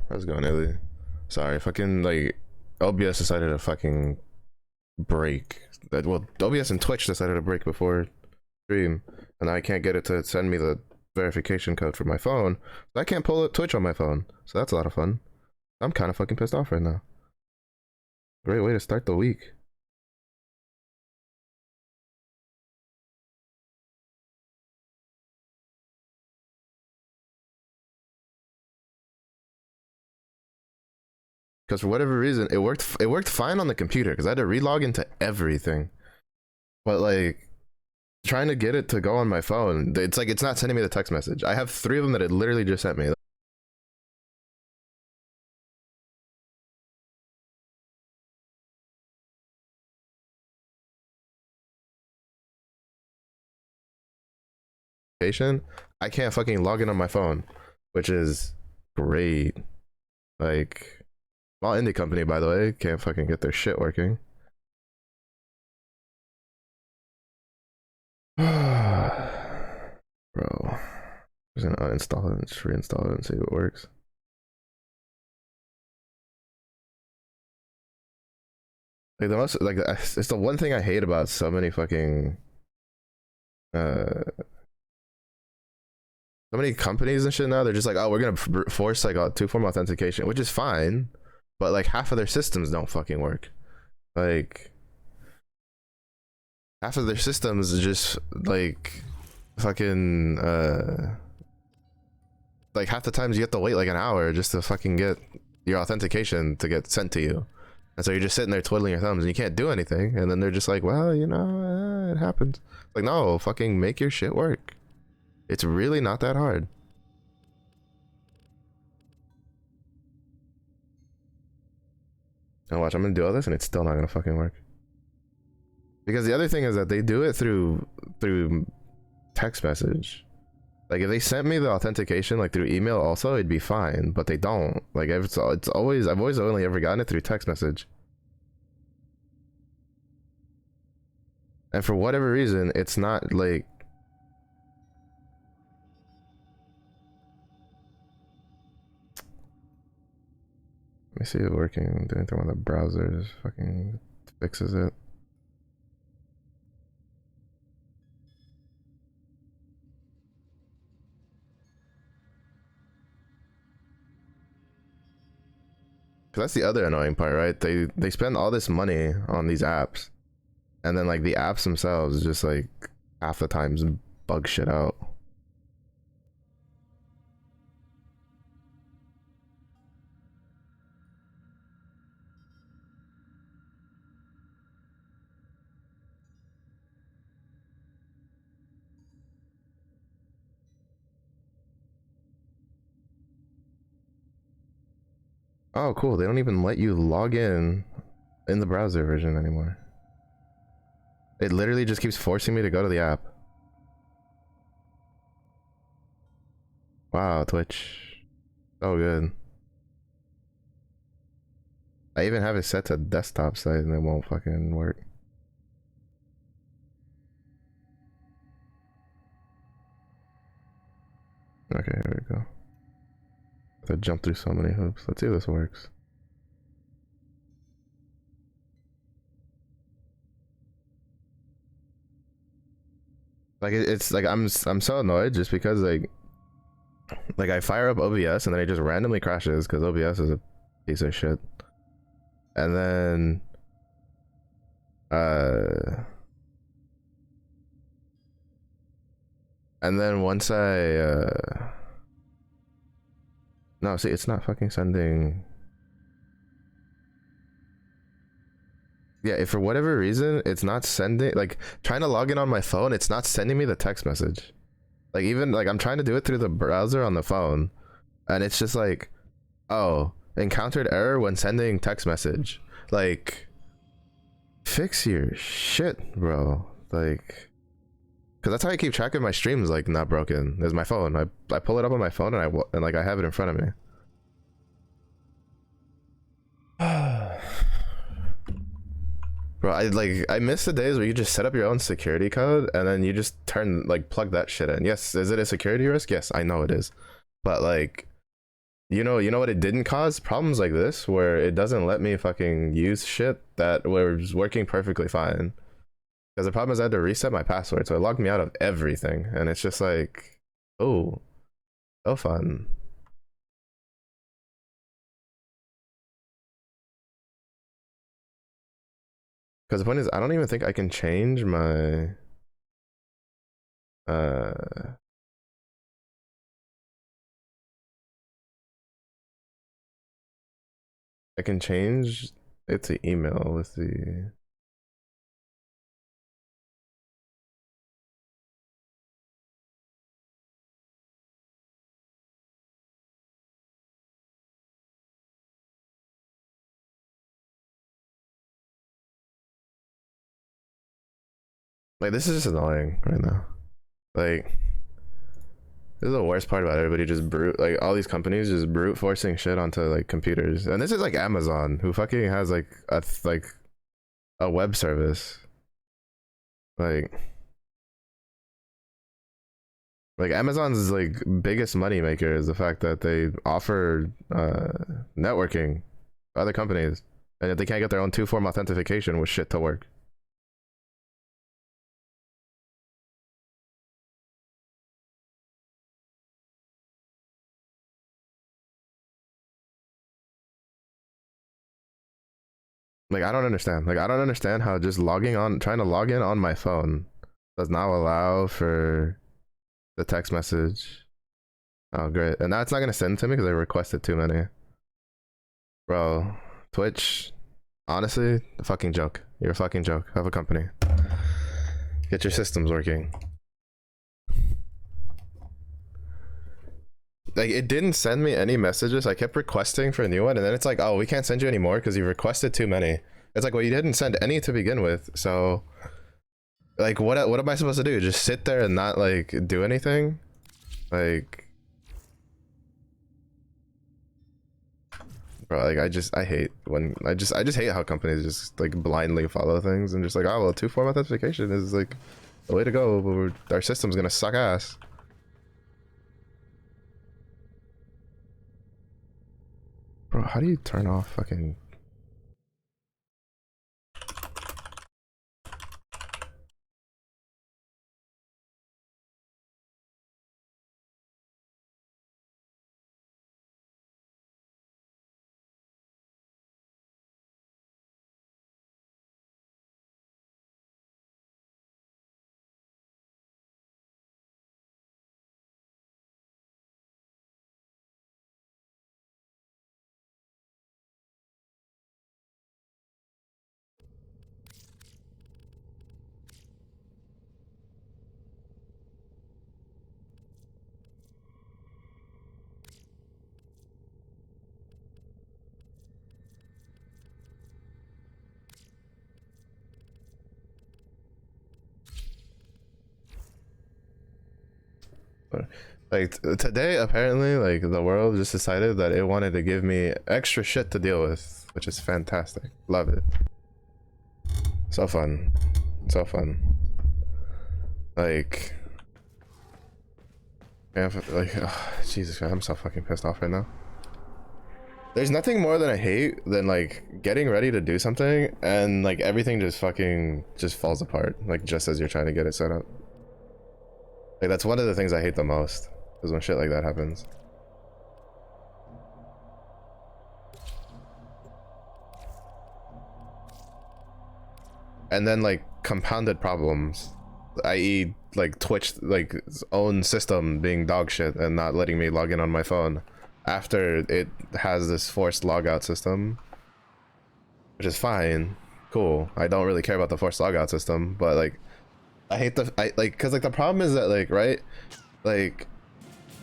How's it going, Illy? Sorry, fucking like OBS decided to fucking break. Well, OBS and Twitch decided to break before stream, and I can't get it to send me the verification code for my phone. So I can't pull up Twitch on my phone. So that's a lot of fun. I'm kind of fucking pissed off right now. Great way to start the week. Because for whatever reason, it worked. It worked fine on the computer because I had to relog into everything. But like trying to get it to go on my phone, it's like it's not sending me the text message. I have 3 of them that it literally just sent me. I can't fucking log in on my phone, which is great. Like, small indie company, by the way, can't fucking get their shit working. Bro, just gonna uninstall it and just reinstall it and see if it works. Like the most, like it's the one thing I hate about so many fucking uh so many companies and shit now. They're just like, oh, we're gonna force like a 2-form authentication, which is fine, but like half of their systems don't fucking work. Like half of their systems is just like fucking like half the times you have to wait like an hour just to fucking get your authentication to get sent to you. And so you're just sitting there twiddling your thumbs and you can't do anything. And then they're just like, well, you know, it happens. Like, no, fucking make your shit work. It's really not that hard. And watch, I'm gonna do all this and it's still not gonna fucking work. Because the other thing is that they do it through text message. Like if they sent me the authentication like through email also, it'd be fine, but they don't. Like it's always, I've always only ever gotten it through text message. And for whatever reason, it's not like let me see it working. I'm doing it through one of the browsers. Fucking fixes it. Cause that's the other annoying part, right? They spend all this money on these apps, and then like the apps themselves just like half the times bug shit out. Oh, cool. They don't even let you log in the browser version anymore. It literally just keeps forcing me to go to the app. Wow, Twitch. So good. I even have it set to desktop size and it won't fucking work. Okay, here we go. I have to jump through so many hoops. Let's see if this works. Like it's like I'm so annoyed just because like I fire up OBS and then it just randomly crashes because OBS is a piece of shit. And then once I no, see, it's not fucking sending. Yeah, if for whatever reason it's not sending, like trying to log in on my phone, it's not sending me the text message. Like even like I'm trying to do it through the browser on the phone, and it's just like, oh, encountered error when sending text message. Like, fix your shit, bro. Like, cause that's how I keep track of my streams. Like, not broken. Is my phone. I pull it up on my phone and like I have it in front of me. Bro, I miss the days where you just set up your own security code and then you just plug that shit in. Yes, is it a security risk? Yes, I know it is. But like You know what it didn't cause? Problems like this where it doesn't let me fucking use shit that was working perfectly fine. Because the problem is I had to reset my password, so it logged me out of everything, and it's just like, oh, so fun. Because the point is, I don't even think I can change my uh I can change it to email with the like this is just annoying right now. Like this is the worst part about everybody just brute like all these companies just brute forcing shit onto like computers. And this is like Amazon who fucking has like a web service. Like Amazon's like biggest money maker is the fact that they offer networking to other companies, and if they can't get their own two-form authentication with shit to work. Like I don't understand. Like I don't understand how just trying to log in on my phone does not allow for the text message. Oh great, and now it's not gonna send to me because I requested too many. Bro, Twitch, honestly, a fucking joke. You're a fucking joke. Have a company. Get your systems working. Like it didn't send me any messages. I kept requesting for a new one, and then it's like, oh, we can't send you any more because you requested too many. It's like, well, you didn't send any to begin with, so like, what am I supposed to do? Just sit there and not like do anything? Like, bro, like I hate when I just hate how companies just like blindly follow things and just like, oh well, two-form authentication is like the way to go, but our system's gonna suck ass. Bro, how do you turn off fucking... Like today, apparently, like the world just decided that it wanted to give me extra shit to deal with, which is fantastic. Love it. So fun. So fun. Like, man, like, oh, Jesus Christ, I'm so fucking pissed off right now. There's nothing more than I hate than like getting ready to do something and like everything just fucking just falls apart, like just as you're trying to get it set up. Like that's one of the things I hate the most, is when shit like that happens. And then like compounded problems, i.e. like Twitch like its own system being dog shit and not letting me log in on my phone after it has this forced logout system, which is fine, cool. I don't really care about the forced logout system, but like I hate like because like the problem is that like, right, like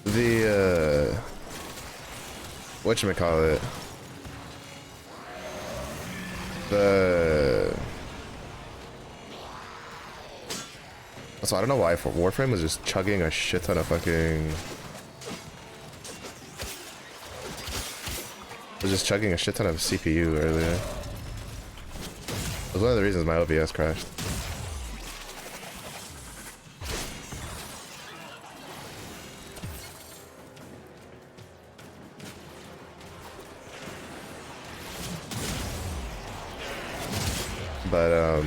the whatchamacallit, the... So I don't know why Warframe was just chugging a shit ton of fucking... Was just chugging a shit ton of CPU earlier. It was one of the reasons my OBS crashed. but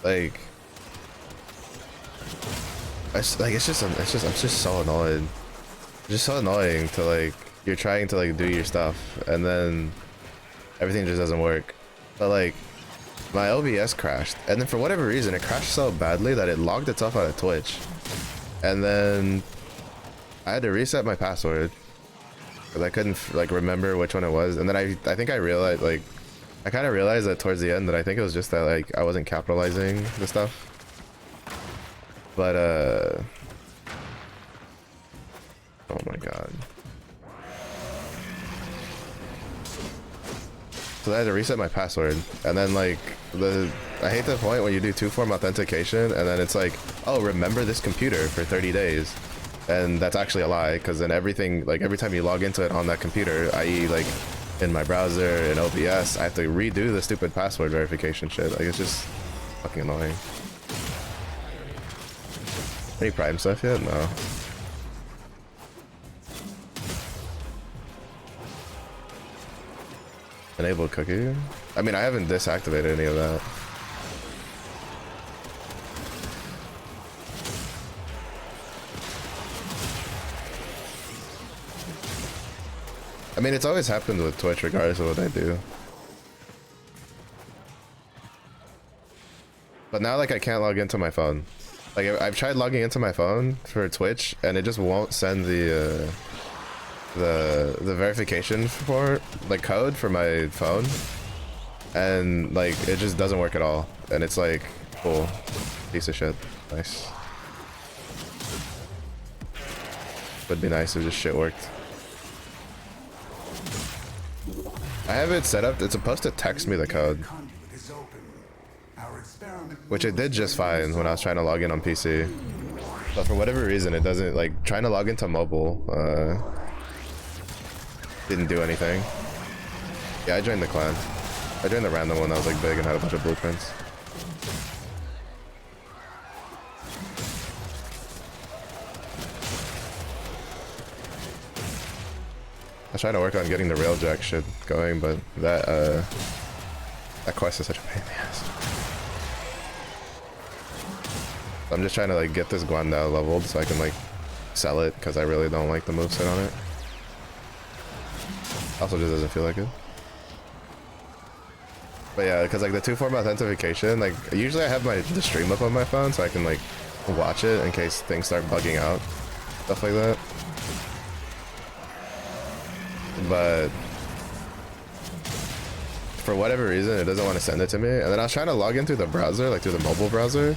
like it's just I'm just so annoyed. It's just so annoying to like you're trying to like do your stuff and then everything just doesn't work. But like my OBS crashed, and then for whatever reason it crashed so badly that it logged itself out of Twitch, and then I had to reset my password because I couldn't like remember which one it was. And then I think I realized, like, I kind of realized that towards the end that I think it was just that like I wasn't capitalizing the stuff. But oh my god. So I had to reset my password, and then like I hate the point when you do two-form authentication and then it's like, oh, remember this computer for 30 days. And that's actually a lie, because then everything, like every time you log into it on that computer, i.e. like in my browser, in OBS, I have to redo the stupid password verification shit. Like it's just fucking annoying. Any Prime stuff yet? No. Enable cookie? I mean, I haven't deactivated any of that. I mean, it's always happened with Twitch regardless of what I do. But now, like, I can't log into my phone. Like, I've tried logging into my phone for Twitch, and it just won't send the verification for, like, code for my phone. And, like, it just doesn't work at all. And it's like, cool. Piece of shit. Nice. Would be nice if just shit worked. I have it set up, it's supposed to text me the code, which it did just fine when I was trying to log in on PC, but for whatever reason it doesn't, like trying to log into mobile didn't do anything. Yeah, I joined the clan. I joined the random one that was like big and had a bunch of blueprints. I was trying to work on getting the railjack shit going, but that quest is such a pain in the ass. I'm just trying to like get this Guandao leveled so I can like sell it, because I really don't like the moveset on it. Also just doesn't feel like it. But yeah, because like the two-form authentication, like usually I have the stream up on my phone so I can like watch it in case things start bugging out, stuff like that. But for whatever reason it doesn't want to send it to me, and then I was trying to log in through the browser, like through the mobile browser,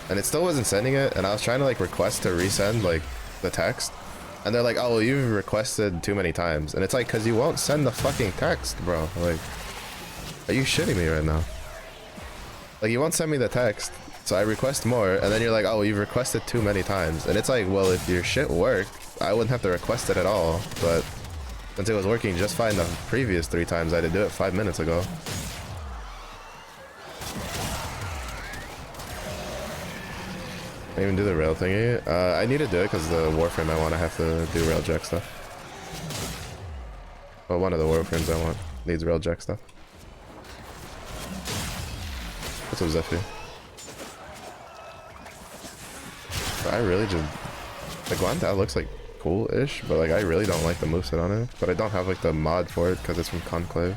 and it still wasn't sending it, and I was trying to like request to resend like the text, and they're like, oh well, you've requested too many times. And it's like, because you won't send the fucking text, bro. Like, are you shitting me right now? Like, you won't send me the text, so I request more, and then you're like, oh well, you've requested too many times. And it's like, well, if your shit worked I wouldn't have to request it at all, but since it was working just fine the previous 3 times, I had to do it 5 minutes ago. I even do the rail thingy. I need to do it because the Warframe I want to have to do railjack stuff. Well, one of the Warframes I want needs railjack stuff. What's up, Zephy? But I really just... The Guandao looks like cool-ish, but like I really don't like the moveset on it. But I don't have like the mod for it because it's from Conclave.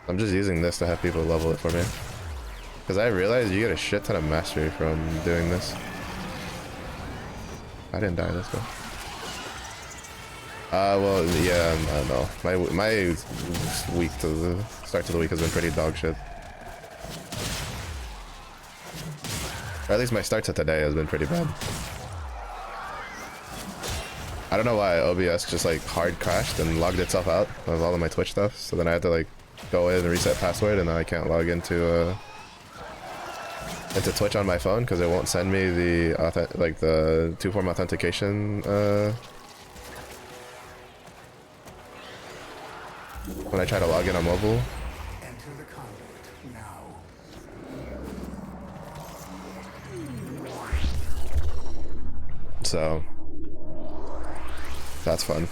I'm just using this to have people level it for me. Because I realized you get a shit ton of mastery from doing this. I didn't die this way. Well, yeah, no. My week to the start to the week has been pretty dog shit. Or at least my start to today has been pretty bad. I don't know why OBS just like hard crashed and logged itself out of all of my Twitch stuff. So then I had to like go in and reset password, and then I can't log into Twitch on my phone because it won't send me the 2-form authentication when I try to log in on mobile. Enter the conduit now. So that's fun.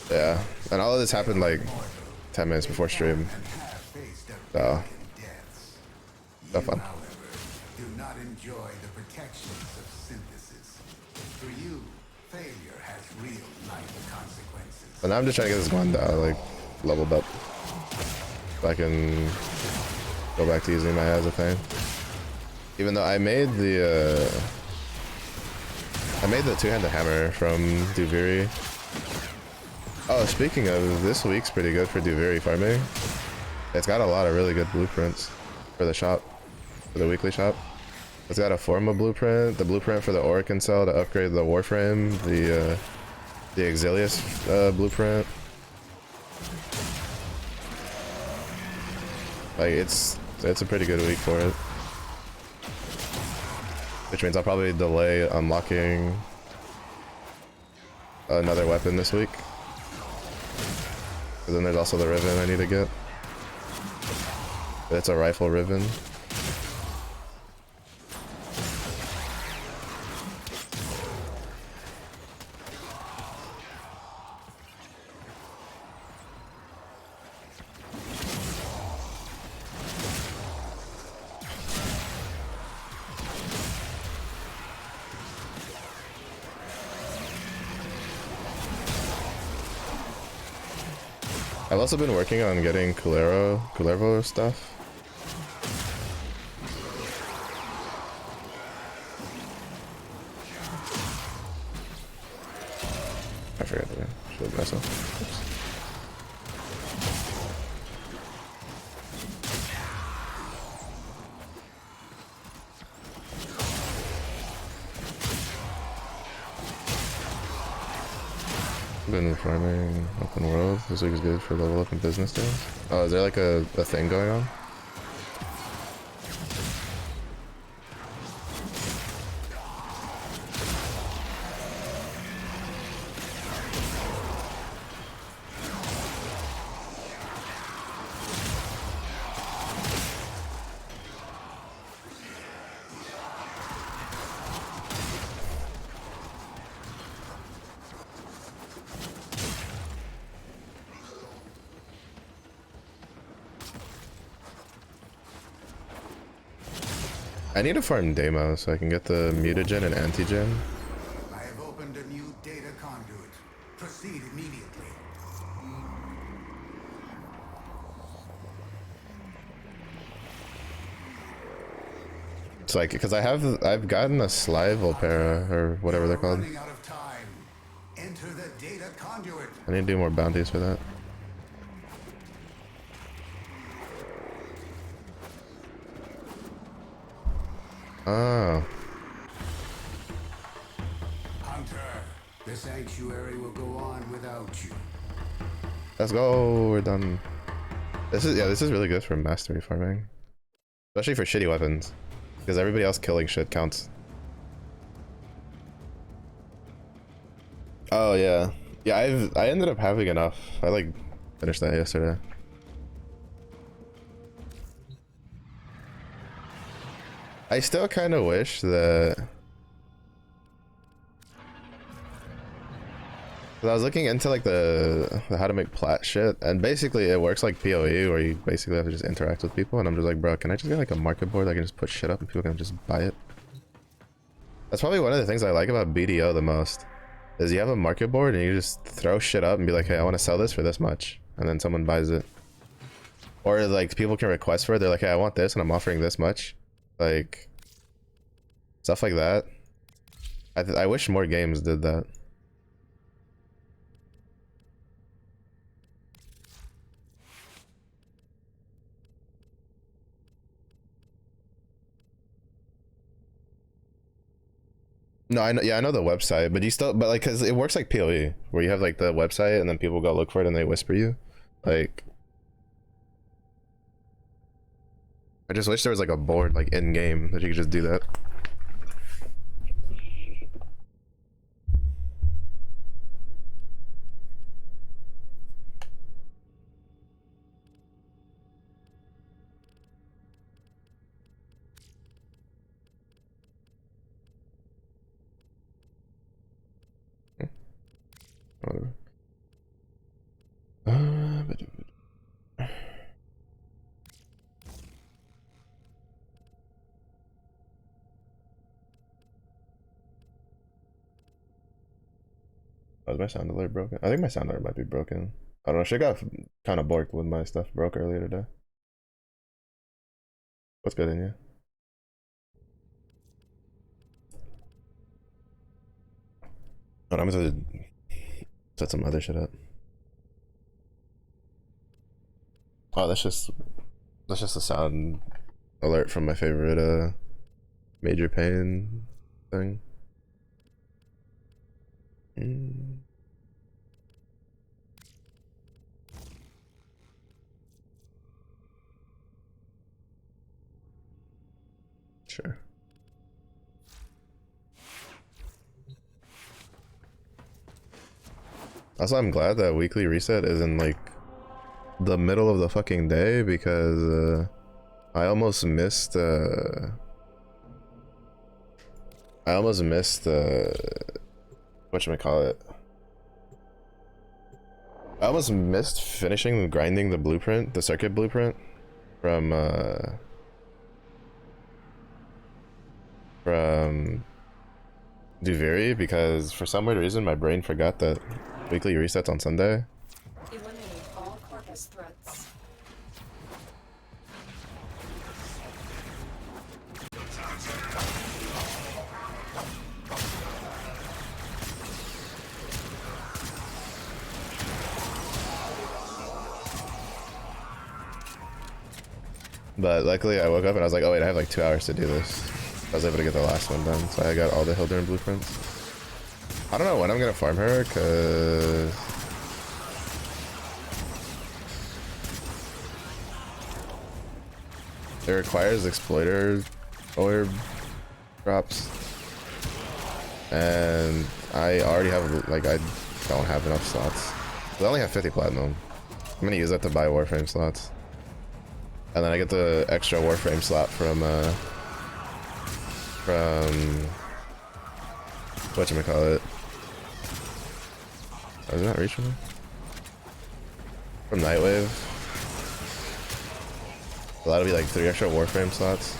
Yeah, and all of this happened like 10 minutes before stream. So fun. Do not enjoy the protections of synthesis. For you, failure has real life consequences. And now I'm just trying to get this one like leveled up so I can go back to using my as a thing. Even though I made the two-handed hammer from Duviri. Oh, speaking of, this week's pretty good for Duviri farming. It's got a lot of really good blueprints for the shop, for the weekly shop. It's got a Forma blueprint, the blueprint for the Orican cell to upgrade the Warframe, the Exilius blueprint. Like it's a pretty good week for it. Which means I'll probably delay unlocking another weapon this week. And then there's also the Riven I need to get. It's a rifle Riven. I've also been working on getting Culervo stuff. I forgot to show myself. Oops. Been farming open world. This week is good for level up in business days. Oh, is there like a thing going on? I need to farm Demo so I can get the mutagen and antigen. I have opened a new data conduit. Proceed immediately. It's like, because I've gotten a Slivolpera or whatever they're called. Running out of time. Enter the data conduit. I need to do more bounties for that. Oh. Hunter, the sanctuary will go on without you. Let's go, we're done. This is really good for mastery farming. Especially for shitty weapons. Because everybody else killing shit counts. Oh yeah. Yeah, I ended up having enough. I like finished that yesterday. I still kind of wish that... I was looking into like the how to make plat shit, and basically it works like PoE, where you basically have to just interact with people, and I'm just like, bro, can I just get like a market board that I can just put shit up and people can just buy it? That's probably one of the things I like about BDO the most, is you have a market board and you just throw shit up and be like, hey, I want to sell this for this much, and then someone buys it. Or like people can request for it, they're like, hey, I want this and I'm offering this much. Like, stuff like that. I wish more games did that. No, I know, yeah, I know the website, but you still, but like, cause it works like PoE, where you have like the website and then people go look for it and they whisper you. Like, I just wish there was like a board like in game that you could just do that. Whatever. Oh, is my sound alert broken? I think my sound alert might be broken. I don't know. She got kind of borked when my stuff broke earlier today. What's good in you? Oh, I'm gonna set some other shit up. Oh, that's just a sound alert from my favorite major pain thing. Sure. Also, I'm glad that weekly reset is in like the middle of the fucking day because I almost missed whatchamacallit. I almost missed finishing grinding the blueprint, the circuit blueprint from Duviri because for some weird reason my brain forgot that weekly resets on Sunday. Eliminate all corpus threats. But luckily I woke up and I was like, oh wait, I have like 2 hours to do this. I was able to get the last one done, so I got all the Hildern blueprints. I don't know when I'm gonna farm her, cause it requires exploiter orb drops. And I already have, like, I don't have enough slots. I only have 50 platinum. I'm gonna use that to buy Warframe slots. And then I get the extra Warframe slot from whatchamacallit. Oh, is it not reaching me? From Nightwave. So that'll be like 3 extra Warframe slots.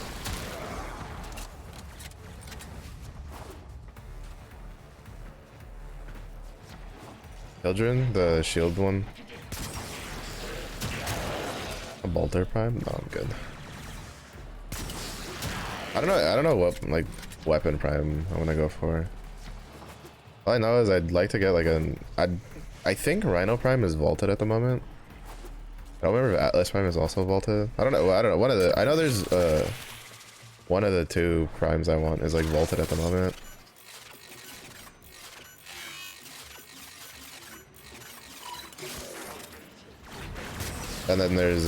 Children, the shield one. A Bolter Prime? No, I'm good. I don't know what like weapon prime I want to go for. All I know is I'd like to get like I think Rhino Prime is vaulted at the moment. I don't remember if Atlas Prime is also vaulted. I don't know. One of the, I know there's one of the 2 primes I want is like vaulted at the moment. And then there's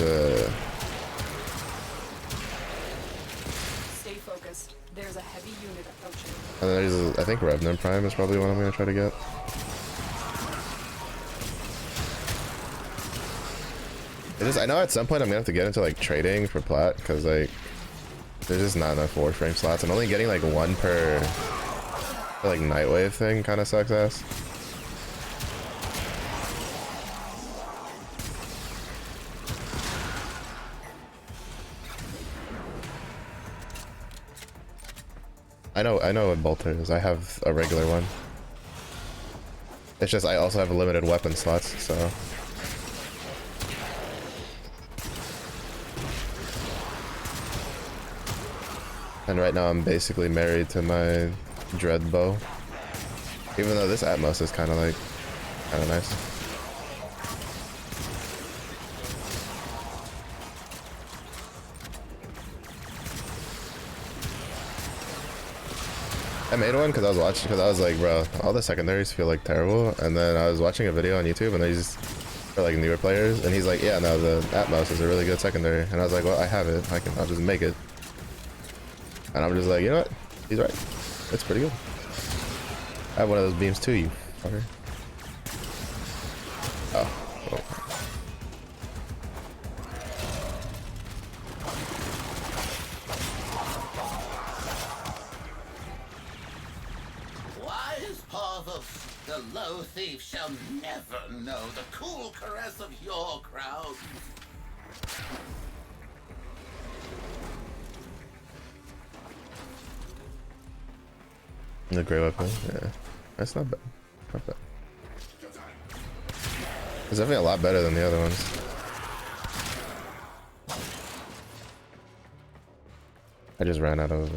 Stay focused. There's a heavy unit approaching. and then there's I think Revenant Prime is probably one I'm gonna try to get. I know at some point I'm gonna have to get into like trading for plat because like there's just not enough Warframe slots and only getting like 1 per like Nightwave thing kind of sucks ass. I know what Bolter is. I have a regular one. It's just I also have limited weapon slots, so. And right now I'm basically married to my Dread Bow. Even though this Atmos is kind of nice. I made one because I was like, bro, all the secondaries feel like terrible. And then I was watching a video on YouTube and they just, for like newer players, and he's like, yeah, no, the Atmos is a really good secondary. And I was like, well, I have it. I'll just make it. And I'm just like, you know what? He's right. It's pretty good. I have one of those beams too, you fucker. Oh. Wise path of The low thief shall never know the cool caress of your crowd. The great weapon, yeah. That's not bad. Not bad. It's definitely a lot better than the other ones. I just ran out of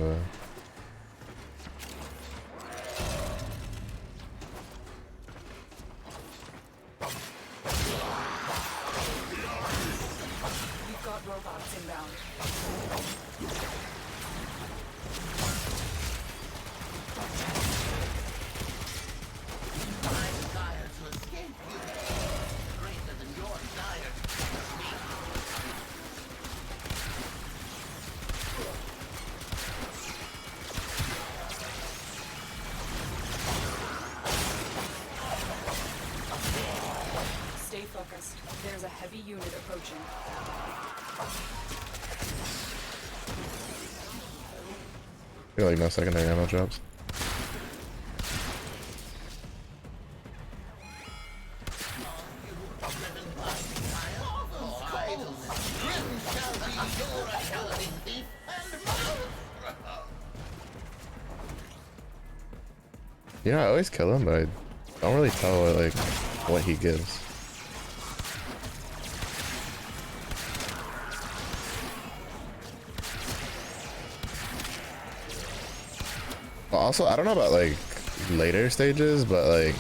We've got robots inbound. My desire to escape you is greater than your desire to catch me. Stay focused. There's a heavy unit approaching. I feel like no secondary ammo drops. Yeah, I always kill him, but I don't really tell what he gives. Well, also, I don't know about like later stages, but like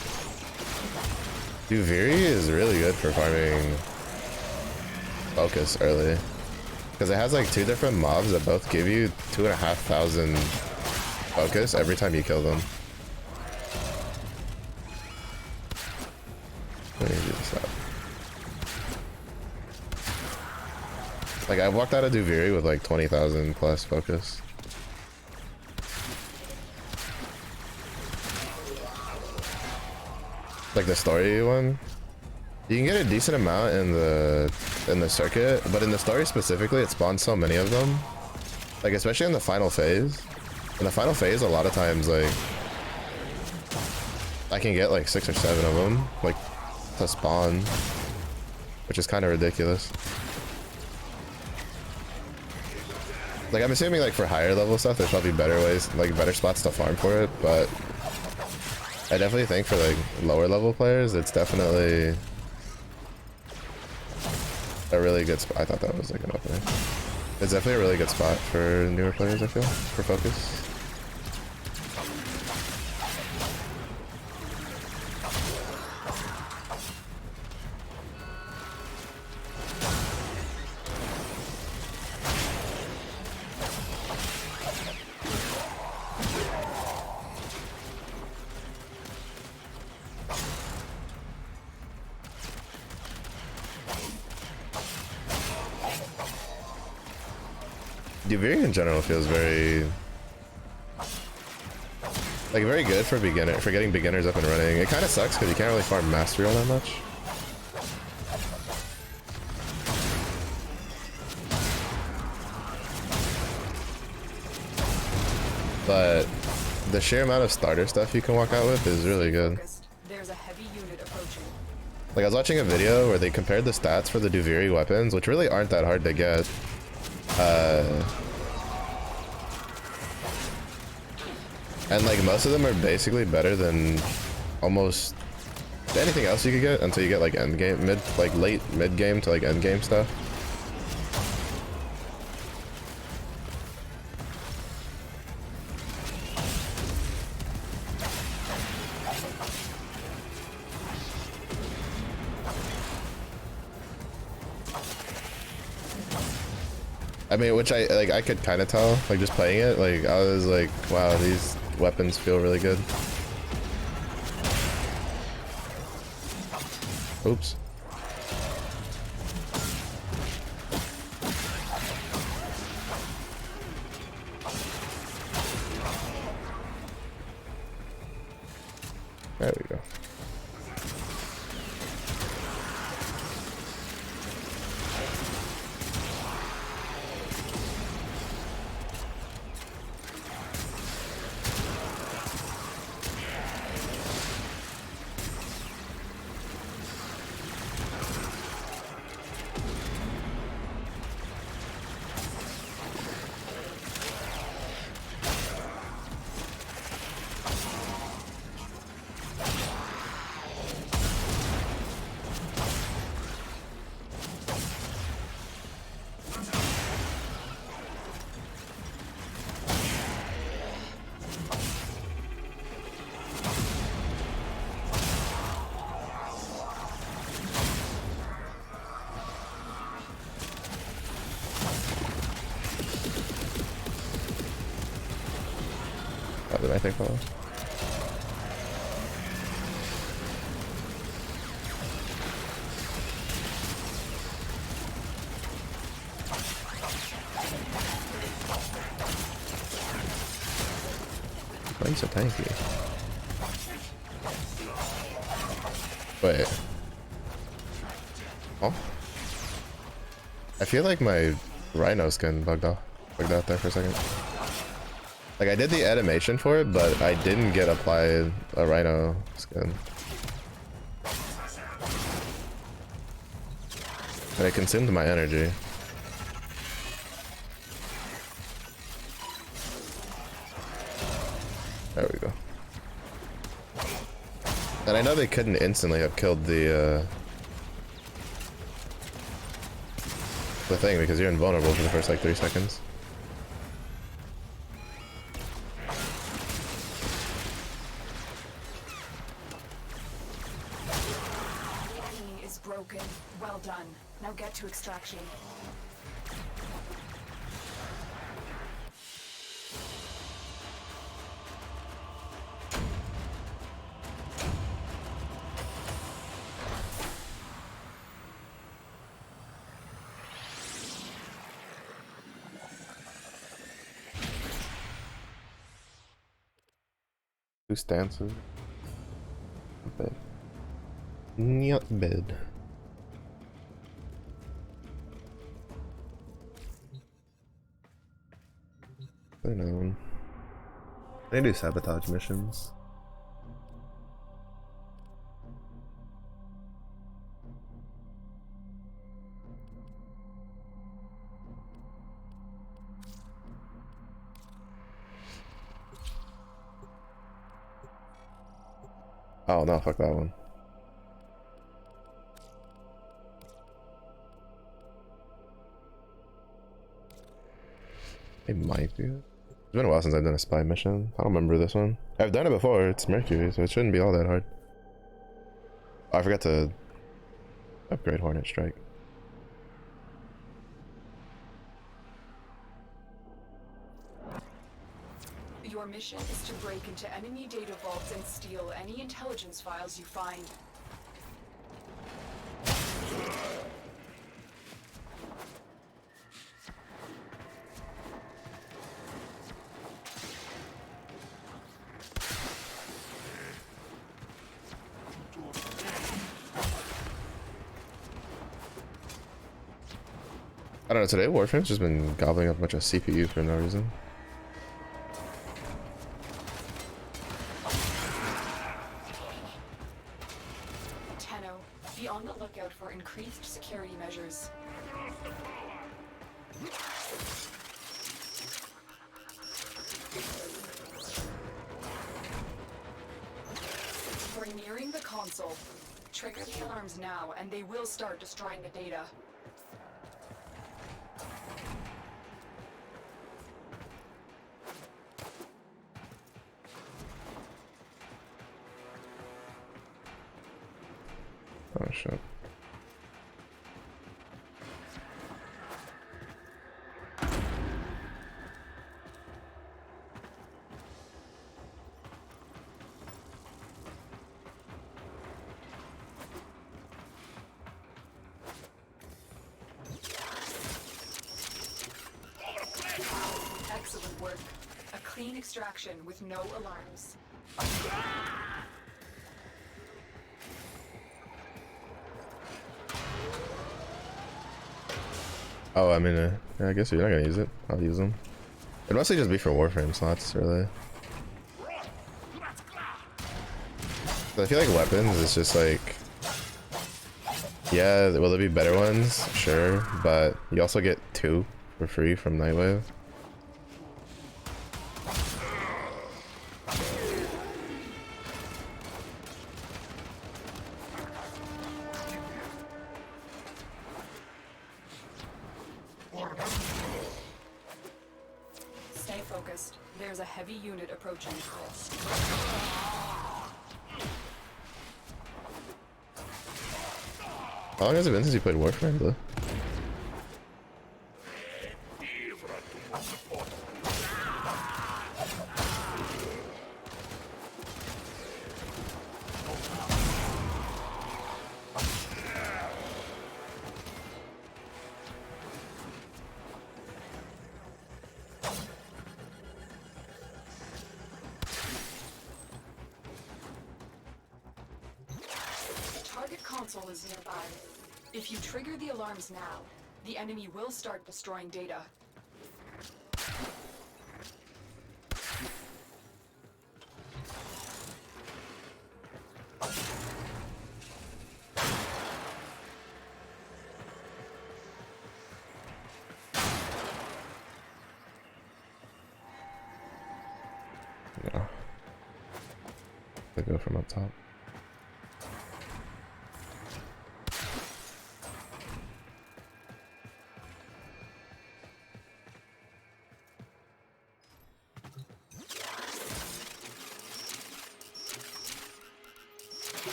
Duviri is really good for farming focus early. Because it has like 2 different mobs that both give you 2,500 focus every time you kill them. Let me do this up. Like I walked out of Duviri with like 20,000 plus focus. Like the story one, you can get a decent amount in the circuit, but in the story specifically, it spawns so many of them. Like especially in the final phase. In the final phase, a lot of times like I can get like 6 or 7 of them, like to spawn, which is kind of ridiculous. Like I'm assuming like for higher level stuff, there's probably better ways, like better spots to farm for it, but I definitely think for like lower level players, it's definitely a really good spot. I thought that was like an opening. It's definitely a really good spot for newer players, I feel, for focus. Duviri in general feels very good for getting beginners up and running. It kind of sucks because you can't really farm mastery all that much. But the sheer amount of starter stuff you can walk out with is really good. There's a heavy unit approaching. Like I was watching a video where they compared the stats for the Duviri weapons, which really aren't that hard to get. And like most of them are basically better than almost anything else you could get until you get like end game, late mid game to like end game stuff. I mean, which I could kind of tell, like just playing it, like I was like, wow, these weapons feel really good. Oops. There we go. I think. Oh. Why are you so tanky? Wait. Oh. I feel like my rhino skin bugged out there for a second. Like I did the animation for it, but I didn't get applied a rhino skin. And it consumed my energy. There we go. And I know they couldn't instantly have killed the thing because you're invulnerable for the first like 3 seconds. Key is broken. Well done. Now get to extraction. Two stances. Bed. Not bed. I know. They do sabotage missions. Oh no, fuck that one. It might be. It's been a while since I've done a spy mission. I don't remember this one. I've done it before. It's Mercury, so it shouldn't be all that hard. Oh, I forgot to upgrade Hornet Strike. Your mission is to break into enemy data vaults and steal any intelligence files you find. I don't know, today Warframe's just been gobbling up a bunch of CPU for no reason. Be on the lookout for increased security measures. We're nearing the console. Trigger the alarms now, and they will start destroying the data. Oh shit. Excellent work. A clean extraction with no alarms. Oh, I mean, yeah, I guess you're not gonna use it. I'll use them. It'd mostly just be for Warframe slots, really. But I feel like weapons is just like, yeah, will there be better ones? Sure, but you also get 2 for free from Nightwave. Stay focused. There's a heavy unit approaching. How long has it been since you played Warframe, though? target console is nearby. If you trigger the alarms now, the enemy will start destroying data. Yeah. They go from up top.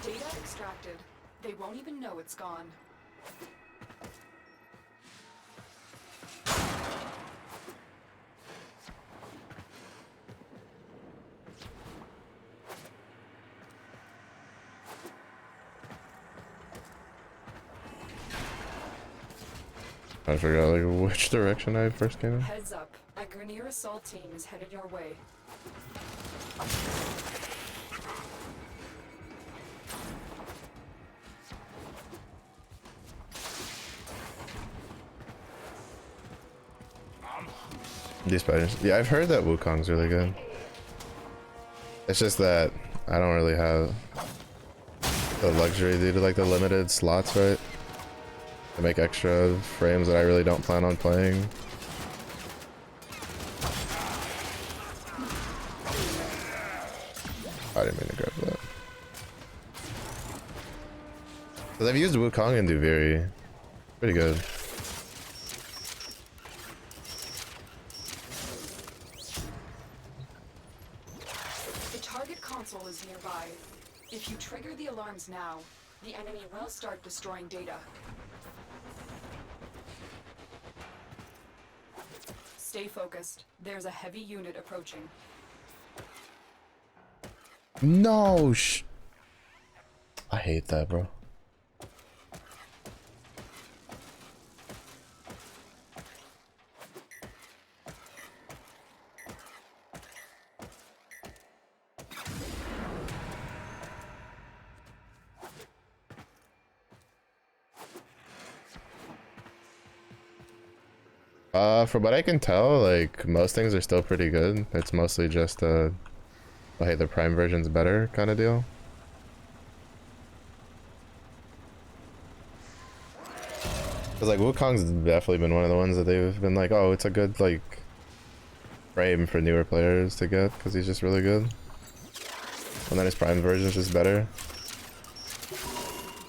Data extracted. They won't even know it's gone. I forgot like which direction I first came in. Heads up. A Grenier assault team is headed your way. These spiders. Yeah, I've heard that Wukong's really good. It's just that I don't really have the luxury due to like the limited slots, right? To make extra frames that I really don't plan on playing. I didn't mean to grab that. Because I've used Wukong and Duviri. Pretty good. The target console is nearby. If you trigger the alarms now, the enemy will start destroying data. Stay focused. There's a heavy unit approaching. No, I hate that, bro. From what I can tell, like most things are still pretty good. It's mostly just oh, hey, the Prime version's better kind of deal. Cause like Wukong's definitely been one of the ones that they've been like, oh, it's a good like frame for newer players to get because he's just really good. And then his Prime version's just better.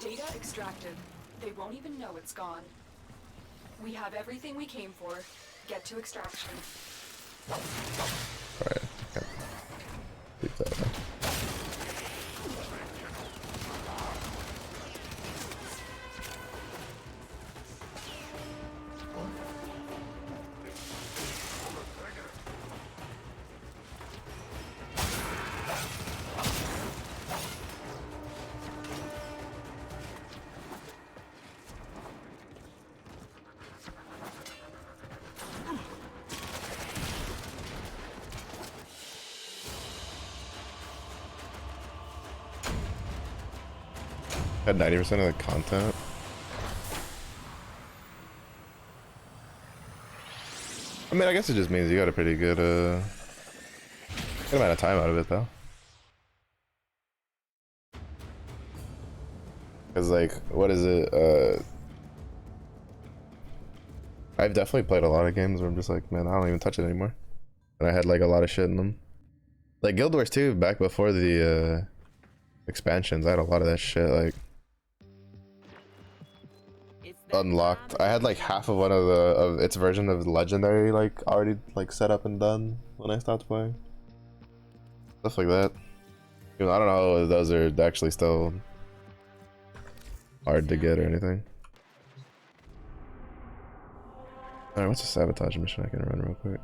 Data extracted. They won't even know it's gone. We have everything we came for. Get to extraction. Alright, okay. Keep that now. Had 90% of the content. I mean, I guess it just means you got a pretty good, good amount of time out of it, though. Because, like, what is it? I've definitely played a lot of games where I'm just like, man, I don't even touch it anymore. And I had, like, a lot of shit in them. Like, Guild Wars 2, back before the, expansions, I had a lot of that shit, like, unlocked. I had like half of one of its version of Legendary like already like set up and done when I stopped playing. Stuff like that. You know, I don't know if those are actually still hard to get or anything. Alright, what's a sabotage mission I can run real quick?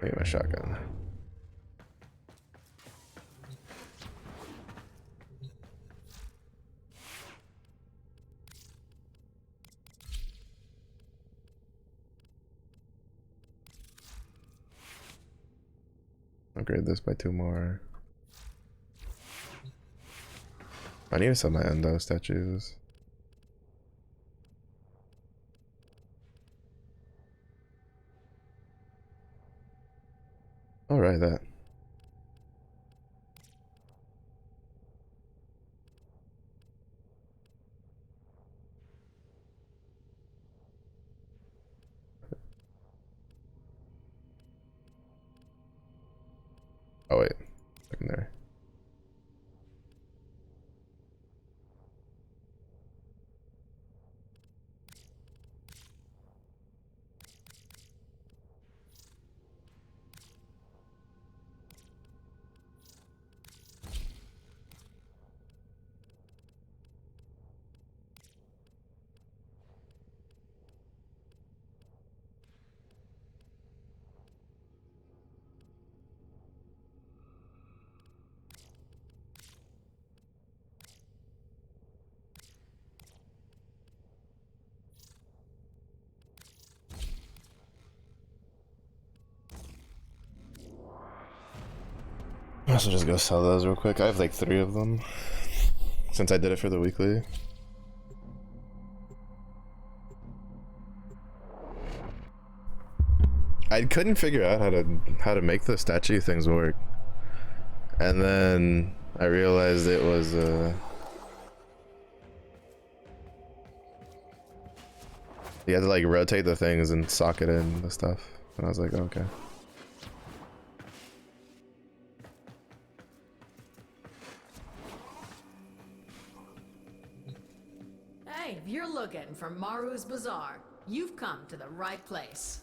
I get my shotgun. Upgrade this by 2 more. I need to sell my endo statues. Alright, that. Oh wait, secondary. I also just go sell those real quick. I have like 3 of them since I did it for the weekly. I couldn't figure out how to make the statue things work, and then I realized it was you had to like rotate the things and socket in the stuff, and I was like, okay. Hey, if you're looking for Maru's Bazaar, you've come to the right place.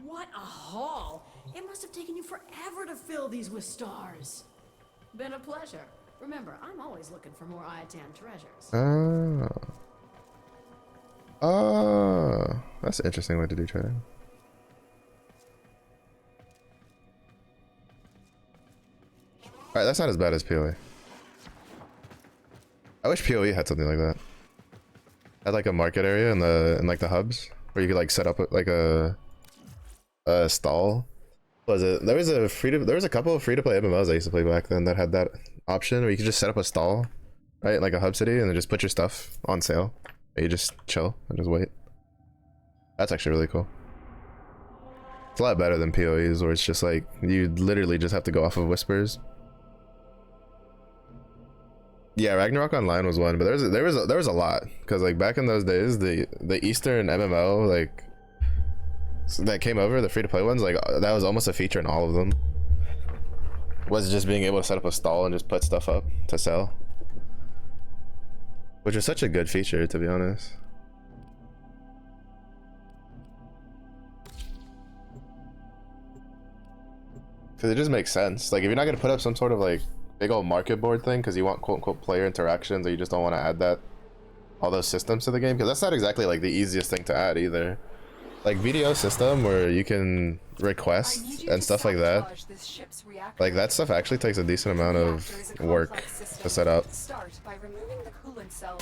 What a haul! It must have taken you forever to fill these with stars. Been a pleasure. Remember, I'm always looking for more Iatan treasures. That's an interesting way to do trading. Alright, that's not as bad as PoE. I wish PoE had something like that. Had like a market area in like the hubs where you could like set up like a stall. Was it there was a couple of free-to-play MMOs I used to play back then that had that option where you could just set up a stall, right, like a hub city, and then just put your stuff on sale. And you just chill and just wait. That's actually really cool. It's a lot better than PoEs where it's just like you literally just have to go off of whispers. Yeah, Ragnarok Online was one, but there was a lot, because like back in those days, the Eastern MMO like that came over, the free-to-play ones, like that was almost a feature in all of them. Was just being able to set up a stall and just put stuff up to sell, which was such a good feature, to be honest. Because it just makes sense. Like if you're not gonna put up some sort of like big old market board thing because you want quote-unquote player interactions, or you just don't want to add that all those systems to the game, because that's not exactly like the easiest thing to add either. Like VDO system where you can request and stuff like that, like that stuff actually takes a decent amount of work to set up. Start by removing the coolant cells.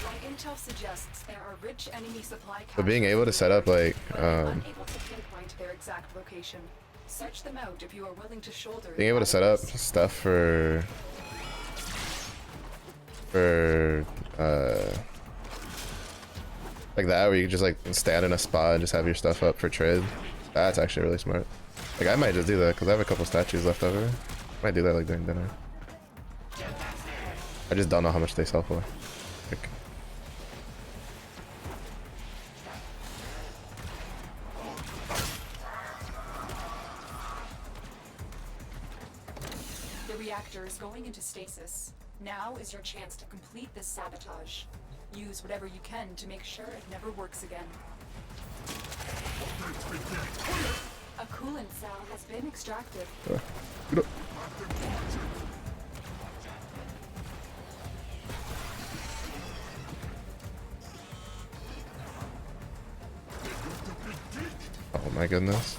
Like intel suggests, there are rich enemy supply caches, But being able to set up like unable to pinpoint their exact location. Search them out if you are willing to shoulder. being able to set up stuff for like that, where you can just like stand in a spot and just have your stuff up for trade. That's actually really smart. Like I might just do that because I have a couple statues left over. Might do that like during dinner. I just don't know how much they sell for. Like, The reactor is going into stasis. Now is your chance to complete this sabotage. Use whatever you can to make sure it never works again. A coolant cell has been extracted. oh my goodness.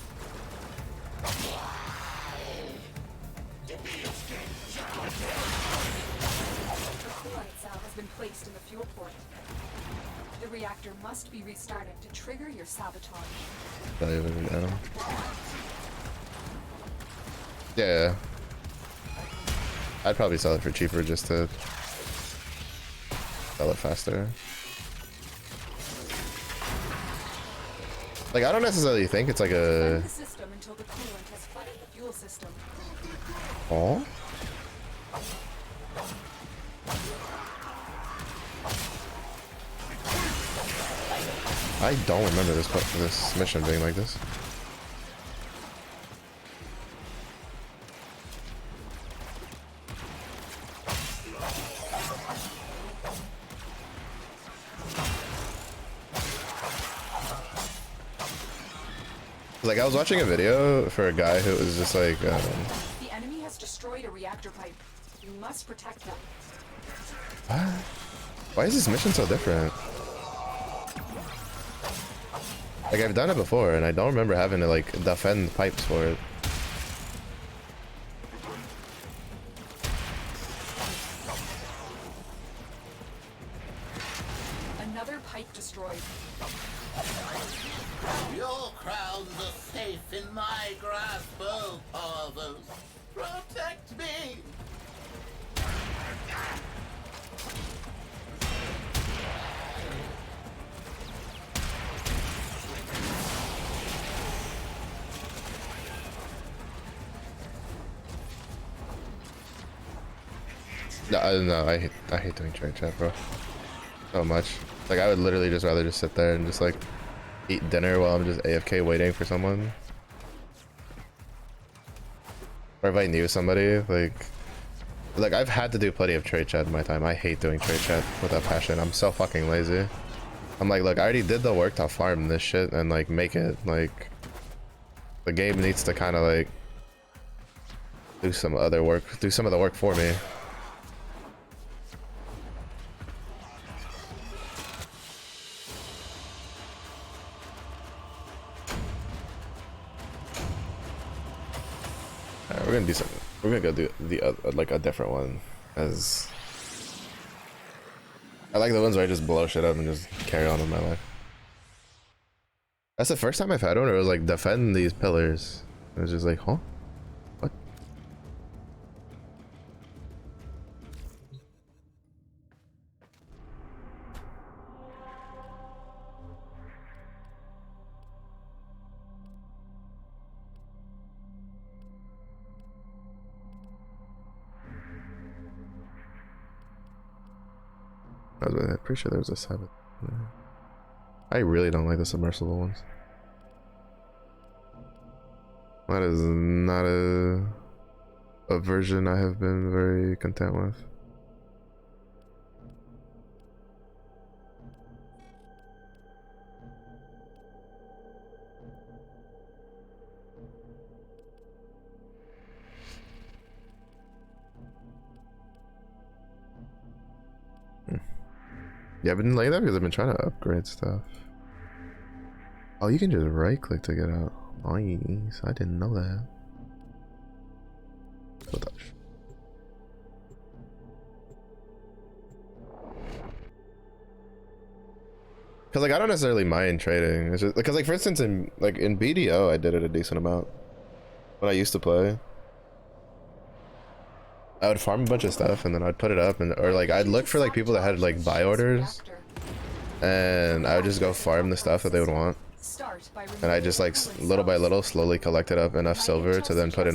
reactor must be restarted to trigger your sabotage. Yeah. I'd probably sell it for cheaper just to sell it faster. Like, I don't necessarily think it's like a... The system until the coolant has flooded the fuel system. Oh? I don't remember this mission being like this. Like, I was watching a video for a guy who was just like, The enemy has destroyed a reactor pipe. You must protect them. what? Why is this mission so different? Like, I've done it before, and I don't remember having to, like, defend pipes for it. Another pipe destroyed. Your crowns are safe in my grasp, oh fathers. Protect me! No, I hate doing trade chat, bro. So much. Like, I would literally just rather just sit there and just, like, eat dinner while I'm just AFK waiting for someone. Or if I knew somebody, like I've had to do plenty of trade chat in my time. I hate doing trade chat with that passion. I'm so fucking lazy. I'm like, look, I already did the work to farm this shit and, like, make it. Like, the game needs to kind of, like, do some other work, do some of the work for me. Alright, we're gonna do something. We're gonna go do the like a different one, as I like the ones where I just blow shit up and just carry on with my life. That's the first time I've had one where it was like, defend these pillars. It was just like, huh? What? I'm pretty sure there was a 7. I really don't like the submersible ones. That is not a version I have been very content with. Yeah, I've been laying that because I've been trying to upgrade stuff. Oh, you can just right click to get out. Nice, I didn't know that. What the Because, like, I don't necessarily mind trading. It's just because, like, for instance, in BDO, I did it a decent amount when I used to play. I would farm a bunch of stuff and then I'd put it up, and or like I'd look for like people that had like buy orders, and I would just go farm the stuff that they would want, and I just like little by little slowly collected up enough silver to then put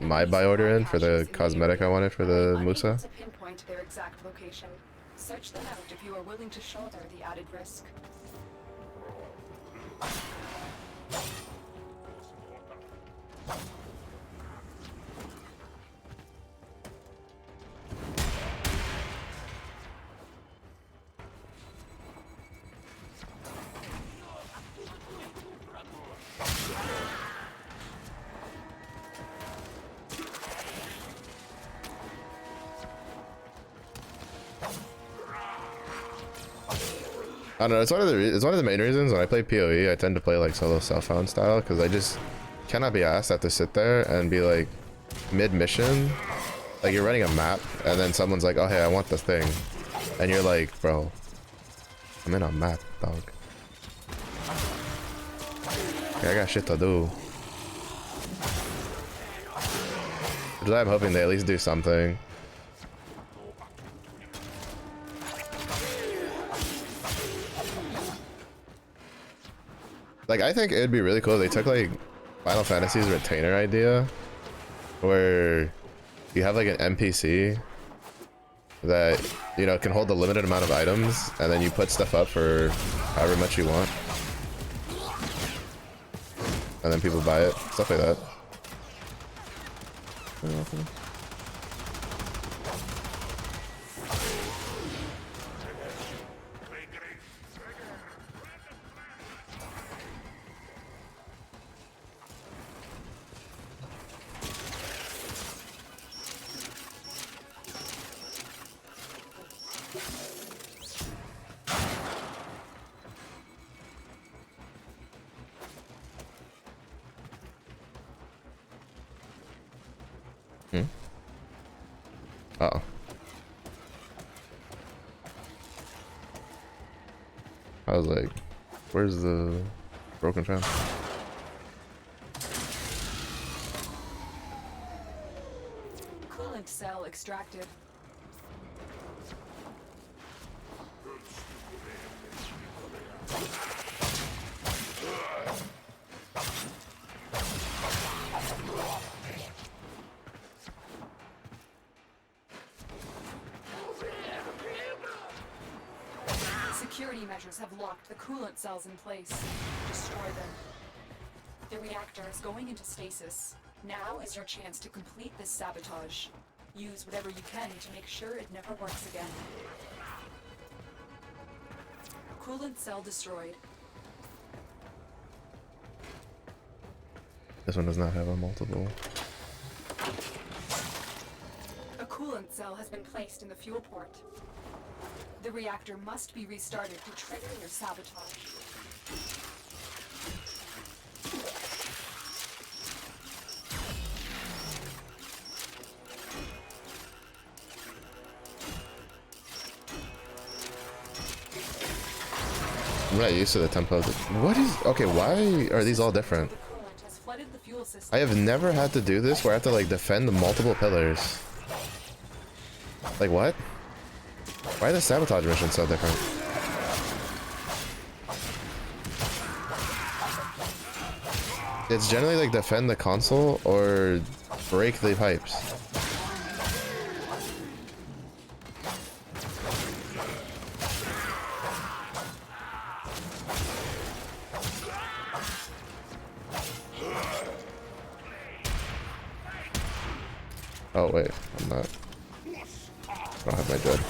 my buy order in for the cosmetic I wanted for the Musa. Pinpoint their exact location. Search them out if you are willing to shoulder the added risk. I don't know, it's one of the main reasons when I play PoE I tend to play like solo self-found style, because I just cannot be asked. I have to sit there and be like mid-mission, like you're running a map and then someone's like, oh hey, I want this thing, and you're like, bro, I'm in a map, dog. Okay, I got shit to do. Which I'm hoping they at least do something. Like, I think it'd be really cool if they took, like, Final Fantasy's retainer idea, where you have, like, an NPC that, you know, can hold a limited amount of items, and then you put stuff up for however much you want. And then people buy it. Stuff like that. Uh-oh. I was like, where's the broken fan? Coolant cell extracted. Security measures have locked the coolant cells in place. Destroy them. The reactor is going into stasis. Now is your chance to complete this sabotage. Use whatever you can to make sure it never works again. Coolant cell destroyed. This one does not have a multiple. A coolant cell has been placed in the fuel port. The reactor must be restarted to trigger your sabotage. I'm not used to the tempo. What is... Okay, why are these all different? The coolant has flooded the fuel system. I have never had to do this where I have to, like, defend the multiple pillars. Like, what? Why are the sabotage missions so different? It's generally like defend the console or break the pipes. Oh wait, I'm not. I don't have my dread.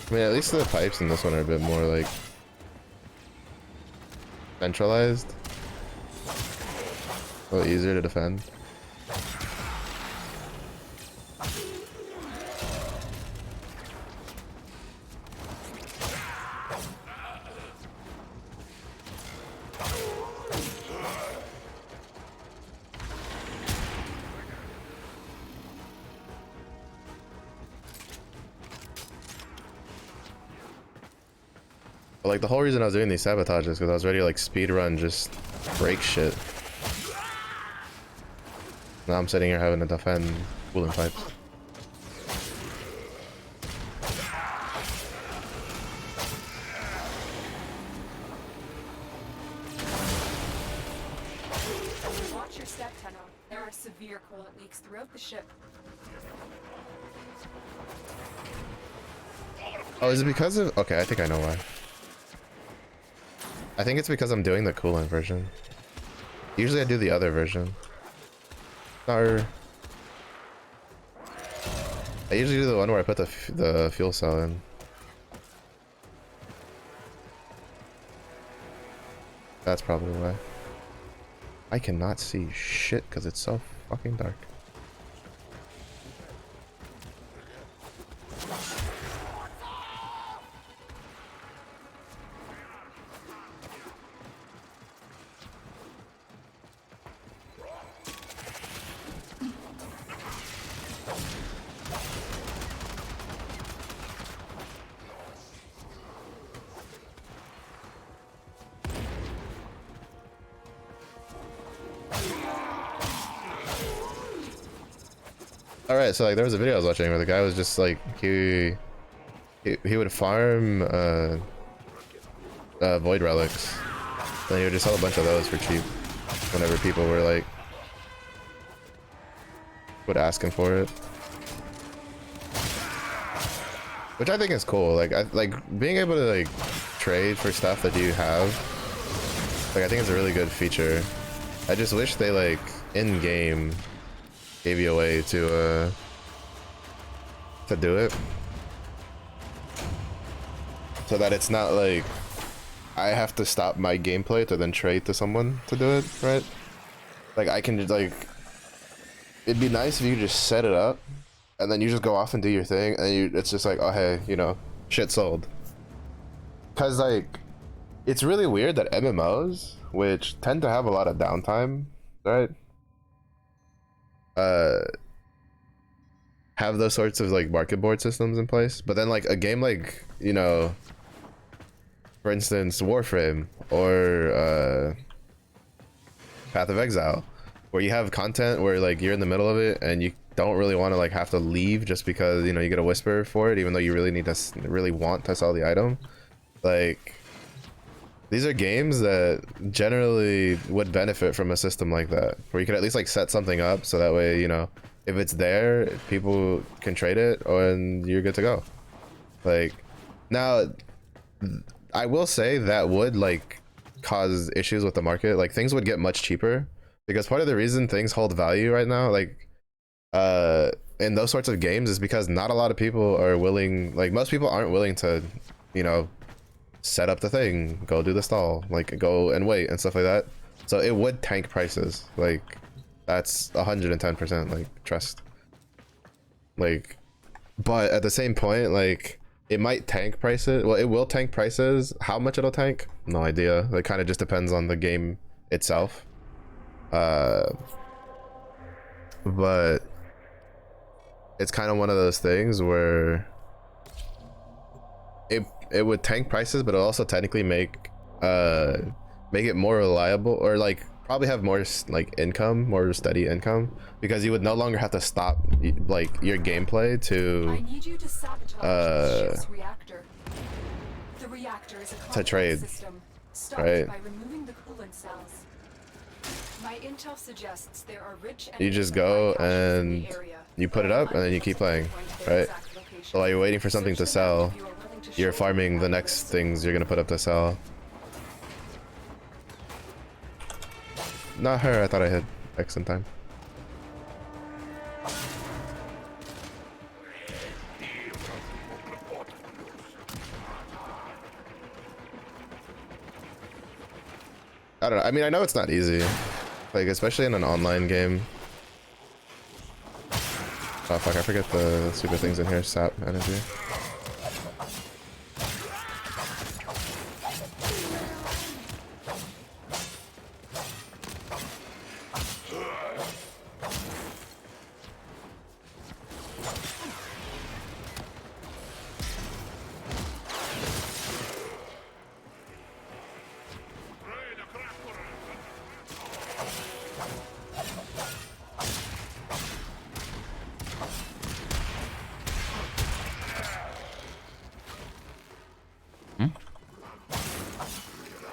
I mean, at least the pipes in this one are a bit more, like, centralized. A little easier to defend. But, like, the whole reason I was doing these sabotages because I was ready to, like, speed run, just break shit. Now I'm sitting here having to defend cooling pipes. Watch your step, Tenno. There are severe coolant leaks throughout the ship. Oh, is it because of... Okay, I think I know why. I think it's because I'm doing the coolant version. Usually I do the other version. Or... I usually do the one where I put the fuel cell in. That's probably why. I cannot see shit because it's so fucking dark. All right, so like there was a video I was watching where the guy was just like he would farm void relics, and he would just sell a bunch of those for cheap whenever people were like asking for it, which I think is cool. Like I like being able to like trade for stuff that you have. Like I think it's a really good feature. I just wish they like in game gave you a way to do it, so that it's not like I have to stop my gameplay to then trade to someone to do it, right? Like I can just like, it'd be nice if you just set it up and then you just go off and do your thing, and it's just like, oh hey, you know, shit sold. Cause like it's really weird that MMOs, which tend to have a lot of downtime, right, have those sorts of like market board systems in place, but then like a game like, you know, for instance Warframe or Path of Exile, where you have content where like you're in the middle of it and you don't really want to like have to leave just because, you know, you get a whisper for it, even though you really need to really want to sell the item. Like these are games that generally would benefit from a system like that, where you could at least like set something up so that way, you know, if it's there, people can trade it and you're good to go. Like now I will say that would like cause issues with the market. Like things would get much cheaper, because part of the reason things hold value right now, like in those sorts of games, is because not a lot of people are willing, like most people aren't willing to, you know, set up the thing, go do the stall, like go and wait and stuff like that. So it would tank prices. Like that's 110%, like trust. Like, but at the same point, like it might tank prices. Well, it will tank prices. How much it'll tank, no idea. It kind of just depends on the game itself. But it's kind of one of those things where it would tank prices, but it'll also technically make it more reliable, or like probably have more like income, more steady income, because you would no longer have to stop like your gameplay I need you to sabotage the ship's reactor. The reactor is a complex trade, system. Start right? by removing the coolant cells. My intel suggests there are rich You just go and you put it up and then you keep playing, right? So while you're waiting for something to sell, you're farming the next things you're gonna put up to sell. Not her, I thought I hit X in time. I don't know, I mean, I know it's not easy, like especially in an online game. Oh fuck, I forget the super things in here. Sap energy.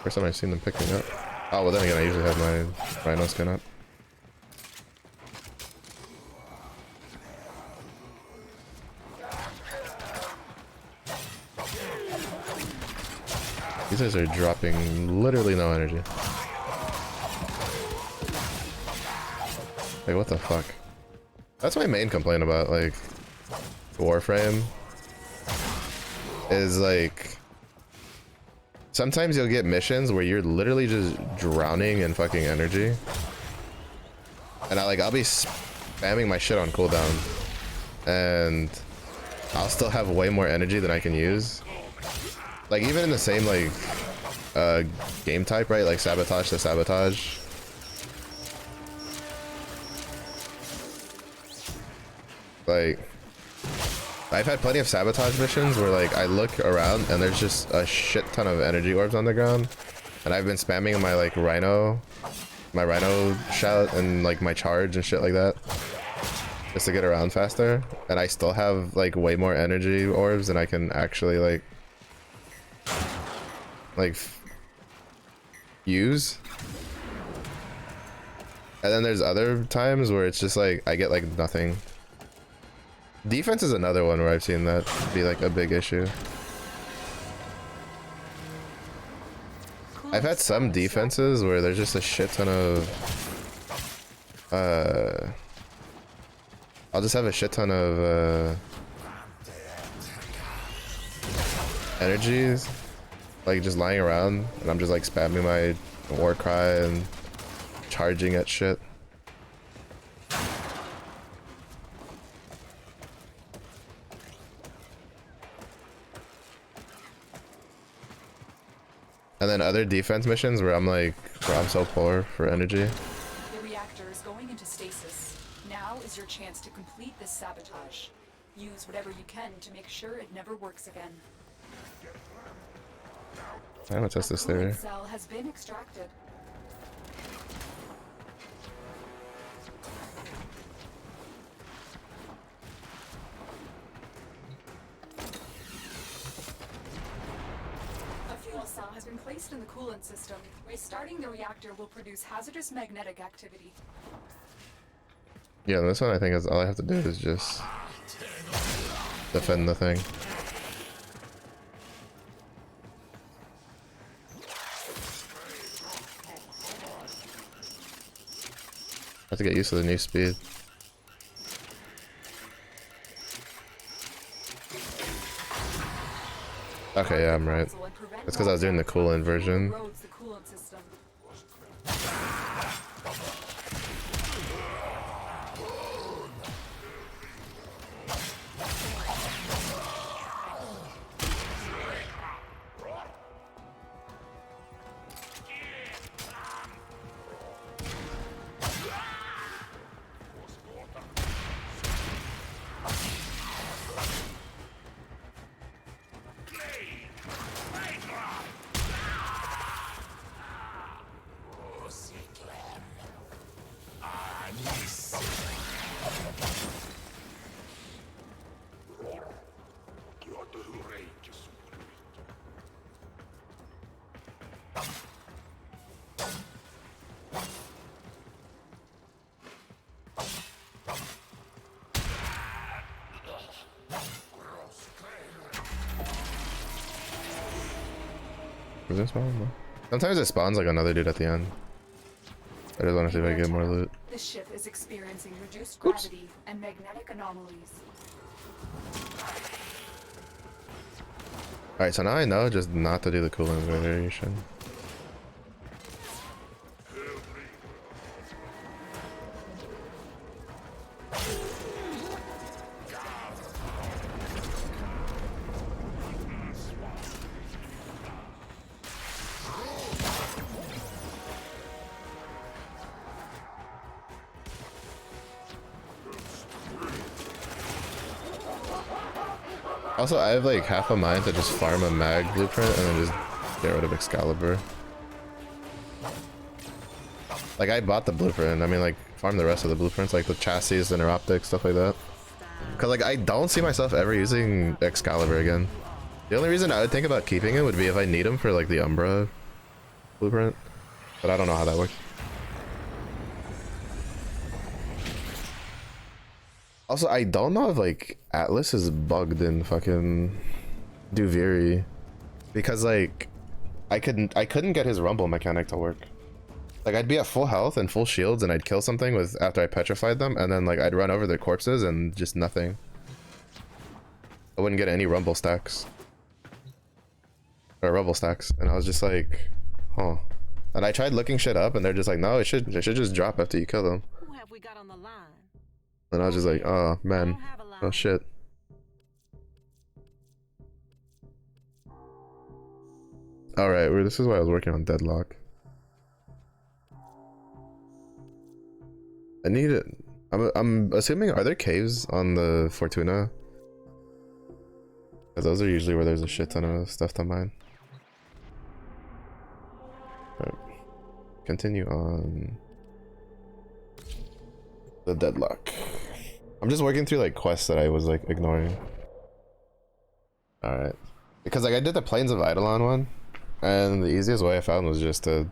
First time I've seen them picking up. Oh, well then again, I usually have my rhino skin up. These guys are dropping literally no energy. Like, what the fuck? That's my main complaint about, like, Warframe. Is, like, sometimes you'll get missions where you're literally just drowning in fucking energy. And I'll be spamming my shit on cooldown. And I'll still have way more energy than I can use. Like, even in the same, like, game type, right? Like, sabotage to sabotage. Like, I've had plenty of sabotage missions where, like, I look around and there's just a shit ton of energy orbs on the ground. And I've been spamming my, like, rhino shout and, like, my charge and shit like that. just to get around faster, and I still have like way more energy orbs than I can actually use. And then there's other times where it's just like I get like nothing. Defense is another one where I've seen that be like a big issue. I've had some defenses where there's just a shit ton of I'll just have a shit ton of energies like just lying around, and I'm just like spamming my war cry and charging at shit. And then other defense missions where I'm so poor for energy. The reactor is going into stasis. Now is your chance to complete this sabotage. Use whatever you can to make sure it never works again. I'm gonna test this theory. The cell has been extracted. A fuel cell has been placed in the coolant system. Restarting the reactor will produce hazardous magnetic activity. Yeah, this one I think is all I have to do is just defend the thing. I have to get used to the new speed. Okay, yeah, I'm right. That's because I was doing the coolant version. Does it spawn? No. Sometimes it spawns like another dude at the end. I just want to see if I get more loot. The ship is experiencing reduced gravity and magnetic anomalies. Alright, so now I know just not to do the coolant variation. Also, I have like half a mind to just farm a mag blueprint and then just get rid of Excalibur. Like, I bought the blueprint. I mean, like, farm the rest of the blueprints, like the chassis, the neuroptics, stuff like that. Cause like, I don't see myself ever using Excalibur again. The only reason I would think about keeping it would be if I need him for like the Umbra blueprint. But I don't know how that works. Also, I don't know if like Atlas is bugged in fucking Duviri, because like I couldn't get his rumble mechanic to work. Like, I'd be at full health and full shields and I'd kill something with after I petrified them, and then like I'd run over their corpses and just nothing. I wouldn't get any rumble stacks or rubble stacks, and I was just like, huh. And I tried looking shit up and they're just like, no, it should just drop after you kill them. Who have we got on the line? And I was just like, oh man, oh shit. All right, this is why I was working on Deadlock. I need it. I'm assuming, are there caves on the Fortuna? Because those are usually where there's a shit ton of stuff to mine. Right. Continue on the Deadlock. I'm just working through like quests that I was like ignoring. Alright. Because like I did the Plains of Eidolon one, and the easiest way I found was just to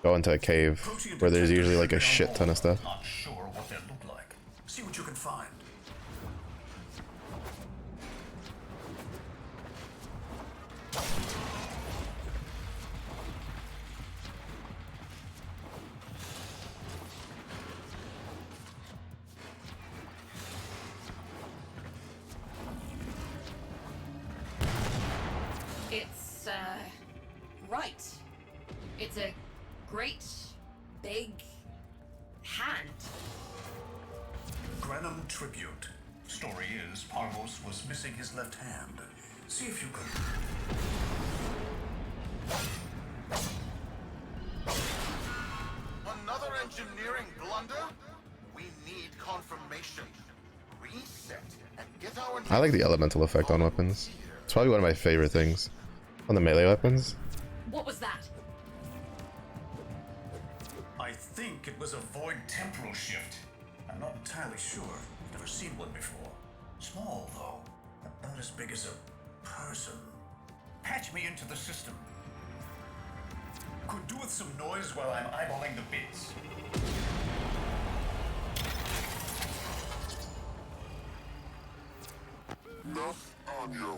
go into a cave where there's usually like a shit ton of stuff. Not sure what they look like. See what you can find. It's, right. It's a great, big hand. Granum Tribute. Story is, Parvos was missing his left hand. See if you can. Another engineering blunder? We need confirmation. Reset and get our... I like the elemental effect on weapons. It's probably one of my favorite things on the melee weapons. What was that? I think it was a void temporal shift. I'm not entirely sure. I've never seen one before. Small, though. About as big as a person. Patch me into the system. Could do with some noise while I'm eyeballing the bits. Nath Anyo,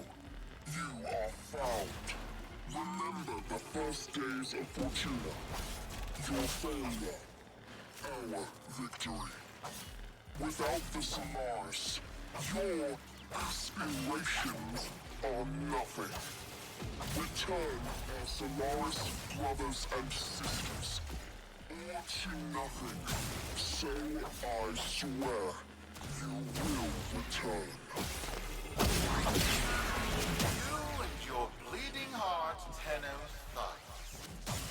you are found. Remember the first days of Fortuna. Your failure, our victory. Without the Solaris, your aspirations are nothing. Return our Solaris brothers and sisters, or to nothing. So I swear, you will return. You and your bleeding heart, Tenno's thugs.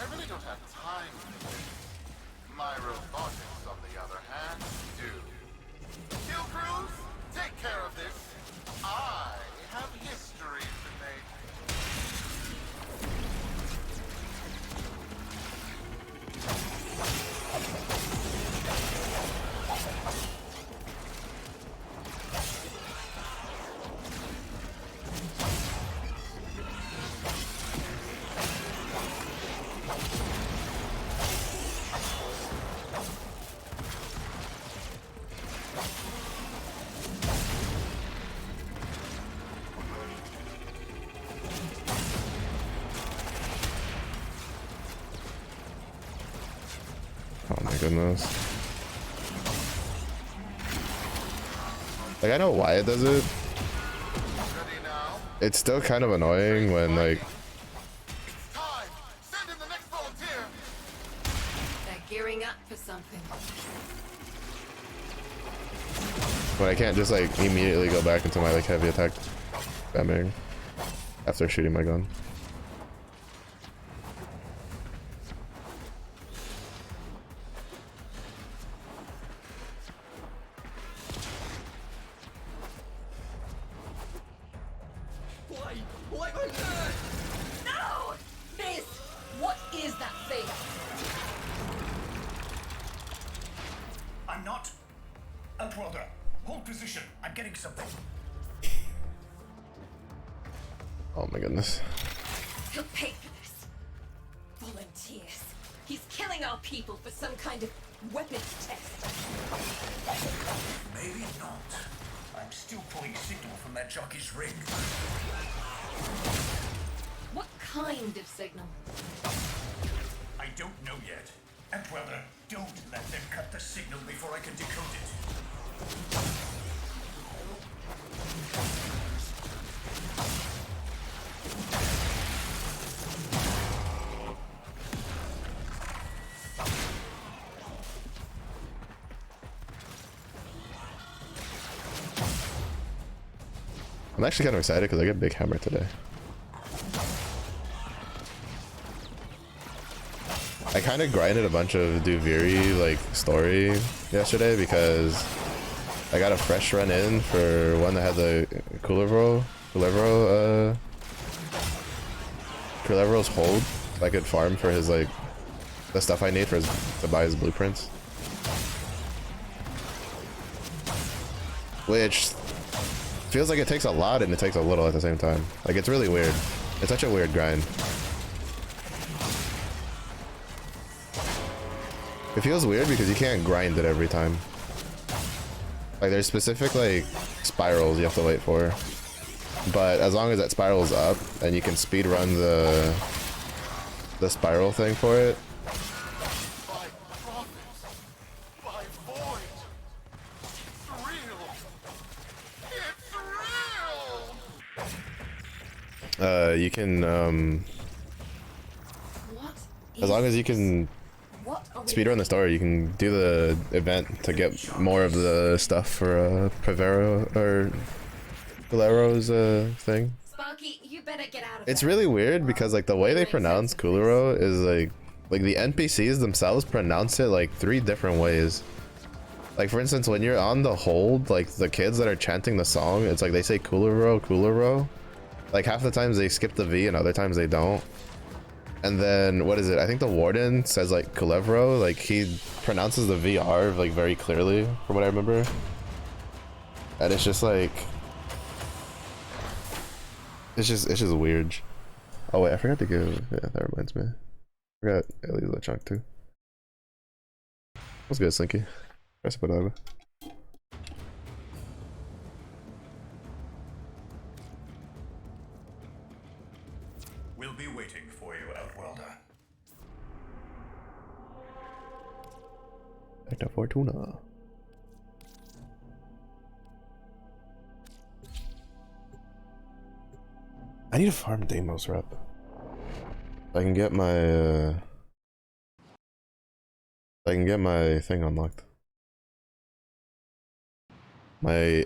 I really don't have time for this. My robotics, on the other hand, do. Kill crews, take care of this. I have history to make. Oh my goodness. Like I know why it does it. Ready now? It's still kind of annoying when like It's time! Send in the next volunteer! They're gearing up for something. when I can't just like immediately go back into my like heavy attack spamming after shooting my gun. Why my turn? No! This! What is that thing? I'm not. Outworlder, hold position. I'm getting something. Oh my goodness. He'll pay for this. Volunteers. He's killing our people for some kind of weapons test. Maybe not. I'm still pulling signal from that jockey's ring. What kind of signal? I don't know yet. Outworlder, don't let them cut the signal before I can decode it. I'm actually kind of excited because I get Big Hammer today. I kind of grinded a bunch of Duviri like story yesterday because I got a fresh run in for one that had the Kulevro's hold. So I could farm for his like the stuff I need for his to buy his blueprints. which feels like it takes a lot and it takes a little at the same time. Like, it's really weird. It's such a weird grind. It feels weird because you can't grind it every time. Like, there's specific, like, spirals you have to wait for. But as long as that spiral is up and you can speed run the spiral thing for it. By prophets, by void. It's real. It's real. You can, What? as long as you can What are we speedrun the story, you can do the event to get more of the stuff for Pavero or Valero's thing. Sparky, you better get out of It's there. really weird because like the way they pronounce Kuluro is like the NPCs themselves pronounce it like 3 different ways. Like for instance, when you're on the hold, like the kids that are chanting the song, it's like they say Kuluro, Kuluro. Like half the times they skip the V and other times they don't. And then what is it? I think the warden says like Kulevro, like he pronounces the VR like very clearly from what I remember. And it's just like it's just weird. Oh wait, I forgot to give, yeah, that reminds me. I forgot Ellie's a chunk too. What's good, Slinky? Press it over. We'll be waiting for you, Outworlder. Ecta Fortuna. I need to farm Deimos rep. I can get my thing unlocked. My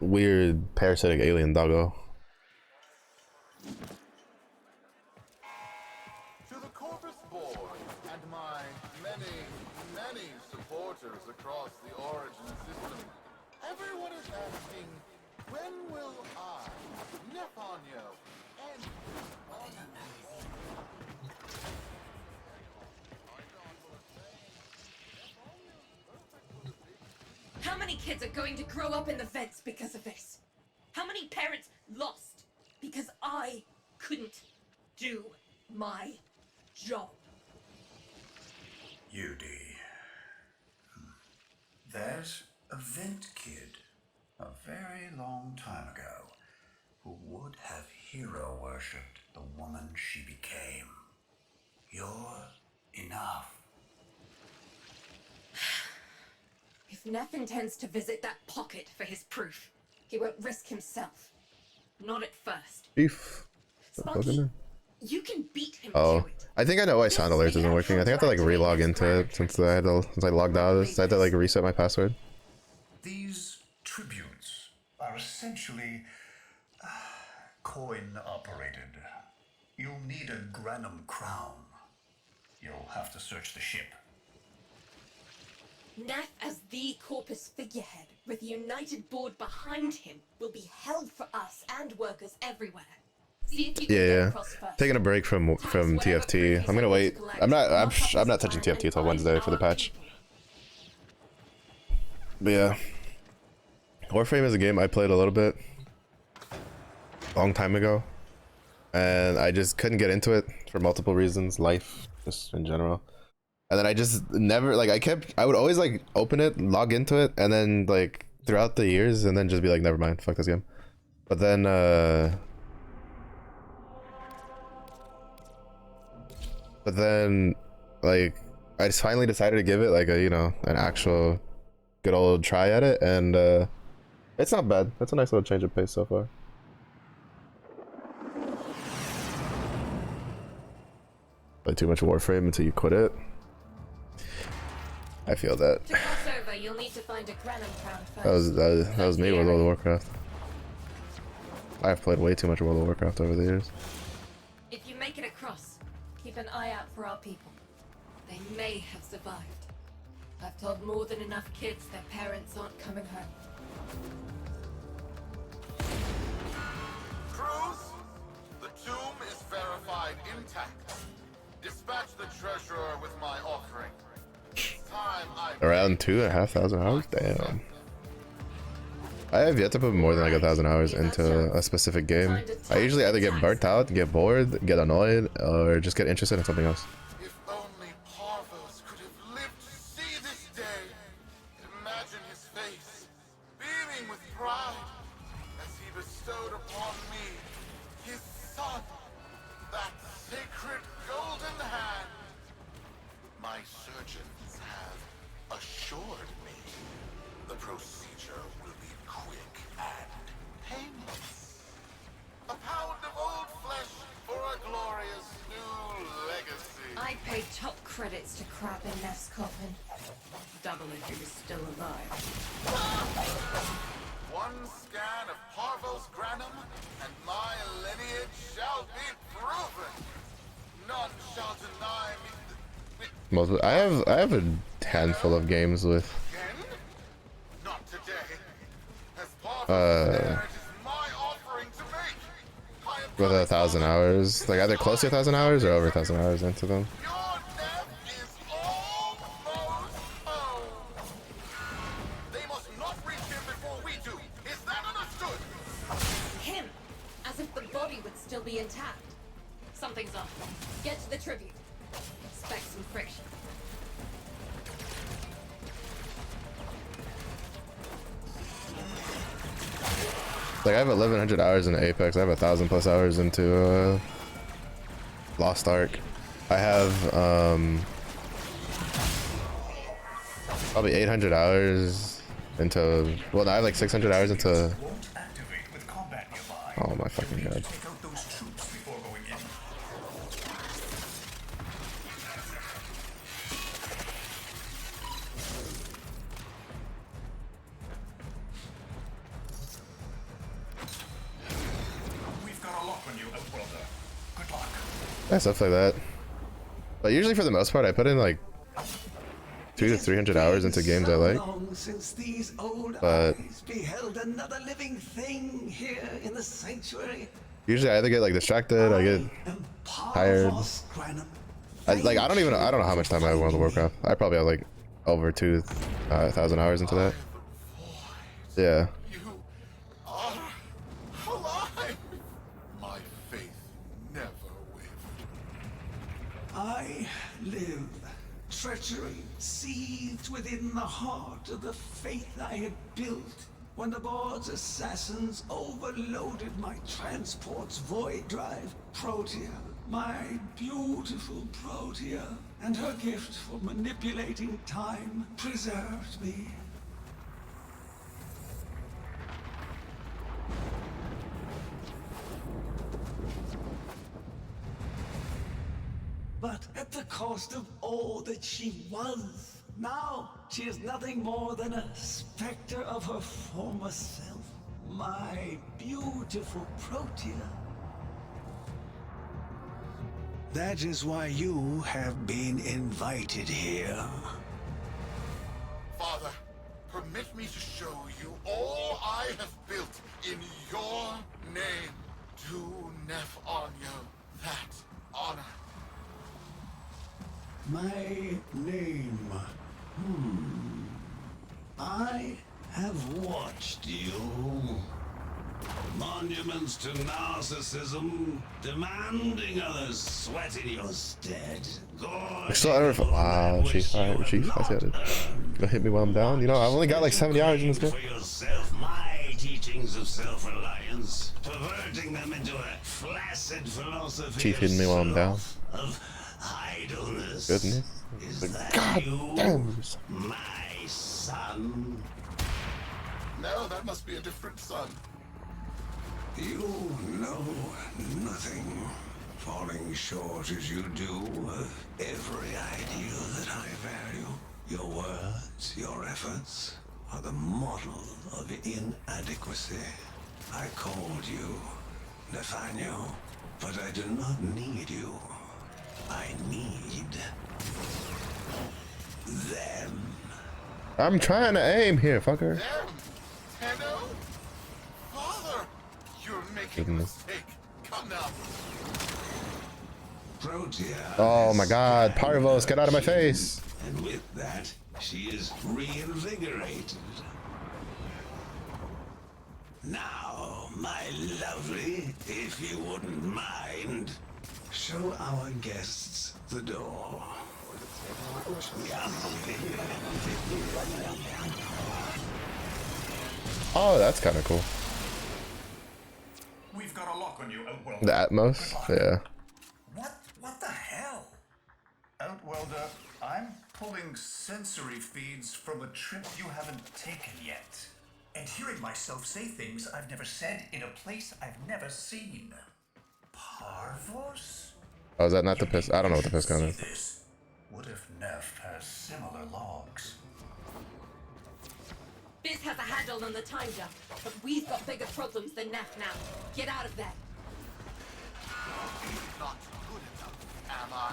weird parasitic alien doggo. To the Corpus Board and my many supporters across the Origin system, everyone is asking, when will I, Neponyo, end How many kids are going to grow up in the vents because of this? How many parents lost because I couldn't do my job? UD. There's a vent kid a very long time ago who would have hero worshipped the woman she became. You're enough. If Neff intends to visit that pocket for his proof, he won't risk himself. Not at first. Beef. Sparky, you can beat him Oh, to it. I think I know why sound alerts isn't working. I think I have to like relog into it since I logged out. I had to like reset my password. These tributes are essentially coin operated. You'll need a Granum crown. You'll have to search the ship. Neff as the Corpus figurehead, with the united board behind him, will be hell for us and workers everywhere. See if you can get Yeah. across first. Taking a break from TFT. I'm gonna wait. I'm not touching TFT till Wednesday for the patch. But yeah, Bearframe is a game I played a little bit, long time ago, and I just couldn't get into it for multiple reasons, life, just in general. And then I just never, like, I would always like open it, log into it, and then like throughout the years, and then just be like, never mind, fuck this game. But then like I just finally decided to give it like a, you know, an actual good old try at it, and it's not bad. That's a nice little change of pace so far. Play too much Warframe until you quit it. I feel that. To cross over, you'll need to find a Granum crown first. That was me with World of Warcraft. I've played way too much World of Warcraft over the years. If you make it across, keep an eye out for our people. They may have survived. I've told more than enough kids their parents aren't coming home. Cruz, the tomb is verified intact. Dispatch the treasurer with my offering. It's time I Around 2,500 hours? Damn. I have yet to put more than like 1,000 hours into a specific game. I usually either get burnt out, get bored, get annoyed, or just get interested in something else. If only Parvos could have lived to see this day. Imagine his face, beaming with pride, as he bestowed upon me his son, that sacred golden hand. My surgeons have assured me the procedure will be quick and painless. A pound of old flesh for a glorious new legacy. I pay top credits to crap in Neff's coffin. Double if he was still alive. One scan of Parvos Granum, and my lineage shall be proven. None shall deny me. I have a handful of games with Again? Not today. As Parvos there, it is my offering to make. I am with 1,000 hours, like either close to 1,000 hours or over 1,000 hours into them. Your death is almost home. They must not reach him before we do. Is that understood? Him! As if the body would still be intact. Something's up. Get to the tribute. Expect some friction. Like I have 1,100 hours in Apex. I have 1,000+ hours into Lost Ark. I have probably 800 hours into. Well, I have like 600 hours into. Won't activate with combat nearby. Oh my fucking god! Take out those troops before going in. We've got a lock on you, Outworlder. Good luck. Yeah, stuff like that. But usually, for the most part, I put in like 200 to 300 hours into games I like. Long since these old But eyes beheld another living thing here in the sanctuary. usually, I either get like distracted, I get am tired. Parvos Granum. I don't know how much time I have in World of Warcraft. I probably have like over 2,000 hours into that. Yeah. You are alive. My faith never wavered. I live. Treachery seethed within the heart of the faith I had built when the board's assassins overloaded my transport's void drive. Protea, my beautiful Protea, and her gift for manipulating time preserved me. But at the cost of all that she was. Now, she is nothing more than a specter of her former self. My beautiful Protea. That is why you have been invited here. Father, permit me to show you all I have built in your name. Do Nef Anyo that honor. My name. I have watched you. Monuments to narcissism, demanding others sweat in your stead. Wow, Chief. Alright, Chief. I said it. Gonna hit me while I'm down. You know, I've only got like 70 hours in this game. For yourself, my teachings of self-reliance, perverting them into a flaccid philosophy. Chief hitting me while I'm down. Of idleness. Goodness. Is Like, that God you, damn. my son? No, that must be a different son. You know nothing, falling short as you do of every ideal that I value. Your words, your efforts, are the model of inadequacy. I called you, Nathaniel, but I do not need you. I need them. I'm trying to aim here, fucker. Them? Tenno? Father, you're making a Goodness. mistake. Come now. Protea. Oh my god, Parvos, get out of my face. And with that, she is reinvigorated. Now, my lovely, if you wouldn't mind, show our guests the door. Oh, that's kind of cool. We've got a lock on you, Outworlder. The Atmos, yeah. What the hell? Outworlder, I'm pulling sensory feeds from a trip you haven't taken yet. And hearing myself say things I've never said in a place I've never seen. Parvos? Oh, is that not the piss? I don't know what the piss gun is. This. What if Neff has similar logs? Biz has a handle on the time jump, but we've got bigger problems than Neff now. Get out of there. Not good enough, am I?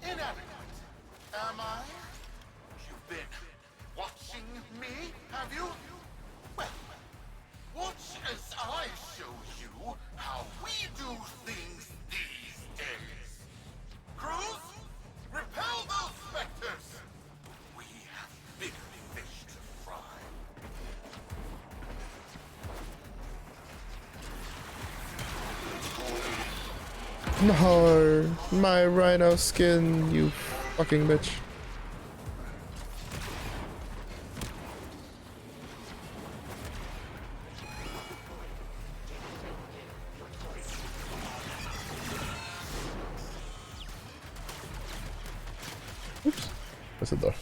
Inadequate, am I? You've been watching me, have you? Well, watch as I show you how we do things these days. Crews, repel those specters! We have bigger fish to fry. No, my rhino skin, you fucking bitch. Oops, that's a door.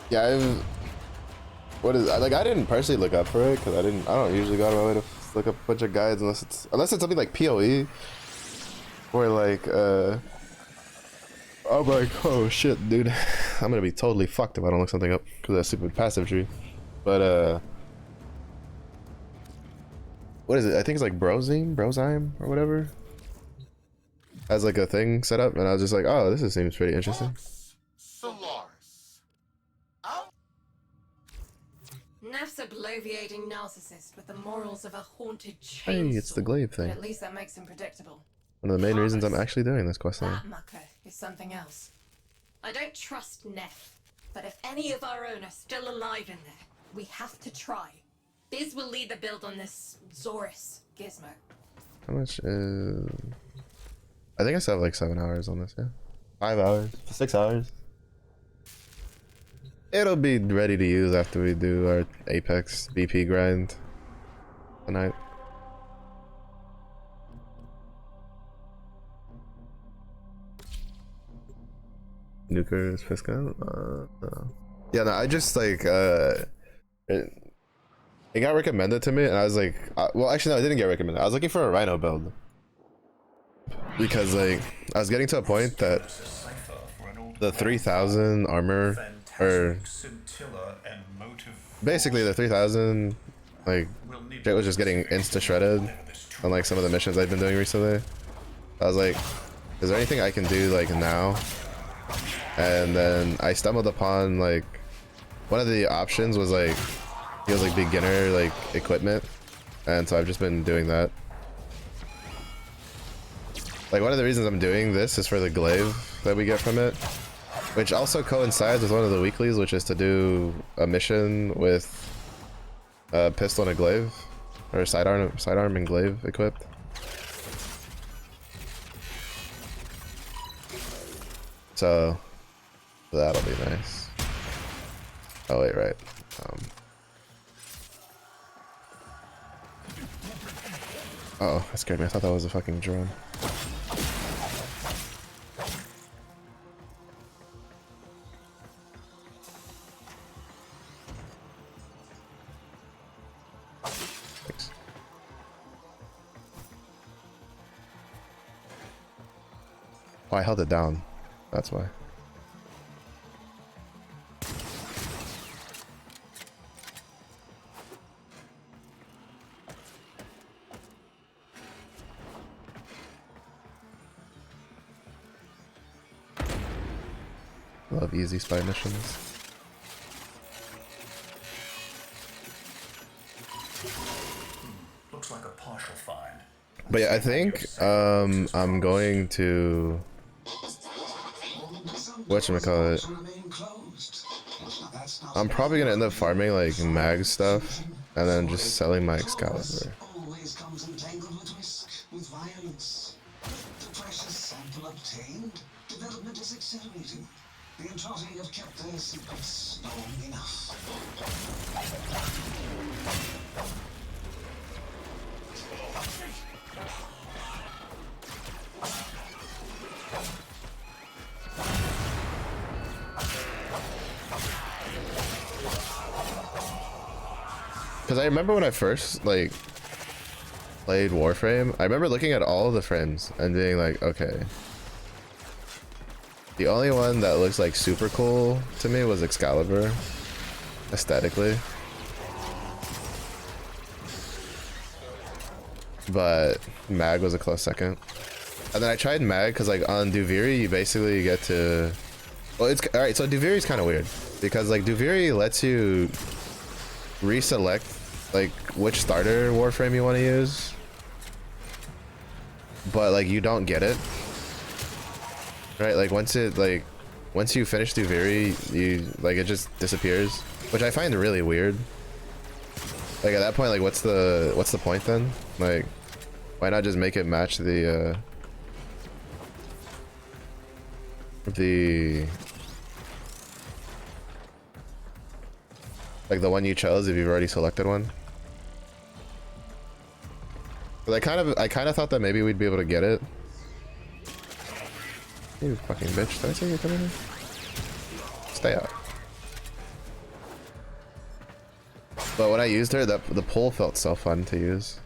Yeah, what is like? I didn't personally look up for it because I don't usually go out of my way to look up a bunch of guides unless it's something like PoE or like I'm like, oh shit, dude, I'm gonna be totally fucked if I don't look something up because of that stupid passive tree. But what is it? I think it's like Brozime or whatever. Has like a thing set up, and I was just like, oh, this seems pretty interesting. Solaris. Out. Neff's a bloviating narcissist with the morals of a haunted chainsaw. Hey, it's the glaive But thing. at least that makes him predictable. One of the main reasons I'm actually doing this quest line. That mucker is something else. I don't trust Neff, but if any of our own are still alive in there, we have to try. Biz will lead the build on this Zorus. Gizmo. How much is... I think I still have like 7 hours on this, yeah. 5 hours, 6 hours. It'll be ready to use after we do our Apex BP grind tonight. Nuker's Pisca? Yeah, no, I just like, it got recommended to me and I was like, well, actually no, it didn't get recommended. I was looking for a Rhino build. Because like, I was getting to a point that the 3000 armor, or basically the 3000, like, it was just getting insta-shredded on like some of the missions I've been doing recently. I was like, is there anything I can do like now? And then I stumbled upon like, one of the options was like, it was like beginner like equipment. And so I've just been doing that. Like one of the reasons I'm doing this is for the glaive that we get from it, which also coincides with one of the weeklies, which is to do a mission with a pistol and a glaive, or sidearm and glaive equipped. So that'll be nice. Oh wait, right. Uh-oh, that scared me. I thought that was a fucking drone. Thanks. Oh, I held it down. That's why. Love easy spy missions. Looks like a partial find. But yeah, I think I'm going to whatchamacallit. I'm probably gonna end up farming like mag stuff and then just selling my Excalibur. Always comes entangled with risk, with violence. The precious sample obtained, development is accelerating. The Entrati have kept their secrets long enough. Because I remember when I first like played Warframe, I remember looking at all of the frames and being like, okay, the only one that looks like super cool to me was Excalibur, aesthetically. But Mag was a close second. And then I tried Mag because like on Duviri you basically get to, well, it's alright, so Duviri is kind of weird because like Duviri lets you reselect like which starter Warframe you want to use, but like you don't get it, right? Like once you finish Duviri, you like it just disappears, which I find really weird. Like at that point, like what's the point then? Like why not just make it match the like the one you chose if you've already selected one? But I kind of thought that maybe we'd be able to get it. You fucking bitch! Did I say you're coming in? Stay out. But when I used her, the pull felt so fun to use.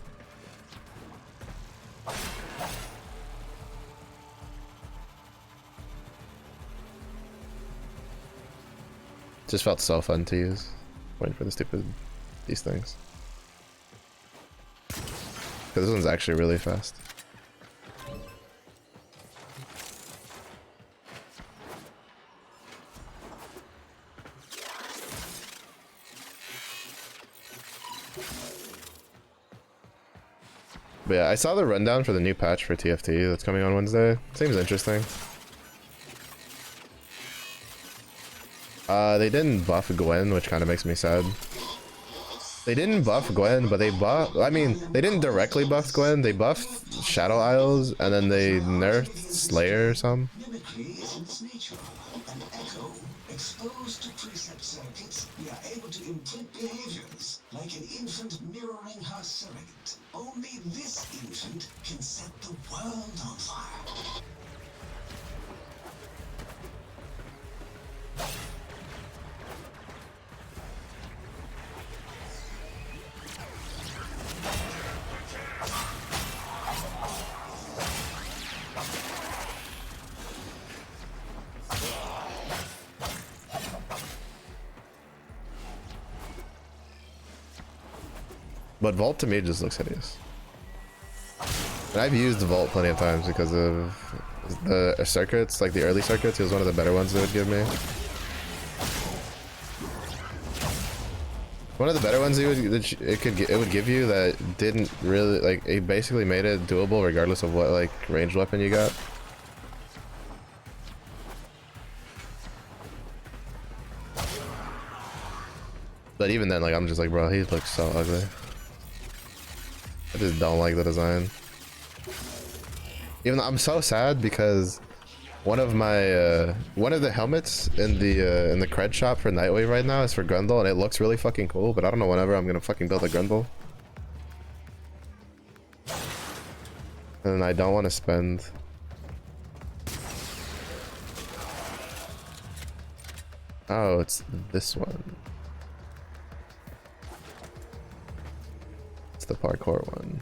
Just felt so fun to use. Waiting for these things. Because this one's actually really fast. But yeah, I saw the rundown for the new patch for TFT that's coming on Wednesday. Seems interesting. They didn't buff Gwen, which kind of makes me sad. They didn't buff Gwen, but they I mean, they didn't directly buff Gwen. They buffed Shadow Isles, and then they nerfed Slayer or something. Mimicry is in its nature. An echo exposed to precept circuits, we are able to imprint behaviors like an infant mirroring her surrogate. Only this infant can set the world on fire. But Vault to me just looks hideous. And I've used Vault plenty of times because of the circuits, like the early circuits. It was one of the better ones they would give me. One of the better ones it would give you that didn't really, like, it basically made it doable regardless of what like ranged weapon you got. But even then, like, I'm just like, bro, he looks so ugly. I just don't like the design. Even though I'm so sad because one of the helmets in the cred shop for Nightwave right now is for Grundle, and it looks really fucking cool, but I don't know whenever I'm gonna fucking build a Grundle. And I don't want to spend. Oh, it's this one. It's the parkour one.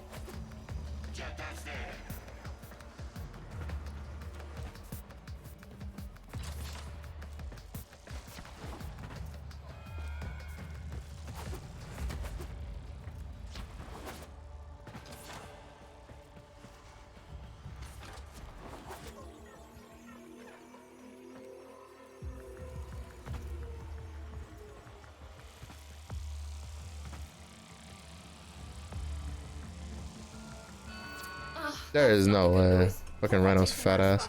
There is no way. Fucking Rhino's fat ass.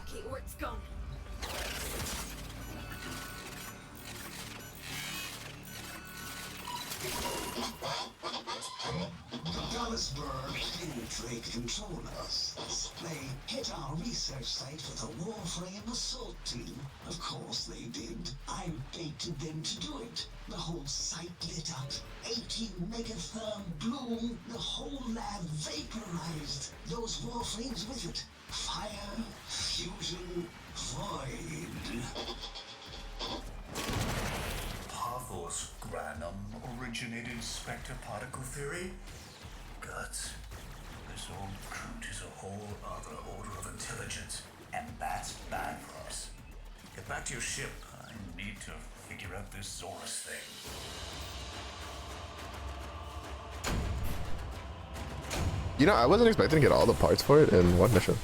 Dallasburg penetrate control us. They hit our research site with a Warframe assault team. Of course they did. I baited them to do it. The whole site lit up. 80 megatherm bloom. The whole lab vaporized. Those Warframes with it. Fire, fusion, void. Pavos Granum originated spectre particle theory? Guts. This old brute is a whole other order of intelligence, and that's bad for us. Get back to your ship. I need to figure out this Zorus thing. You know, I wasn't expecting to get all the parts for it in one mission.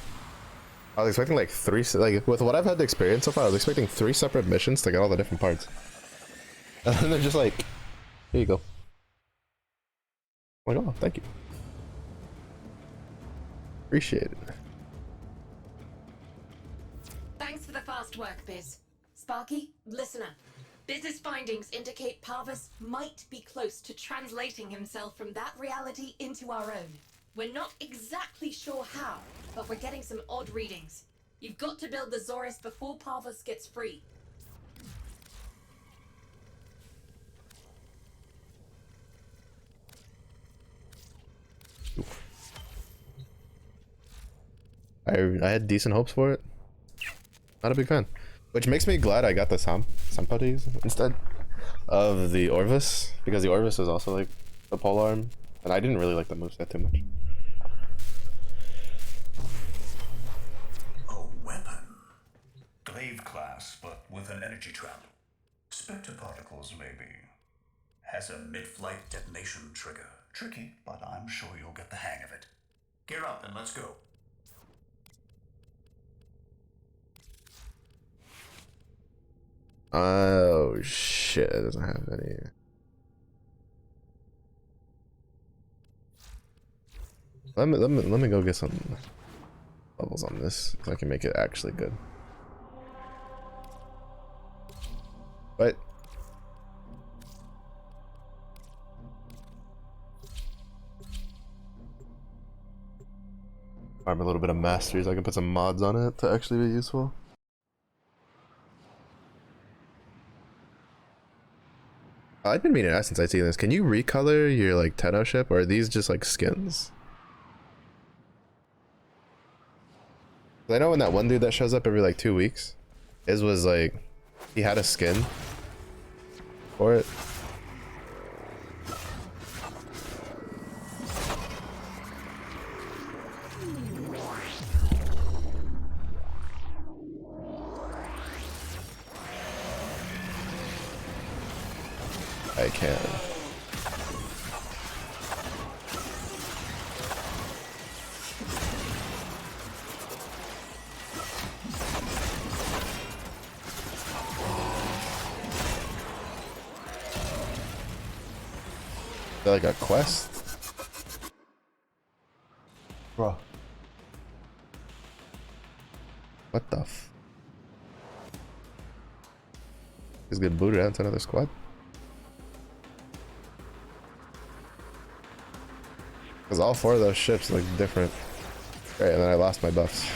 I was expecting like three, like with what I've had to experience so far, I was expecting 3 separate missions to get all the different parts. And then they're just like, here you go. I'm like, oh, thank you. Appreciate it. Thanks for the fast work, Biz. Sparky, listen up. Biz's findings indicate Parvus might be close to translating himself from that reality into our own. We're not exactly sure how, but we're getting some odd readings. You've got to build the Zorus before Parvus gets free. I had decent hopes for it. Not a big fan. Which makes me glad I got the Sampades instead of the Orvis, because the Orvis is also like the polearm, and I didn't really like the moveset too much. A weapon. Glaive class, but with an energy trap. Spectre particles, maybe. Has a mid-flight detonation trigger. Tricky, but I'm sure you'll get the hang of it. Gear up and let's go. Oh shit, it doesn't have any. Let me go get some levels on this so I can make it actually good. But farm a little bit of mastery so I can put some mods on it to actually be useful. I've been meaning to ask since I see this. Can you recolor your like Tenno ship, or are these just like skins? I know when that one dude that shows up every like 2 weeks, his was like, he had a skin for it. I can. Is that like a quest? Bro. What the f? He's getting booted out to another squad? Because all 4 of those ships look different. Great, and then I lost my buffs.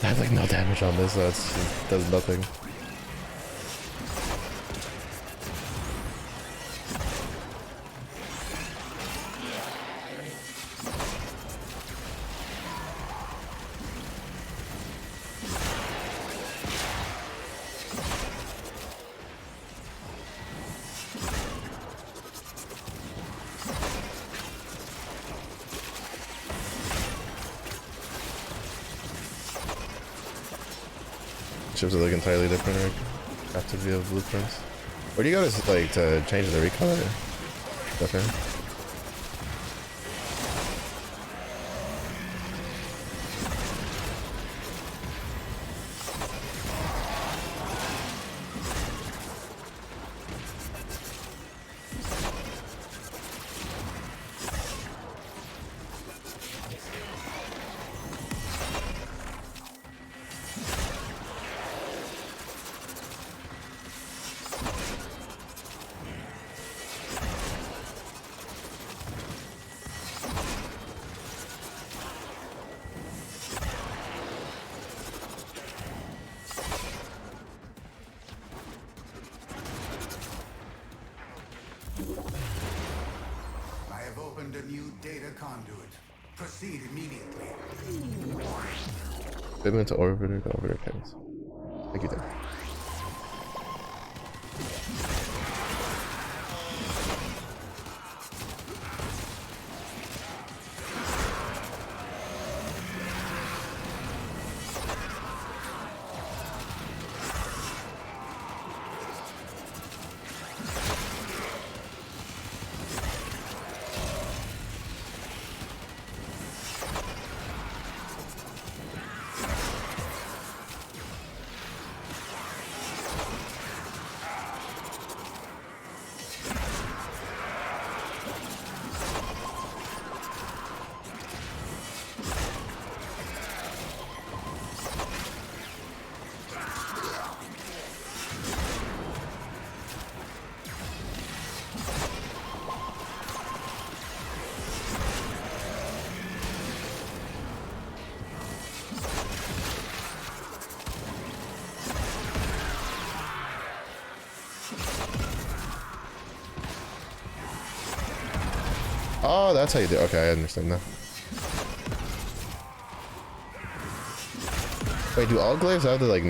I have like no damage on this, so it does nothing. ships that look entirely different are crafted via blueprints. Where do you go to like to change the recolor? Okay. I have opened a new data conduit. Proceed immediately. Movement to orbiter, the orbiter pins. Thank you, there. Oh, that's how you do. Okay, I understand now. Wait, do all glaives have the like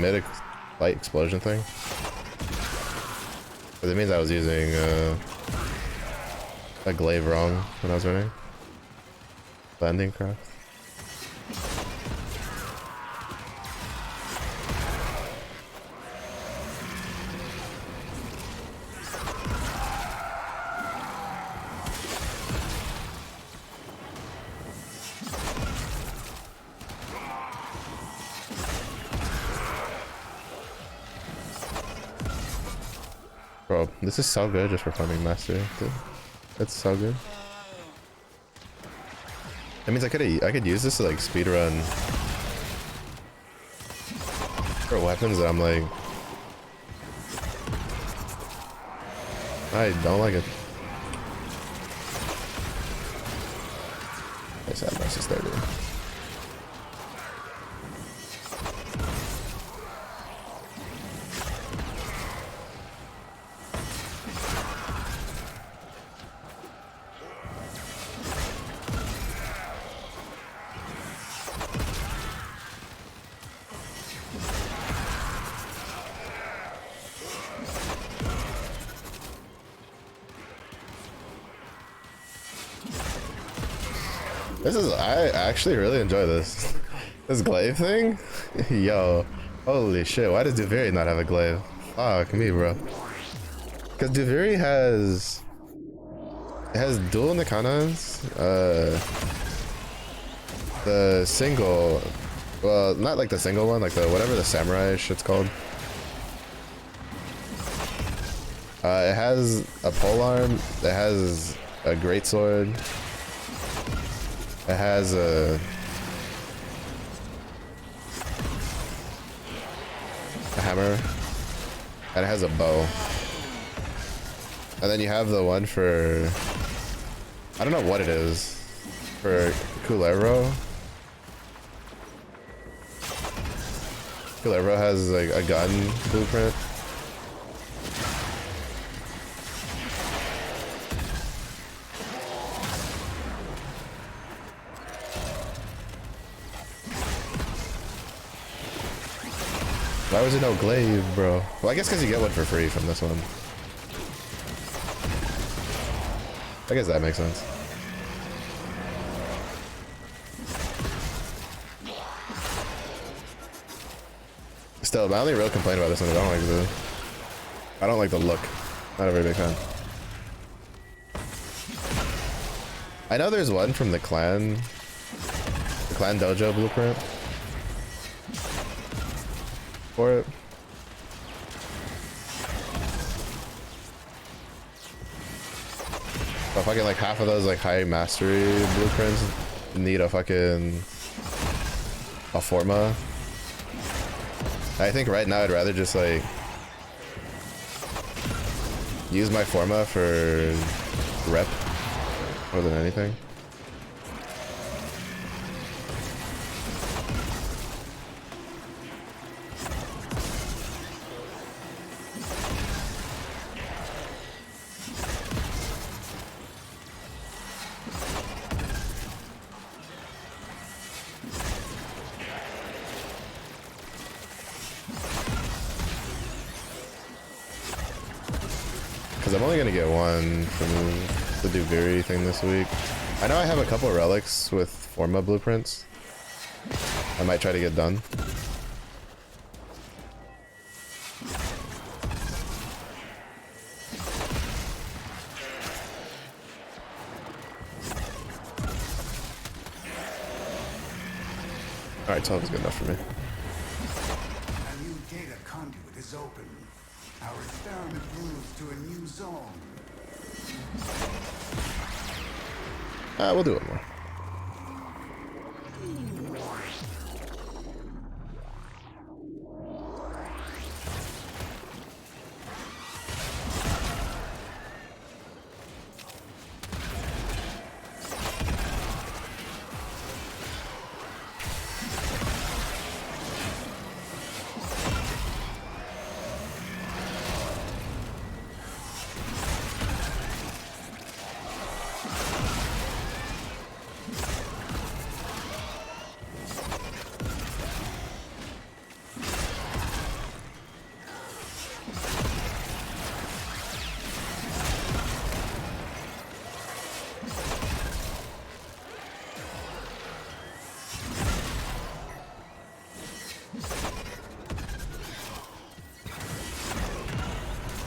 light explosion thing? Or that means I was using a glaive wrong when I was running. Landing craft. Bro, this is so good just for farming master. Dude. That's so good. That means I could use this to like speed run for weapons that I'm like I don't like it. I said my sister. I actually really enjoy this. This glaive thing? Yo, holy shit, why does Duviri not have a glaive? Fuck me, bro. Because Duviri has dual Nikanas, the single, well, not like the single one, like the whatever the samurai shit's called. It has a polearm, it has a greatsword. It has a hammer, and it has a bow. And then you have the one for, I don't know what it is, for Kulero. Kulero has like a gun blueprint. Why was it no glaive, bro? Well, I guess because you get one for free from this one. I guess that makes sense. still, my only real complaint about this one is I don't like the look. Not a very big fan. I know there's one from the clan dojo blueprint for it. But fucking like half of those like high mastery blueprints need a forma. I think right now I'd rather just like use my forma for rep more than anything. Because I'm only going to get one from the Duviri thing this week. I know I have a couple relics with Forma blueprints. I might try to get done. Alright, 12 is good enough for me. A new data conduit is open. Our experiment moves to a new zone. We'll do it more.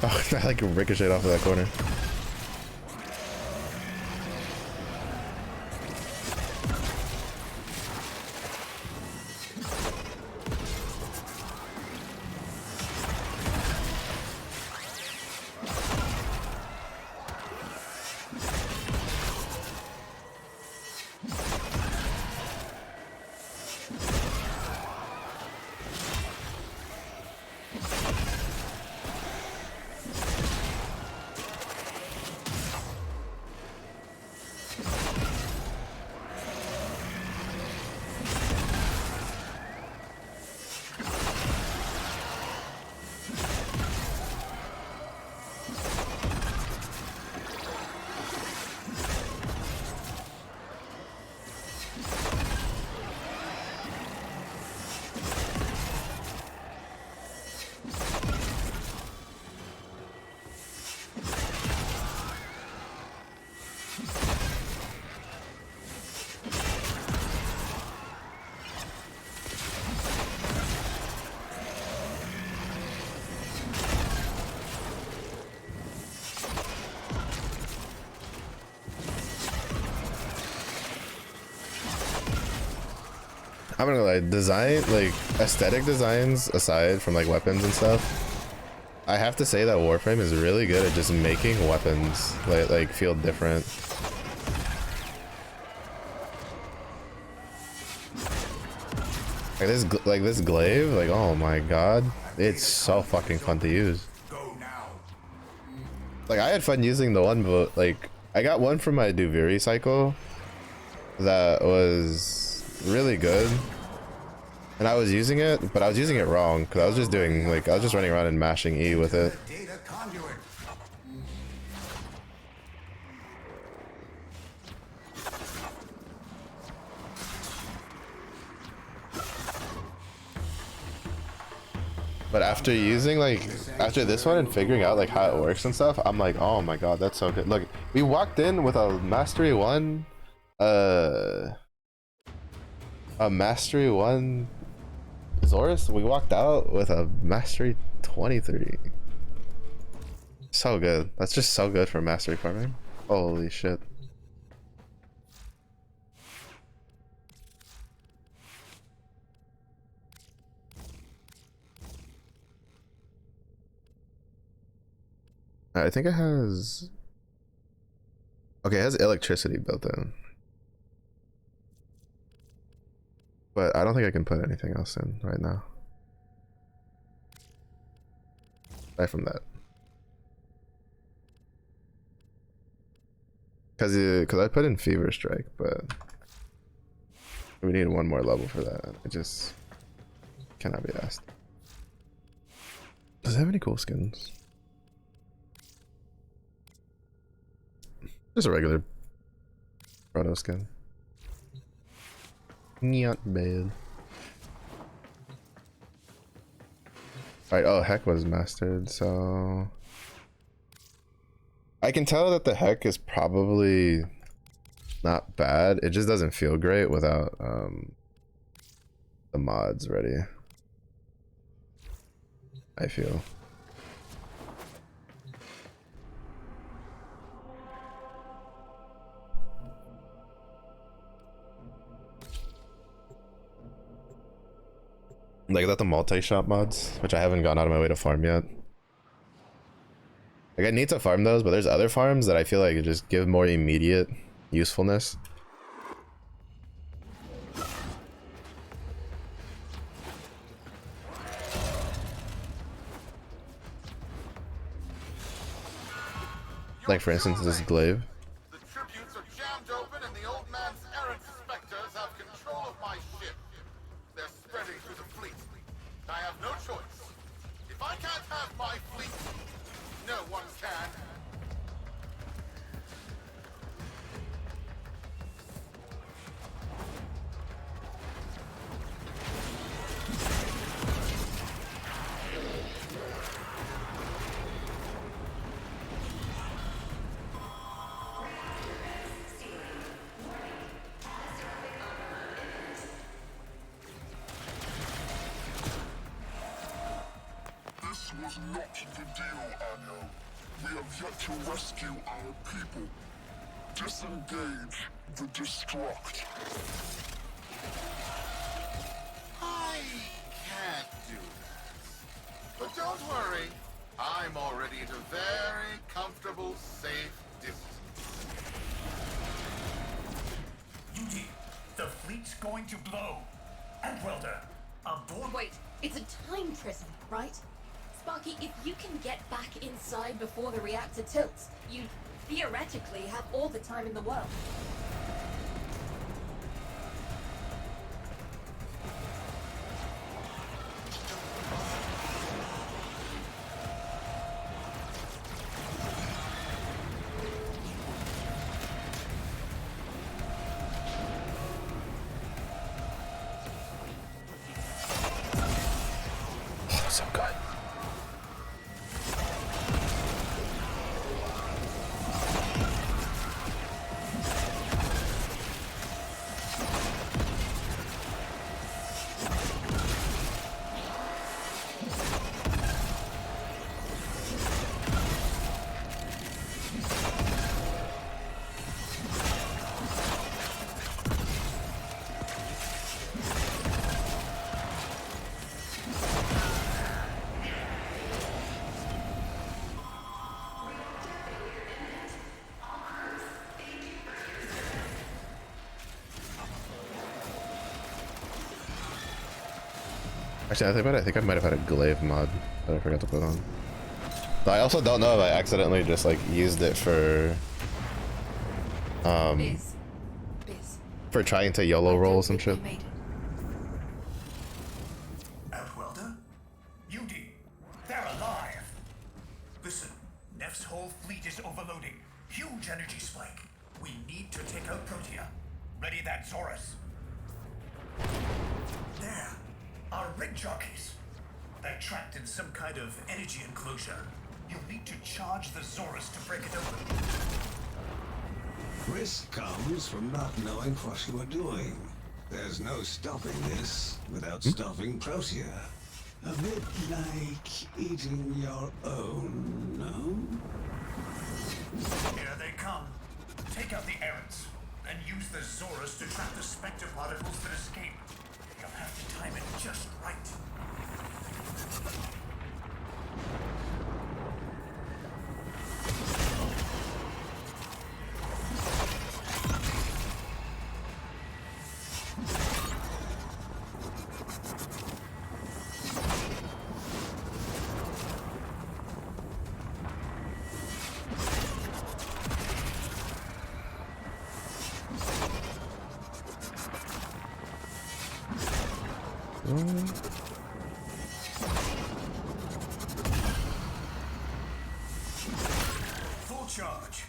Oh, I like ricocheted off of that corner. I'm gonna lie, like aesthetic designs aside from like weapons and stuff, I have to say that Warframe is really good at just making weapons like feel different. Like this glaive, like oh my god, it's so fucking fun to use. Like I had fun using the one, but like I got one from my Duviri cycle that was really good, and I was using it, but I was using it wrong because I was just doing like I was just running around and mashing E with it. Data conduit. But after using after this one and figuring out like how it works and stuff, I'm like, oh my god, that's so good. Look, we walked in with a mastery 1 a mastery 1 Zorus, we walked out with a mastery 23. So good. That's just so good for mastery farming. Holy shit. I think it has... Okay, it has electricity built in. But I don't think I can put anything else in right now. Aside from that. Because I put in Fever Strike, but we need one more level for that. It just cannot be asked. Does it have any cool skins? Just a regular Proto skin. Not bad. Alright, oh, Heck was mastered, so... I can tell that the Heck is probably not bad. It just doesn't feel great without the mods ready. I feel. Like, is that the multi-shop mods? Which I haven't gone out of my way to farm yet. Like, I need to farm those, but there's other farms that I feel like just give more immediate usefulness. Like, for instance, this glaive. The tributes are jammed open and the old man's errant specters have control of my ship. They're spreading through the fleet. I have no choice. If I can't have my fleet, no one can. This was not the deal, Anno. We have yet to rescue our people. Disengage the destruct. I can't do that. But don't worry. I'm already at a very comfortable, safe distance. Duty, the fleet's going to blow. And Welder, aboard. Wait, it's a time prison, right? Sparky, if you can get back inside before the reactor tilts, you theoretically have all the time in the world. So good. Actually, I think about it, I think I might have had a glaive mod that I forgot to put on. But I also don't know if I accidentally just like used it for Biz. for trying to YOLO roll some shit. We made it. Outwelder? Duty, they're alive. Listen, Neff's whole fleet is overloading. Huge energy spike. We need to take out Protea. Ready that Zorus. There. Our rig jockeys. They're trapped in some kind of energy enclosure. You'll need to charge the Zorus to break it open. Risk comes from not knowing what you are doing. There's no stopping this without stopping Protea. A bit like eating your own, no? Here they come. Take out the errants, then use the Zorus to trap the specter particles that escape. You'll have to time it just right. Full charge.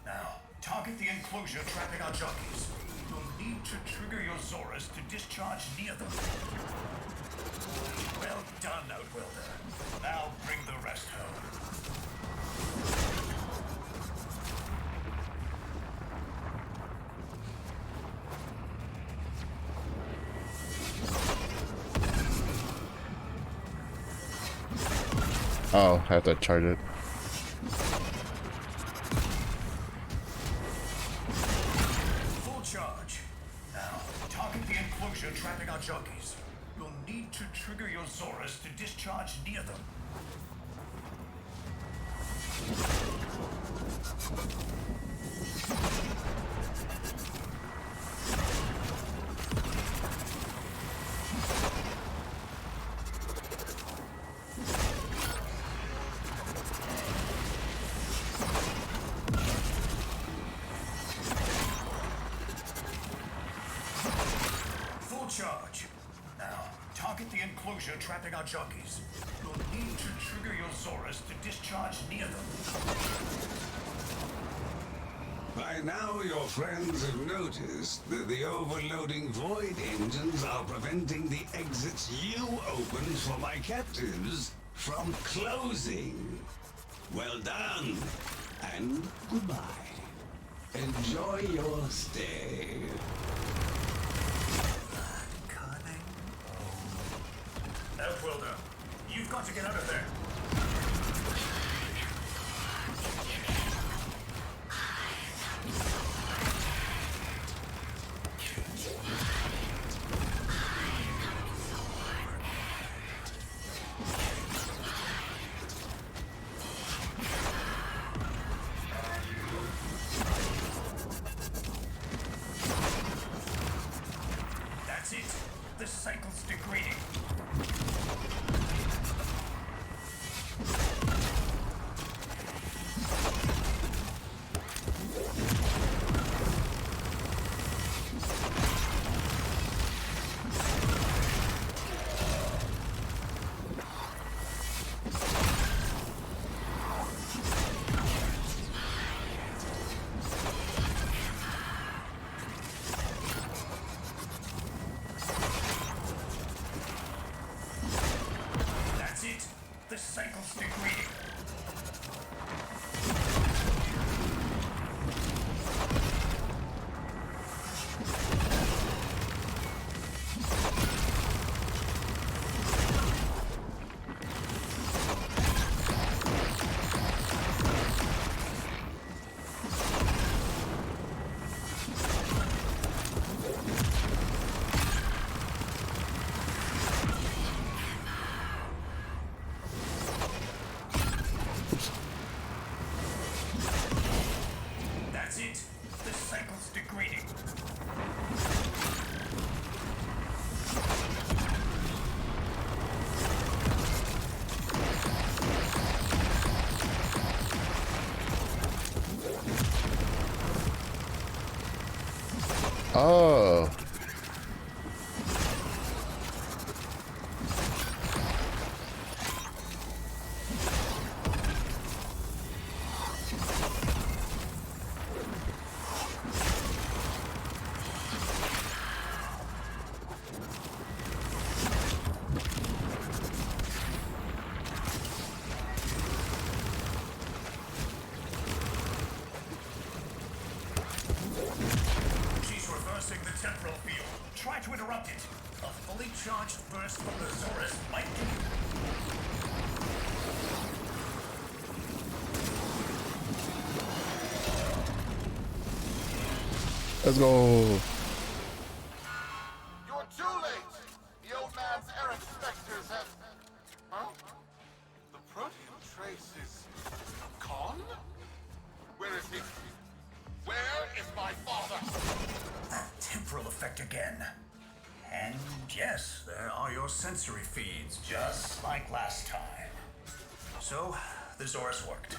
Now, target the enclosure trapping our jockeys. You'll need to trigger your Zorus to discharge near them. Well done, Outwilder. Now bring the rest home. Oh, I have to charge it. Full charge. Now, target the enclosure trapping our jockeys. You'll need to trigger your Zorus to discharge near them. Full charge. Now, target the enclosure trapping our jockeys. You'll need to trigger your Zorus to discharge near them. By now, your friends have noticed that the overloading void engines are preventing the exits you opened for my captives from closing. Well done, and goodbye. Enjoy your stay. Cunning. Outwilder, you've got to get out of there. That's it. The cycle's degrading. That's it. The cycle's degrading. That's it. The cycle's degrading. Oh. She's reversed. traversing the temporal field. Try to interrupt it. A fully charged burst from the Zorus might do. Let's go. You're too late! The old man's errant specters have... Huh? The protean trace is... gone? Where is he? Where is my father? That temporal effect again. And yes, there are your sensory feeds, just like last time. So, the Zorus worked.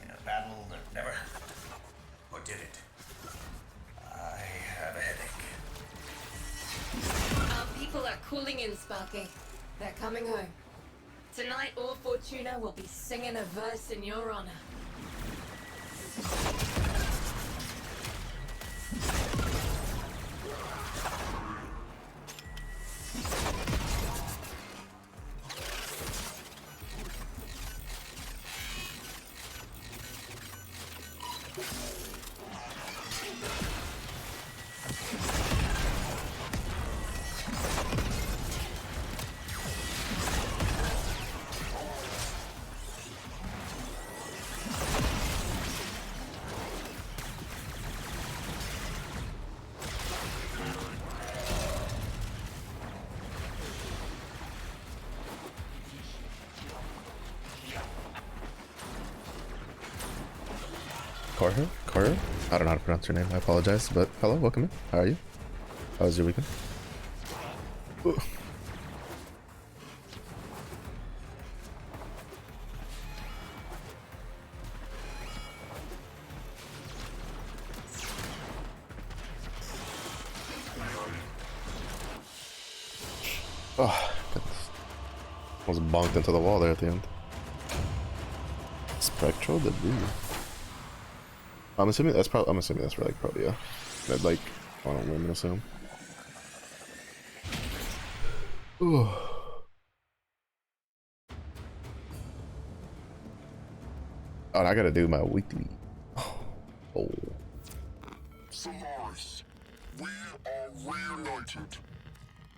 In a battle that never happened. Or did it? I have a headache. Our people are cooling in, Sparky. They're coming home. Tonight, all Fortuna will be singing a verse in your honor. Cora? I don't know how to pronounce your name. I apologize, but hello, welcome in. How are you? How was your weekend? Ooh. Oh, goodness. Almost bonked into the wall there at the end. Spectral debris. I'm assuming that's probably. I'm assuming that's for like Protea. That like on a whim and assume. Ooh. Oh, and I gotta do my weekly. Oh. Solaris, we are reunited.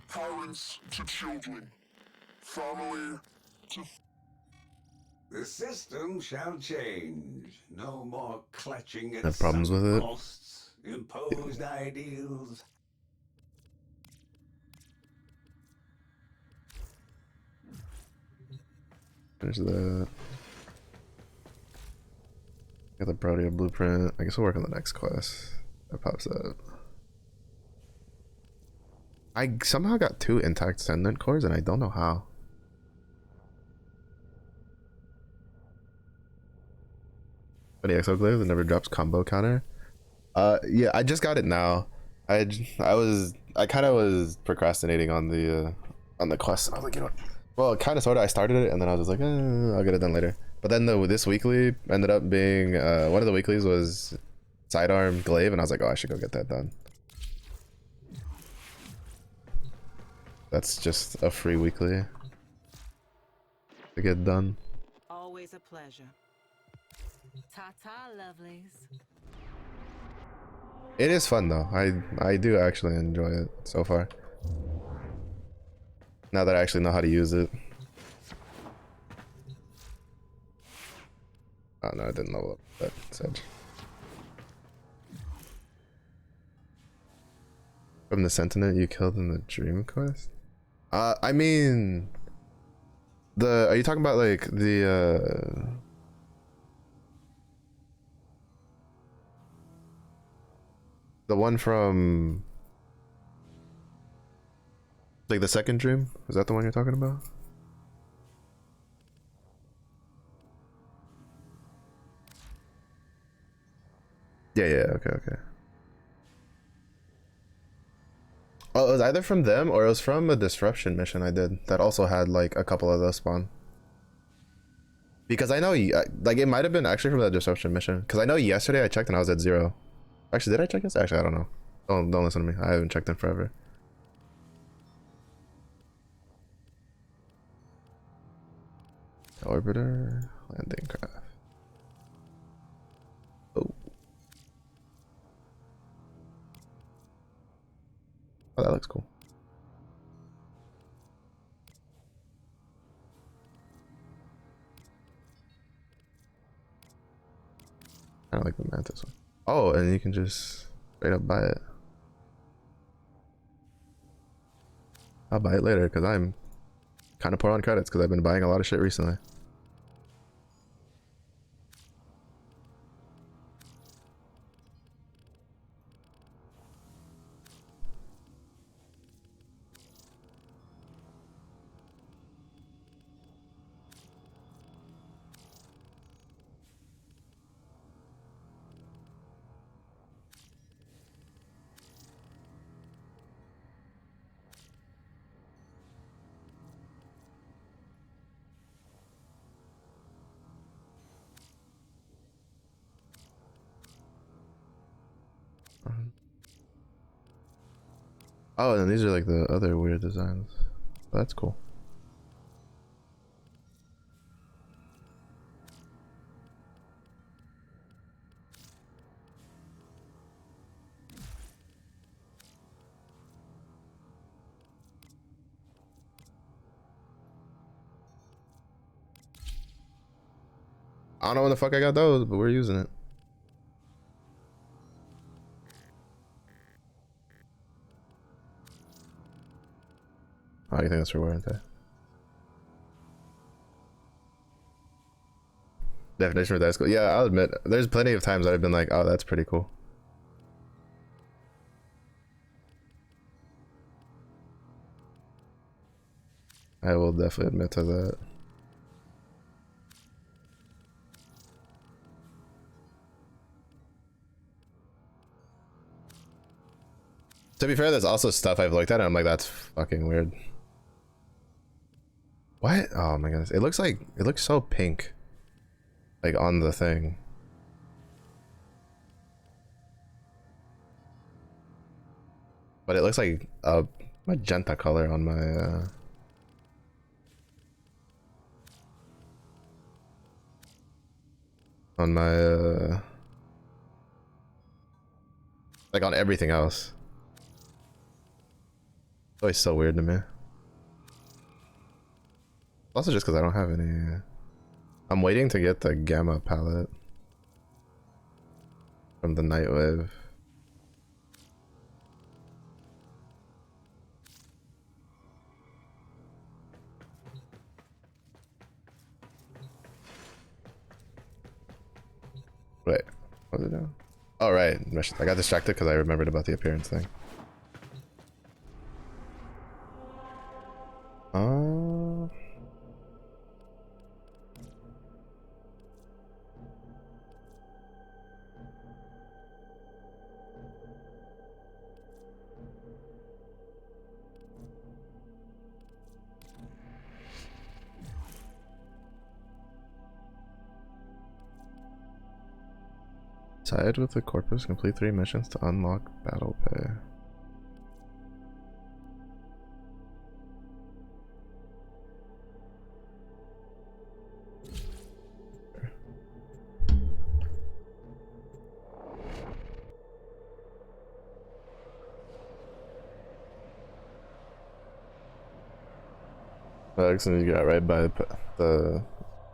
Parents to children. Family to... The system shall change. No more clutching at Have problems sunk with it? costs, imposed ideals. There's that. Got the Protea blueprint. I guess we'll work on the next quest. That pops up. I somehow got 2 intact Ascendant cores and I don't know how. But the exoglyph that never drops combo counter. Yeah, I just got it now. I kind of was procrastinating on the quest. I was like, you know, well, kind of sort of. I started it and then I was just like, I'll get it done later. But then this weekly ended up being one of the weeklies was sidearm glaive, and I was like, oh, I should go get that done. That's just a free weekly to get done. Always a pleasure. Ta-ta, lovelies. It is fun though. I do actually enjoy it so far. Now that I actually know how to use it. Oh no, I didn't level up that sedge. From the sentient you killed in the dream quest? I mean, are you talking about like the one from like the second dream? Is that the one you're talking about? Yeah, okay. Oh, it was either from them or it was from a disruption mission I did that also had like a couple of those spawn. Because I know, like it might have been actually from that disruption mission. Because I know yesterday I checked and I was at 0. Actually, did I check this? Actually, I don't know. Don't listen to me. I haven't checked in forever. Orbiter, landing craft. Oh. Oh, that looks cool. I don't like the mantis one. Oh, and you can just straight up buy it. I'll buy it later because I'm kind of poor on credits because I've been buying a lot of shit recently. Oh, and these are like the other weird designs. Oh, that's cool. I don't know when the fuck I got those, but we're using it. Oh, you think that's for wear and tear? Definition for that is cool. Yeah, I'll admit, there's plenty of times I've been like, oh, that's pretty cool. I will definitely admit to that. To be fair, there's also stuff I've looked at and I'm like, that's fucking weird. What? Oh my goodness. It looks so pink. Like on the thing. But it looks like a magenta color on my like on everything else. It's always so weird to me. Also just because I don't have any. I'm waiting to get the Gamma palette from the Nightwave. Wait, what was it doing? Oh right, I got distracted because I remembered about the appearance thing. Side with the corpus, complete 3 missions to unlock battle pay. And you got right by the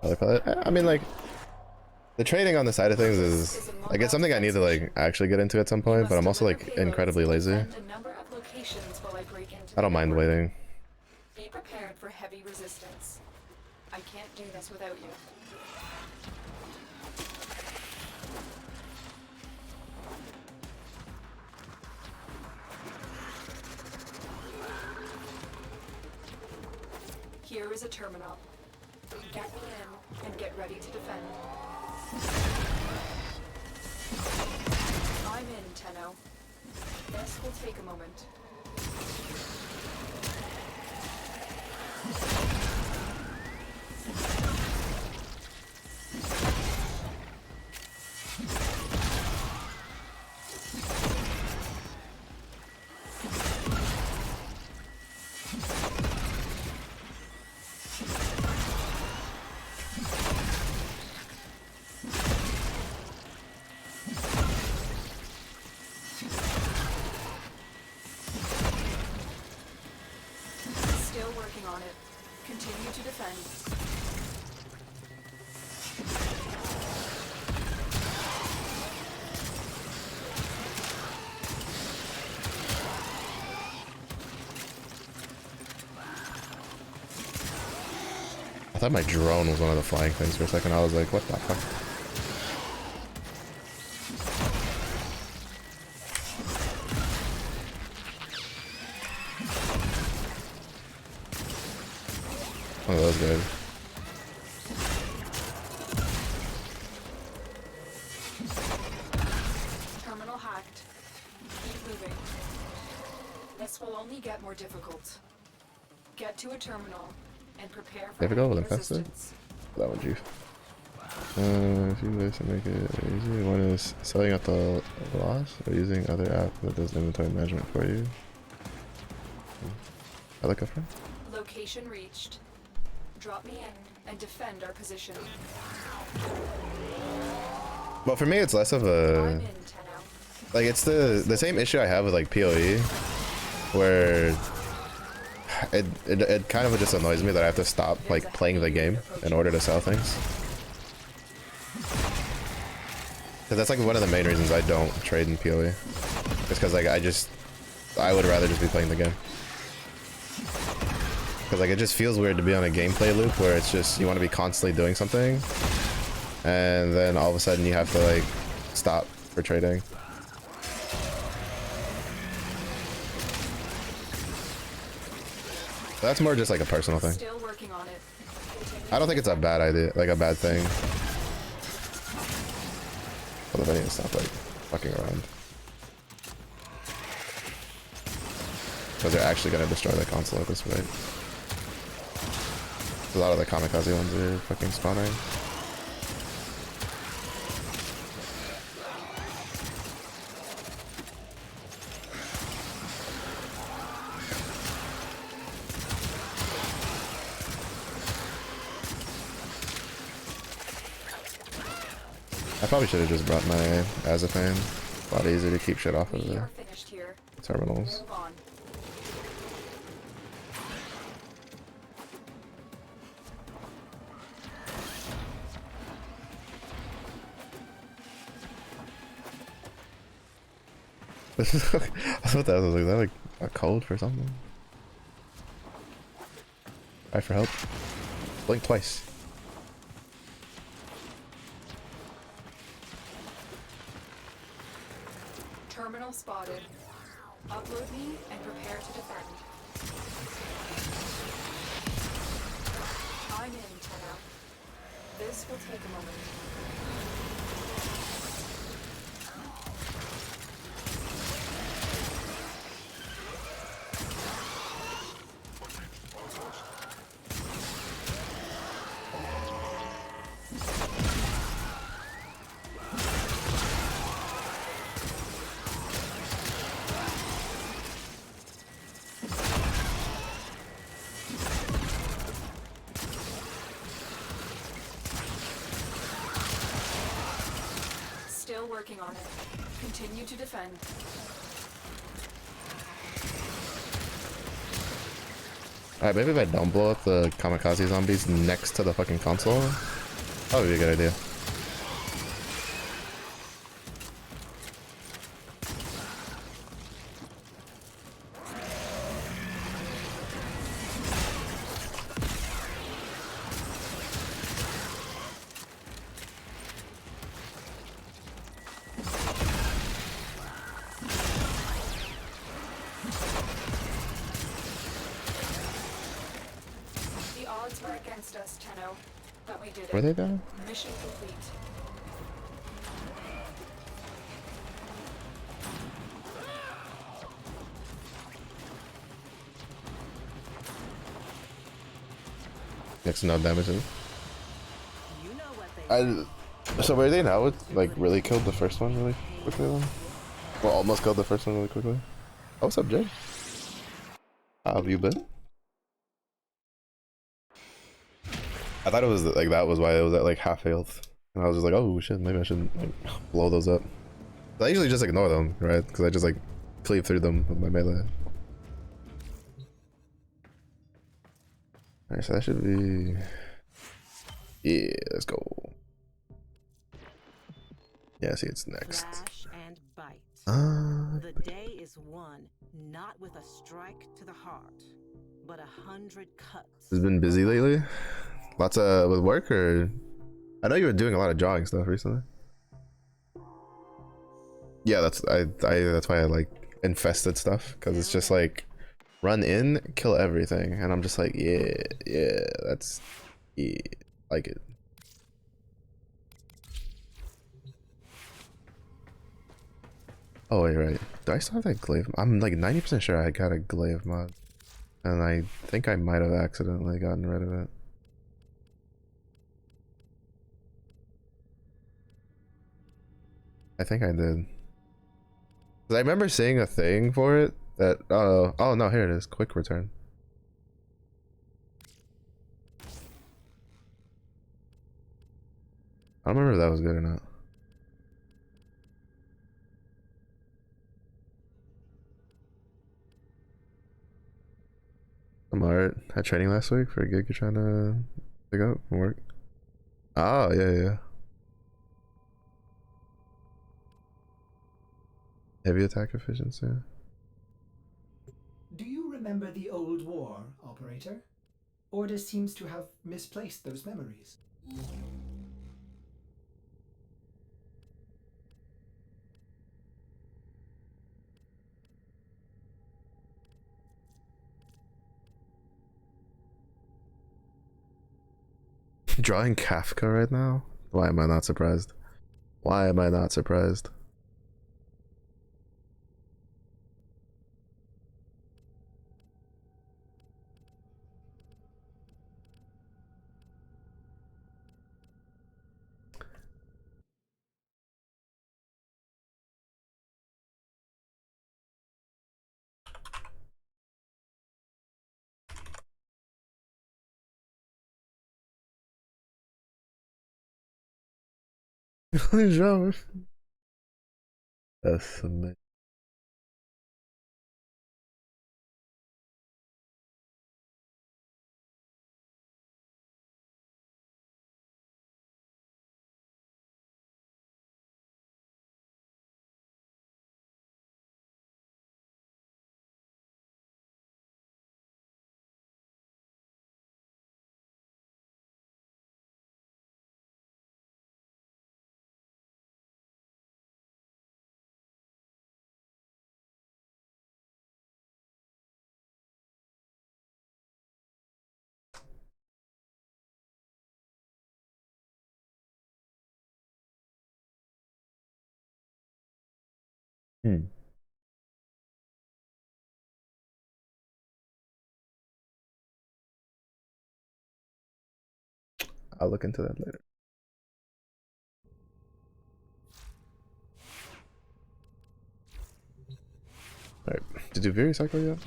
other palette. I mean, like, the trading on the side of things is like, it's something I need to like actually get into at some point, but I'm also like incredibly lazy. I don't mind waiting. Be prepared for heavy resistance. I can't do this without you. Here is a terminal. Get me in and get ready to defend. I'm in, Tenno. This will take a moment. on it. Continue to defend. I thought my drone was one of the flying things for a second. I was like, what the fuck? One of those guys. Terminal hacked. Keep moving. This will only get more difficult. Get to a terminal and prepare for Difficult enemy with infested? resistance. That one, Chief. If you this and make it easy, one is selling at the loss or using other app that does inventory management for you. I like a friend. Location reached. Drop me in and defend our position. Well, for me, it's less of I'm a in, Tenno. like it's the same issue I have with like PoE, where it kind of just annoys me that I have to stop like playing the game in order to sell things. Cause that's like one of the main reasons I don't trade in PoE. It's because like I would rather just be playing the game. Cause like it just feels weird to be on a gameplay loop where it's just you want to be constantly doing something, and then all of a sudden you have to like stop for trading. That's more just like a personal thing. Still working on it. I don't think it's a bad idea, like a bad thing. Although I need to stop like fucking around. Because they're actually gonna destroy the console at this rate. A lot of the kamikaze ones are fucking spawning. I probably should have just brought my Azafane. A lot easier to keep shit off of We the are finished here. terminals. Move on. I thought that was like, is that like a code for something? Try for help. Blink twice. Terminal spotted. Upload me and prepare to defend. I'm in, Tenno. This will take a moment. Still working on it. Continue to defend. Alright, maybe if I don't blow up the kamikaze zombies next to the fucking console, that would be a good idea. The odds were against us, Tenno, but we did it. Were they there? Mission complete. Next to no damage. You know what they So were they now? It like really killed the first one really quickly then? Well, almost killed the first one really quickly. Oh, what's up, Jay? How have you been? I thought it was like that was why it was at like half health, and I was just like, oh shit, maybe I should like blow those up. I usually just ignore them, right? Because I just like cleave through them with my melee. Alright, so that should be. Yeah, let's go. Yeah, see, it's next. Flash and bite. Uh, The day is won not with a strike to the heart, but 100 cuts. has been busy lately. Lots of with work, or I know you were doing a lot of drawing stuff recently. Yeah, that's that's why I like infested stuff, because it's just like run in, kill everything, and I'm just like, yeah, that's yeah, like it. Oh wait, right. Do I still have that glaive? I'm like 90% sure I got a glaive mod, and I think I might have accidentally gotten rid of it. I think I did. 'Cause I remember seeing a thing for it that oh no, here it is, quick return. I don't remember if that was good or not. I'm alright. Had training last week for a gig you're trying to pick up from work. Oh yeah. Heavy attack efficiency. Do you remember the old war, operator? Ordis seems to have misplaced those memories. Drawing Kafka right now? Why am I not surprised? Why am I not surprised? That's amazing. I'll look into that later. Alright, did you Viri cycle yet?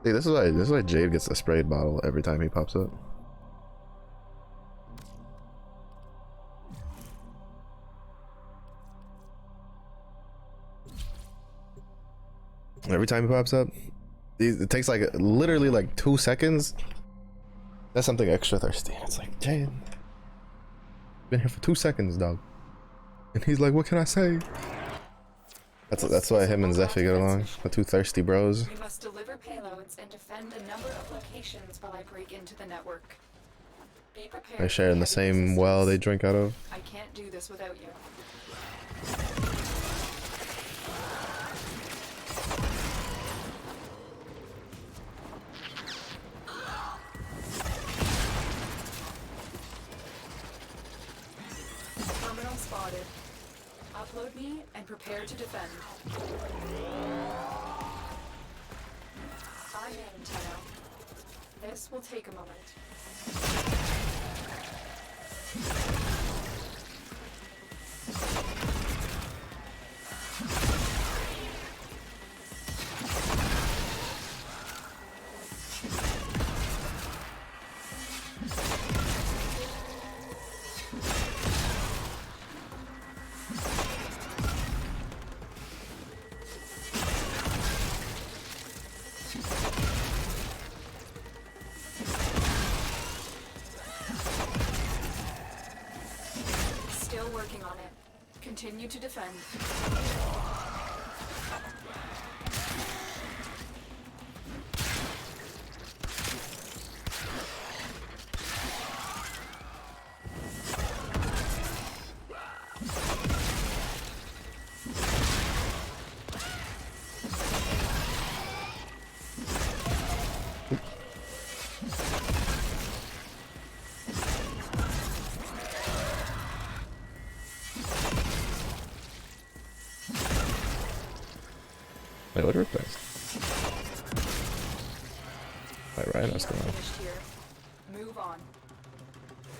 See, this is why Jade gets the sprayed bottle every time he pops up. Every time he pops up, it takes like literally like 2 seconds. That's something extra thirsty. It's like, Jade, been here for 2 seconds, dog. And he's like, what can I say? That's why him and Zephy get along. The two thirsty bros. We must deliver payloads and defend a number of locations while I break into the network. Be prepared. They share in the same well they drink out of. I can't do this without you. Terminal spotted. Upload me and prepare to defend. I'm in, Tenno. This will take a moment. Continue to defend. Wait, what replaced? Wait, right, that's We are going finished here. Move on.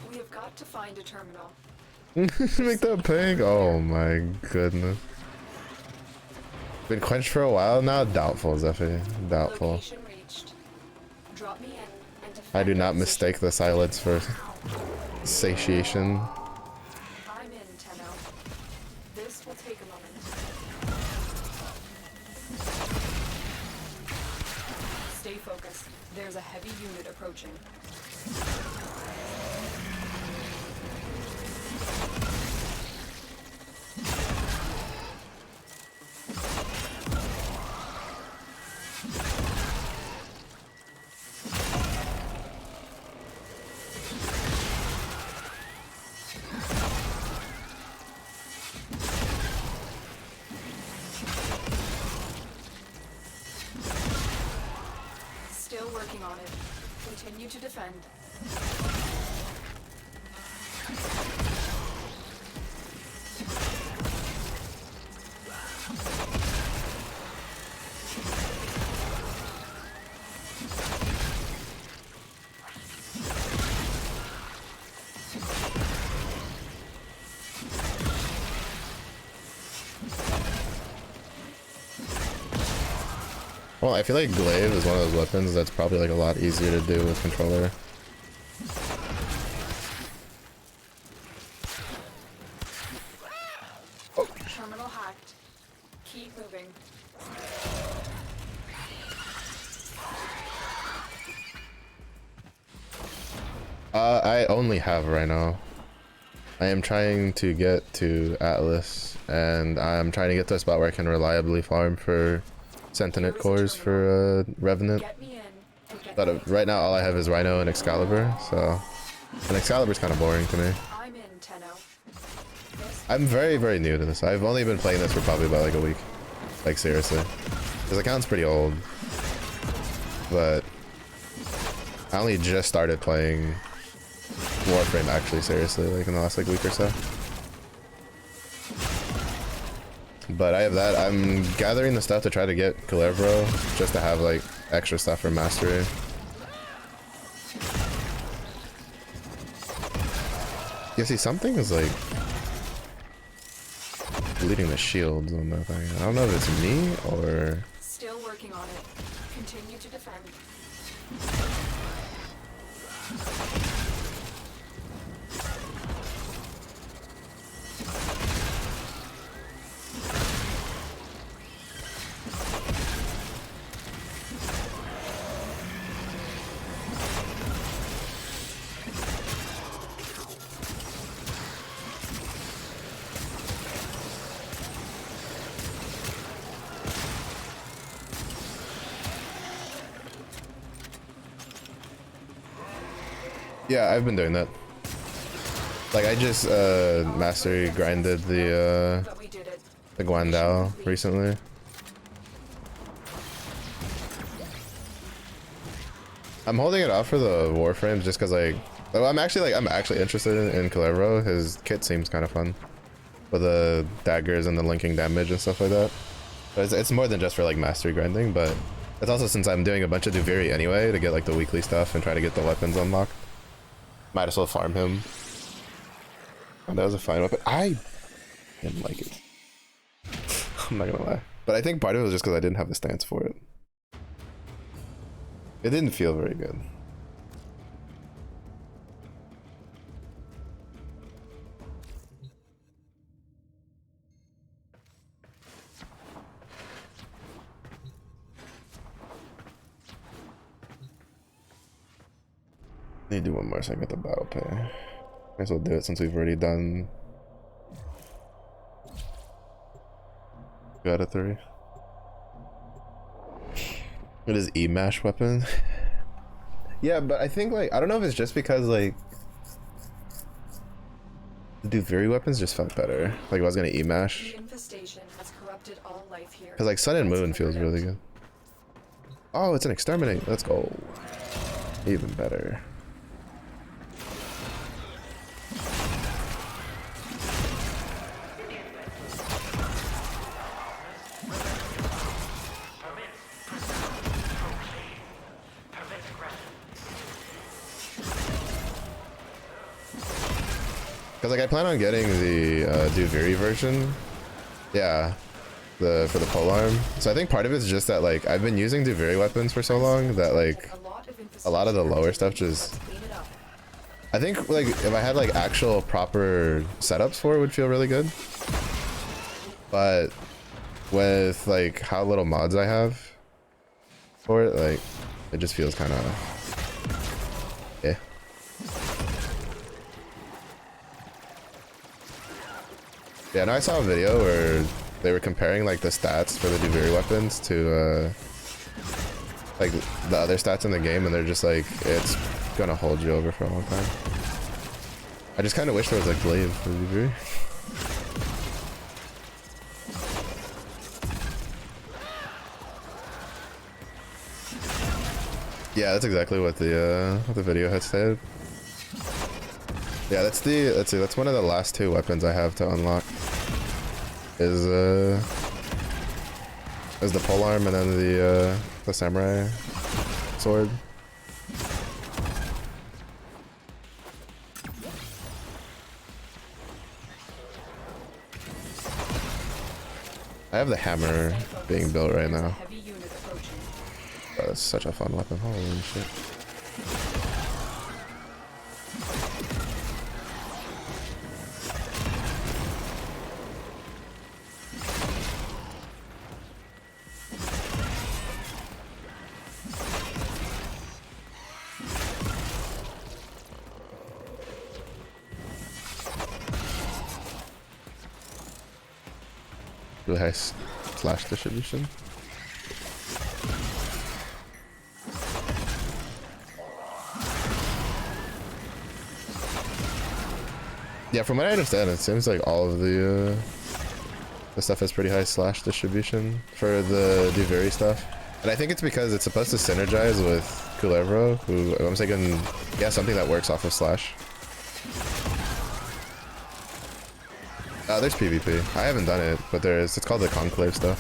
We have got to find a terminal. on. Make that pink. Oh my goodness. Been quenched for a while now. Doubtful, Zephy. Doubtful. Location reached. Drop me in and defend I do not our mistake the silence for satiation. I'm in, Tenno. This will take a moment. Stay focused. There's a heavy unit approaching. Still working on it. Continue to defend. Well, I feel like glaive is one of those weapons that's probably like a lot easier to do with controller. Terminal hacked. Keep moving. I only have Rhino. I am trying to get to Atlas, and I'm trying to get to a spot where I can reliably farm for Sentinel cores for Revenant. Get me in and get But right now all I have is Rhino and Excalibur, so... And Excalibur's kind of boring to me. I'm in, Tenno. I'm very, very new to this. I've only been playing this for probably about like a week. Like seriously. This account's pretty old. But... I only just started playing Bearframe actually seriously, like in the last like week or so. But I have that. I'm gathering the stuff to try to get Calibro, just to have like extra stuff for mastery. You see, something is like bleeding the shields on that thing. I don't know if it's me or... Still working on it. Continue to defend. Yeah, I've been doing that. Like I just mastery grinded the Guandao recently. I'm holding it off for the Warframes just because like I'm actually interested in Calibro. His kit seems kind of fun with the daggers and the linking damage and stuff like that. But it's more than just for like mastery grinding, but it's also since I'm doing a bunch of Duviri anyway to get like the weekly stuff and try to get the weapons unlocked. Might as well farm him. Oh, that was a fine weapon. I didn't like it. I'm not gonna lie. But I think part of it was just because I didn't have the stance for it. It didn't feel very good. Need to do one more so I get the battle pay. Might as well do it since we've already done 2 out of 3. It is E-mash weapon. Yeah, but I think like I don't know if it's just because like the Duviri weapons just felt better. Like I was gonna E-mash. The infestation has corrupted all life here. Cause like Sun and Moon feels really good. Oh, it's an exterminate. Let's go. Even better. Cause like I plan on getting the Duviri version. Yeah. For the polearm. So I think part of it's just that like I've been using Duviri weapons for so long that like a lot of the lower stuff just I think like if I had like actual proper setups for it would feel really good. But with like how little mods I have for it, like it just feels kind of yeah. Yeah, no, I saw a video where they were comparing like the stats for the Duviri weapons to like the other stats in the game, and they're just like it's gonna hold you over for a long time. I just kind of wish there was like glaive for Duviri. Yeah, that's exactly what the video had said. Yeah, that's one of the last 2 weapons I have to unlock. Is the polearm and then the samurai sword. I have the hammer being built right now. Oh, that's such a fun weapon. Holy shit. Really high slash distribution. Yeah, from what I understand, it seems like all of the stuff has pretty high slash distribution for the Duviri stuff. And I think it's because it's supposed to synergize with Kulevro, who I'm thinking, yeah, something that works off of slash. There's PvP. I haven't done it, but it's called the Conclave stuff.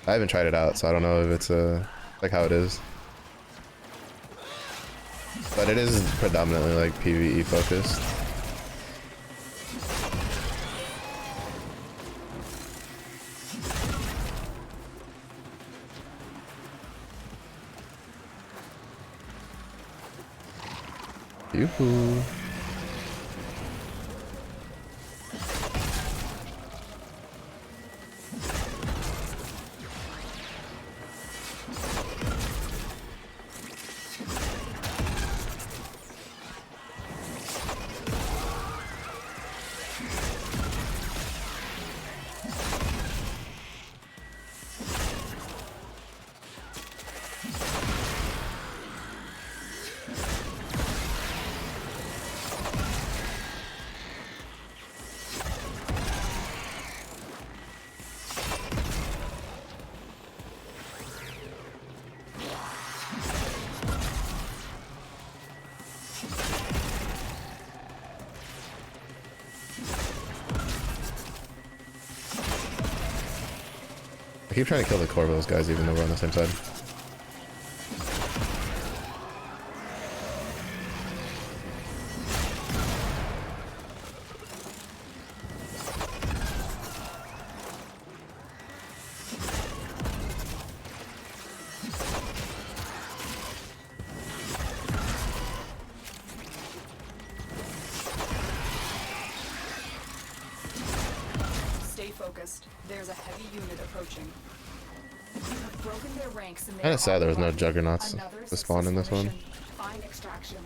I haven't tried it out, so I don't know if it's like how it is. But it is predominantly like PvE focused. Yoo-hoo. I keep trying to kill the Corvos guys even though we're on the same side. Stay focused. There's a heavy unit approaching. You've broken their ranks and Kinda sad there was no juggernauts to spawn in this one. Find extraction.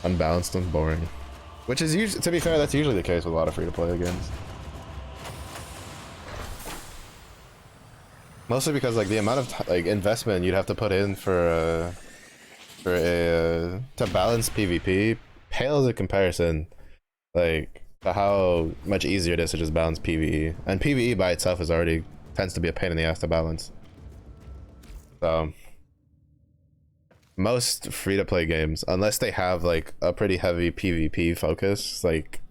unbalanced and boring. Which is usually, to be fair, that's usually the case with a lot of free-to-play games. Mostly because like the amount of like investment you'd have to put in for to balance PvP pales in comparison, like to how much easier it is to just balance PvE. And PvE by itself is already tends to be a pain in the ass to balance. So most free-to-play games, unless they have like a pretty heavy PvP focus, like,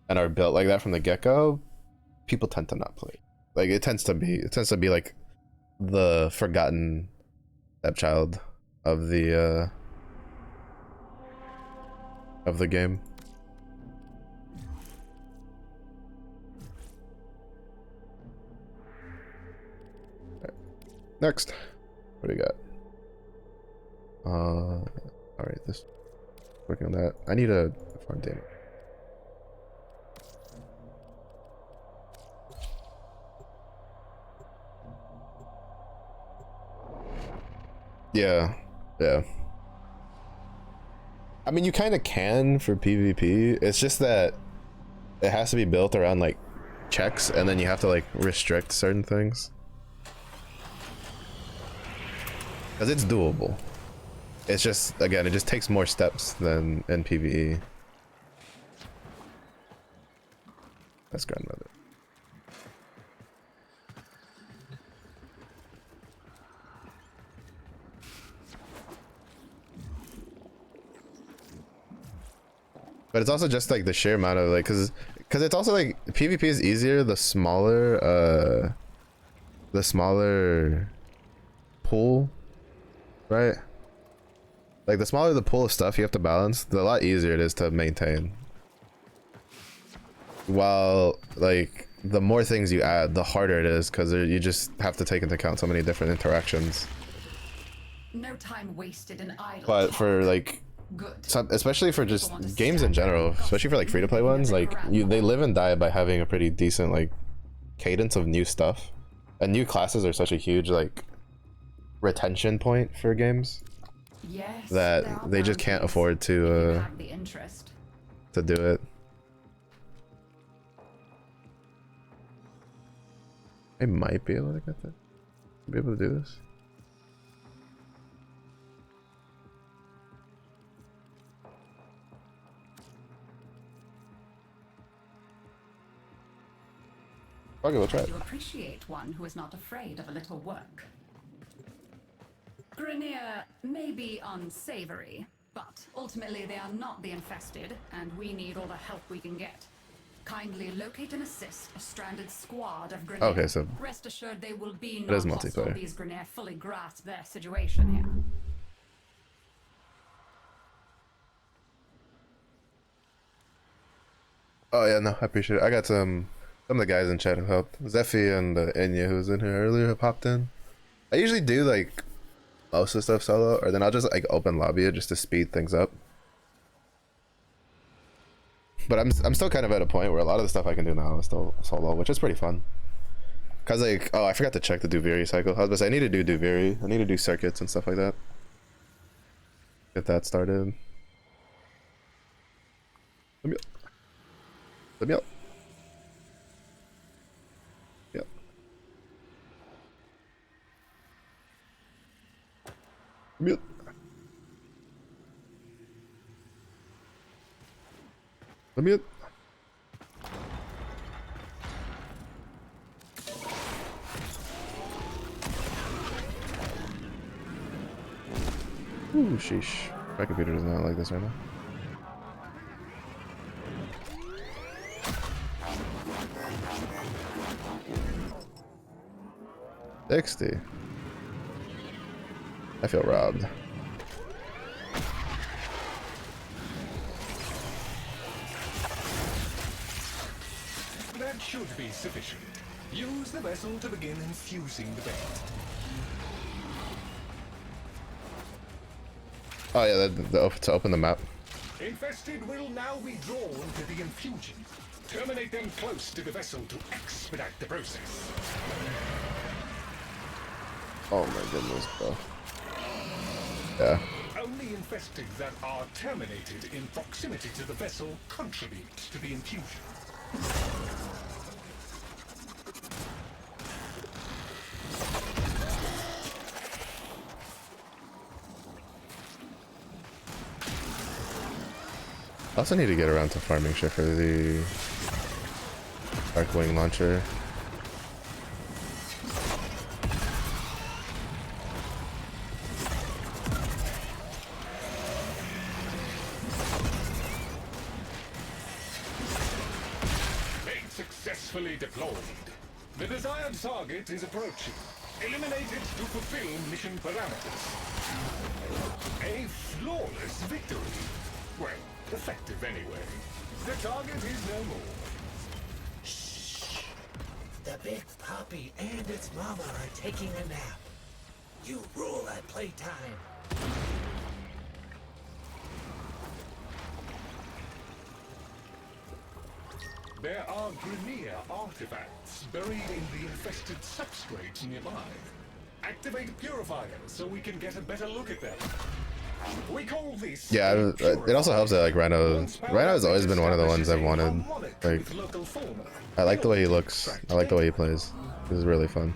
and are built like that from the get-go, people tend to not play. Like it tends to be like the forgotten stepchild of the game. Right. Next, what do we got? All right, this working on that. I need a farm demo. Yeah. I mean, you kind of can for PvP. It's just that it has to be built around like checks, and then you have to like restrict certain things. Because it's doable. It's just, again, it just takes more steps than in PvE. That's grandmother. But it's also just like the sheer amount of like, cause it's also like PvP is easier the smaller pool, right? Like the smaller the pool of stuff you have to balance, the lot easier it is to maintain. While like the more things you add, the harder it is, because you just have to take into account so many different interactions. No time wasted in idle But talk. for like some, especially for just games in general, especially for like free-to-play ones, like they live and die by having a pretty decent like cadence of new stuff, and new classes are such a huge like retention point for games. Yes, That they just can't afford to do it. I might be able to get that. Be able to do this. Okay, we'll try it. You appreciate one who is not afraid of a little work. Grineer may be unsavory, but ultimately they are not the infested, and we need all the help we can get. Kindly locate and assist a stranded squad of Grineer. Okay, so rest assured they will be it is not hostile. multiplayer. These Grineer fully grasp their situation here. Oh yeah, no, I appreciate it. I got some of the guys in chat who helped. Zephy and Enya, who was in here earlier, have popped in. I usually do like most of the stuff solo, or then I'll just like open lobby it just to speed things up. But I'm still kind of at a point where a lot of the stuff I can do now is still solo, which is pretty fun. Cause like, oh, I forgot to check the Duviri cycle. I was about to say, I need to do Duviri. I need to do circuits and stuff like that. Get that started. Let me up. Yep. Mute. Mute. Ooh, sheesh. My computer does not like this right now. $60. I feel robbed. That should be sufficient. Use the vessel to begin infusing the bait. Oh yeah, to open the map. Infested will now be drawn to the infusion. Terminate them close to the vessel to expedite the process. Oh my goodness, bro. Yeah. Only infested that are terminated in proximity to the vessel contribute to the infusion. I also need to get around to farming shit for the Darkwing launcher. Main successfully deployed. The desired target is approaching. Eliminate it to fulfill mission parameters. A flawless victory. Well, effective anyway. The target is no more. Shh. The big puppy and its mama are taking a nap. You rule at playtime. There are Grineer artifacts buried in the infested substrate nearby. Activate Purifier so we can get a better look at them. We call this Yeah, it also helps that like Rhino's always been one of the ones I've wanted. Like, I like the way he looks. I like the way he plays. This is really fun.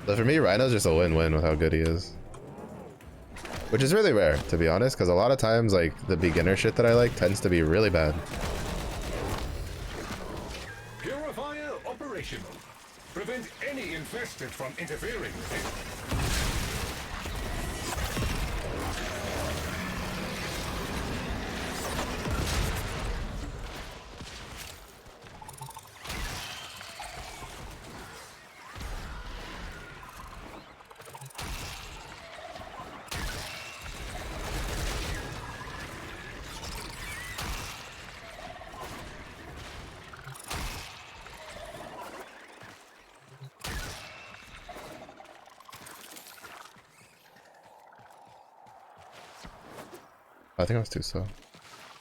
So for me, Rhino's just a win-win with how good he is. Which is really rare, to be honest, because a lot of times, like, the beginner shit that I like tends to be really bad. Purifier operational. Prevent any infested from interfering with it. I think I was too slow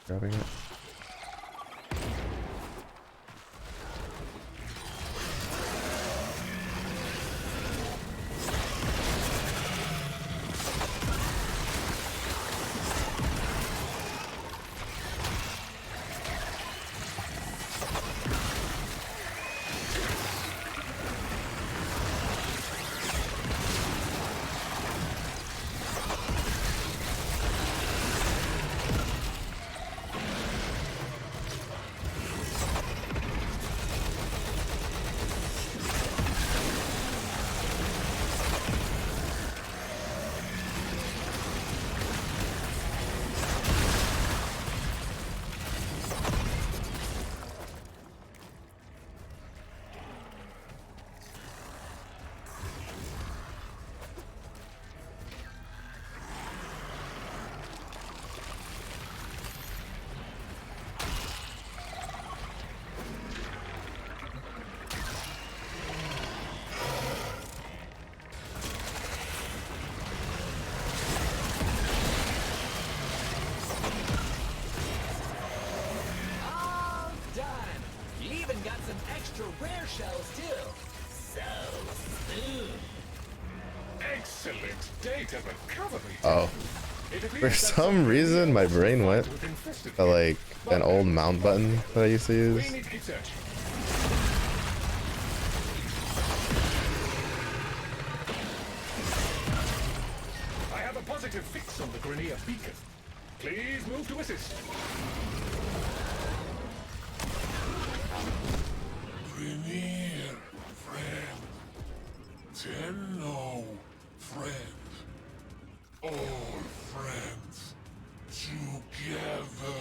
grabbing it. Rare shells too. So smooth. Excellent data recovery. Oh. For some reason, my brain went to like an old mount button that I used to use. I have a positive fix on the Grineer beacon. Please move to assist. Grineer, friend. Tenno, friend. All friends. Together.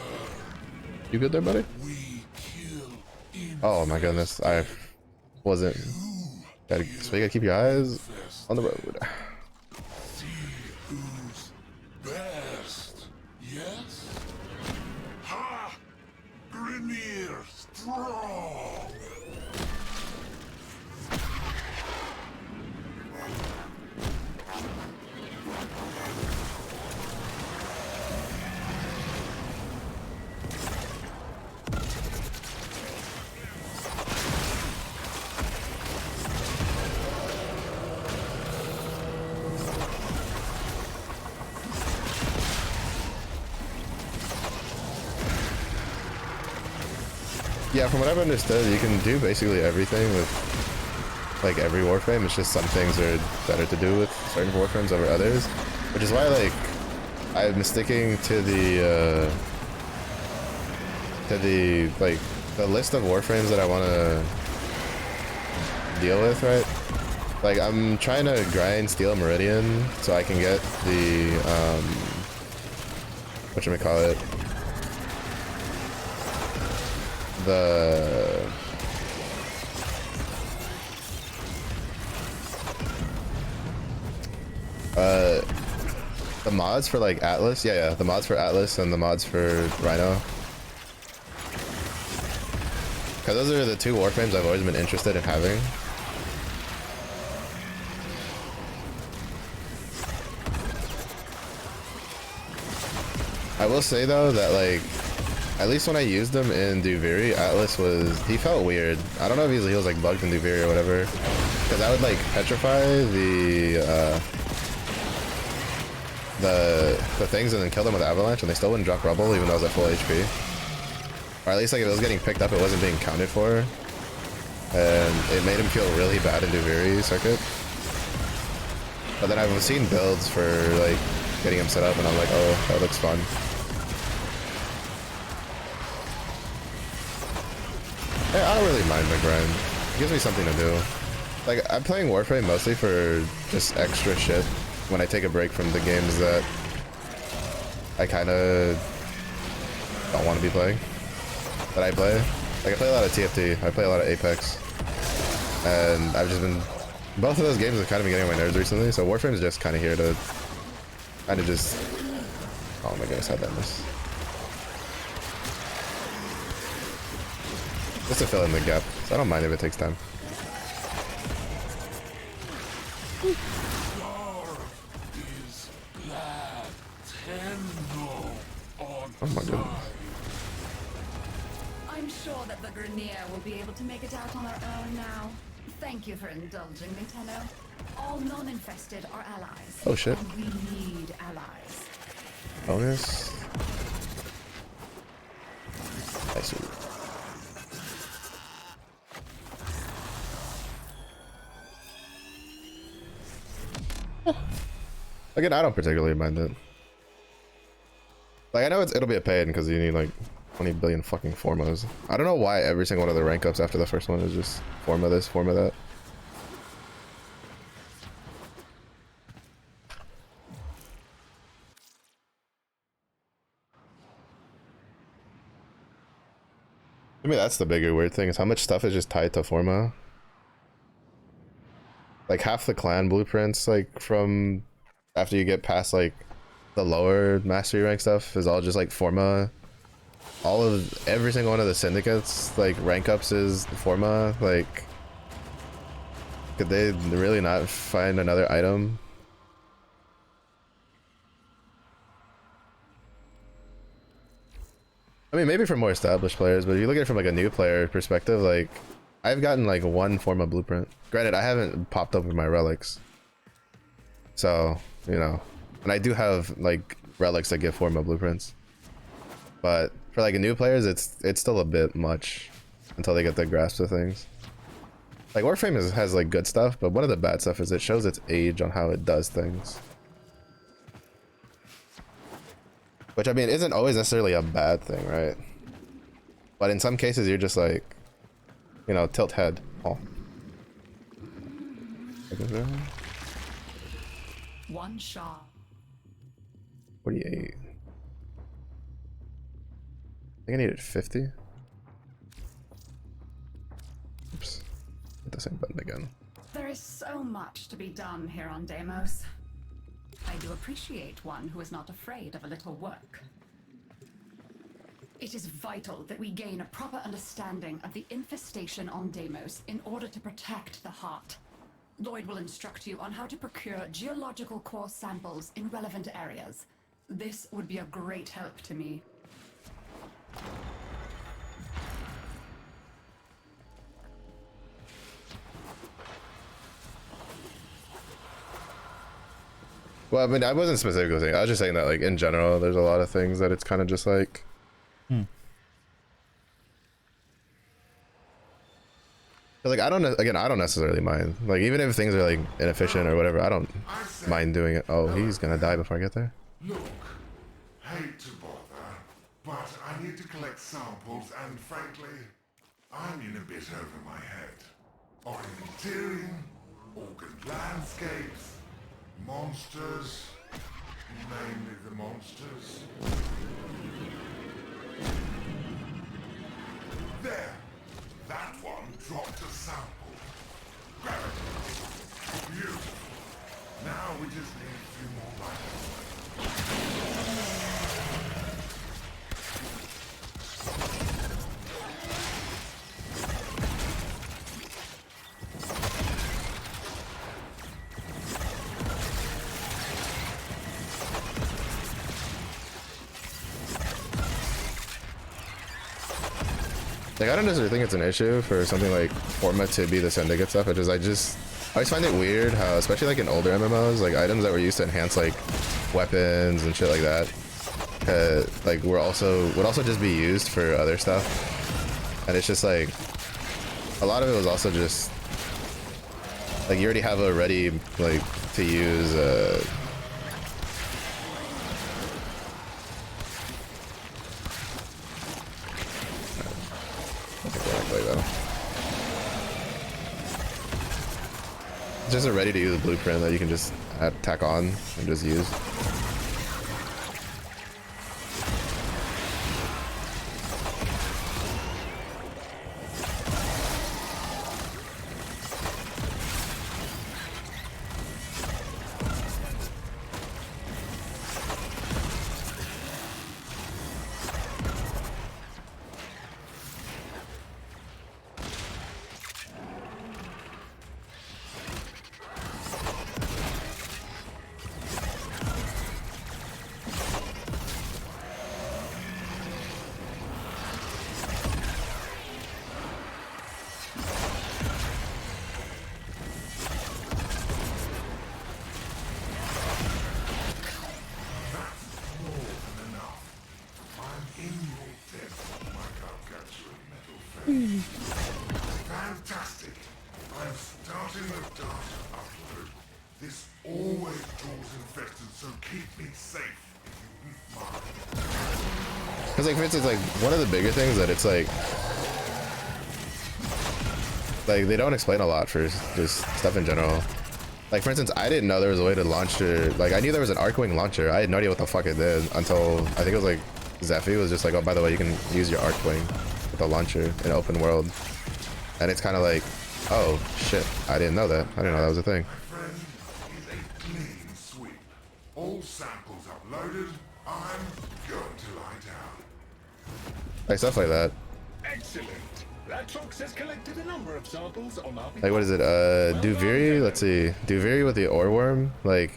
You good there, buddy? We kill Oh my goodness, I wasn't. So you gotta keep your eyes on the road. See who's best. Yes? Ha! Grineer strong! Yeah, from what I've understood, you can do basically everything with like every Warframe. It's just some things are better to do with certain Warframes over others, which is why like I'm sticking to the like the list of Warframes that I want to deal with, right? Like I'm trying to grind Steel Meridian so I can get the whatchamacallit, the mods for like Atlas. Yeah, the mods for Atlas and the mods for Rhino. Because those are the two Warframes I've always been interested in having. I will say though that like, at least when I used him in Duviri, Atlas he felt weird. I don't know if he was like bugged in Duviri or whatever. Because I would like petrify the things and then kill them with Avalanche and they still wouldn't drop rubble even though I was at full HP. Or at least like if it was getting picked up, it wasn't being counted for. And it made him feel really bad in Duviri circuit. But then I've seen builds for like getting him set up and I'm like, oh, that looks fun. Yeah, I don't really mind the grind. It gives me something to do. Like, I'm playing Warframe mostly for just extra shit when I take a break from the games that I kind of don't want to be playing. That I play. Like, I play a lot of TFT. I play a lot of Apex. And I've just been... Both of those games have kind of been getting on my nerves recently, so Warframe is just kind of here to kind of just... Oh my goodness, how'd that miss? Just to fill in the gap. So I don't mind if it takes time. Oh my goodness. I'm sure that the Grenier will be able to make it out on our own now. Thank you for indulging me, Tenno. All non-infested are allies. Oh shit. And we need allies. Bonus. I see. Again, I don't particularly mind it. Like, I know it'll be a pain because you need like 20 billion fucking formas. I don't know why every single one of the rank ups after the first one is just forma this, forma that. I mean, that's the bigger weird thing is how much stuff is just tied to forma. Like half the clan blueprints, like from after you get past like the lower mastery rank stuff is all just like forma. Every single one of the syndicates like rank ups is forma. Like, could they really not find another item? I mean, maybe for more established players, but if you look at it from like a new player perspective, like I've gotten like one forma blueprint. Granted, I haven't popped up with my relics, so you know, and I do have like relics that give forma blueprints, but for like a new players, it's still a bit much until they get the grasp of things. Like Warframe has like good stuff, but one of the bad stuff is it shows its age on how it does things. Which, I mean, isn't always necessarily a bad thing, right? But in some cases, you're just like, you know, tilt head. Oh. One shot. 48. I think I needed 50. Oops. Hit the same button again. There is so much to be done here on Deimos. I do appreciate one who is not afraid of a little work. It is vital that we gain a proper understanding of the infestation on Deimos in order to protect the heart. Lloyd will instruct you on how to procure geological core samples in relevant areas. This would be a great help to me. Well, I mean, I wasn't specifically saying. I was just saying that, like, in general, there's a lot of things that it's kind of just like, Like I don't again, I don't necessarily mind. Like even if things are like inefficient or whatever, I don't mind doing it. Oh, he's gonna die before I get there. Look, hate to bother, but I need to collect samples, and frankly, I'm in a bit over my head. Orienteering, organ landscapes, monsters, mainly the monsters. There, that one dropped a sample. Grab it. Beautiful. Now we just need a few more items. Like I don't necessarily think it's an issue for something like Forma to be the syndicate stuff. I always find it weird how, especially like in older MMOs, like items that were used to enhance like weapons and shit like that, like would also just be used for other stuff, and it's just like a lot of it was also just like you already have a ready like to use just a ready to use blueprint that you can just tack on and just use. Fantastic! I'm starting the data upload. This always draws infected, so keep me safe if you wouldn't mind. Because like for instance, like one of the bigger things that it's like they don't explain a lot for just stuff in general. Like for instance, I didn't know there was a way to launch it. Like I knew there was an Arcwing launcher. I had no idea what the fuck it did until I think it was like Zephy was just like, oh, by the way, you can use your Arcwing with a launcher in open world. And it's kind of like, oh shit, I didn't know that. I didn't know that was a thing. My friend is a clean sweep. All samples uploaded. I'm going to lie down. Like stuff like that. Excellent. That Fox has collected a number of samples on our Like what is it? Duviri? Let's see. Duviri with the Oreworm. Like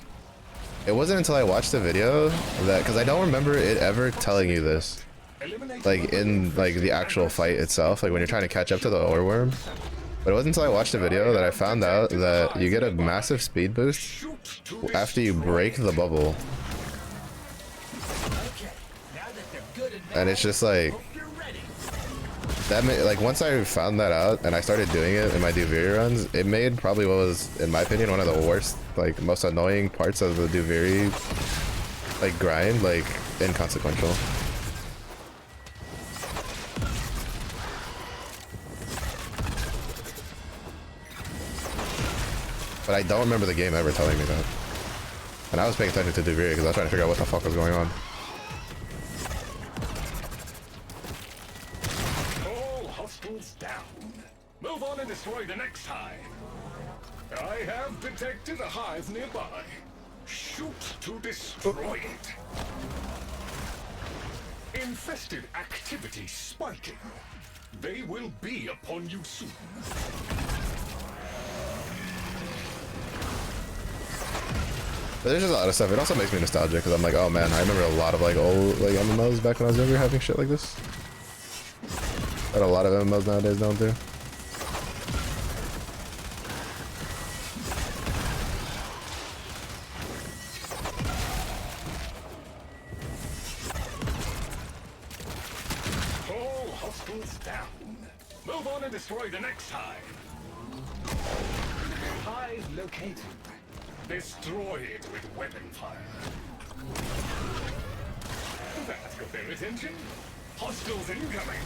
it wasn't until I watched the video that, because I don't remember it ever telling you this. Like in like the actual fight itself, like when you're trying to catch up to the Oreworm. But it wasn't until I watched the video that I found out that you get a massive speed boost after you break the bubble. And it's just like that like once I found that out and I started doing it in my Duviri runs, it made probably what was, in my opinion, one of the worst, like most annoying parts of the Duviri like grind, like inconsequential. But I don't remember the game ever telling me that. And I was paying attention to Duviri because I was trying to figure out what the fuck was going on. All hostiles down. Move on and destroy the next hive. I have detected a hive nearby. Shoot to destroy it. Infested activity spiking. They will be upon you soon. But there's just a lot of stuff. It also makes me nostalgic because I'm like, oh man, I remember a lot of like old like MMOs back when I was younger having shit like this. But a lot of MMOs nowadays don't do. All hostiles down. Move on and destroy the next hive. Hive located. Destroy it with weapon fire. That got their attention. Hostiles incoming.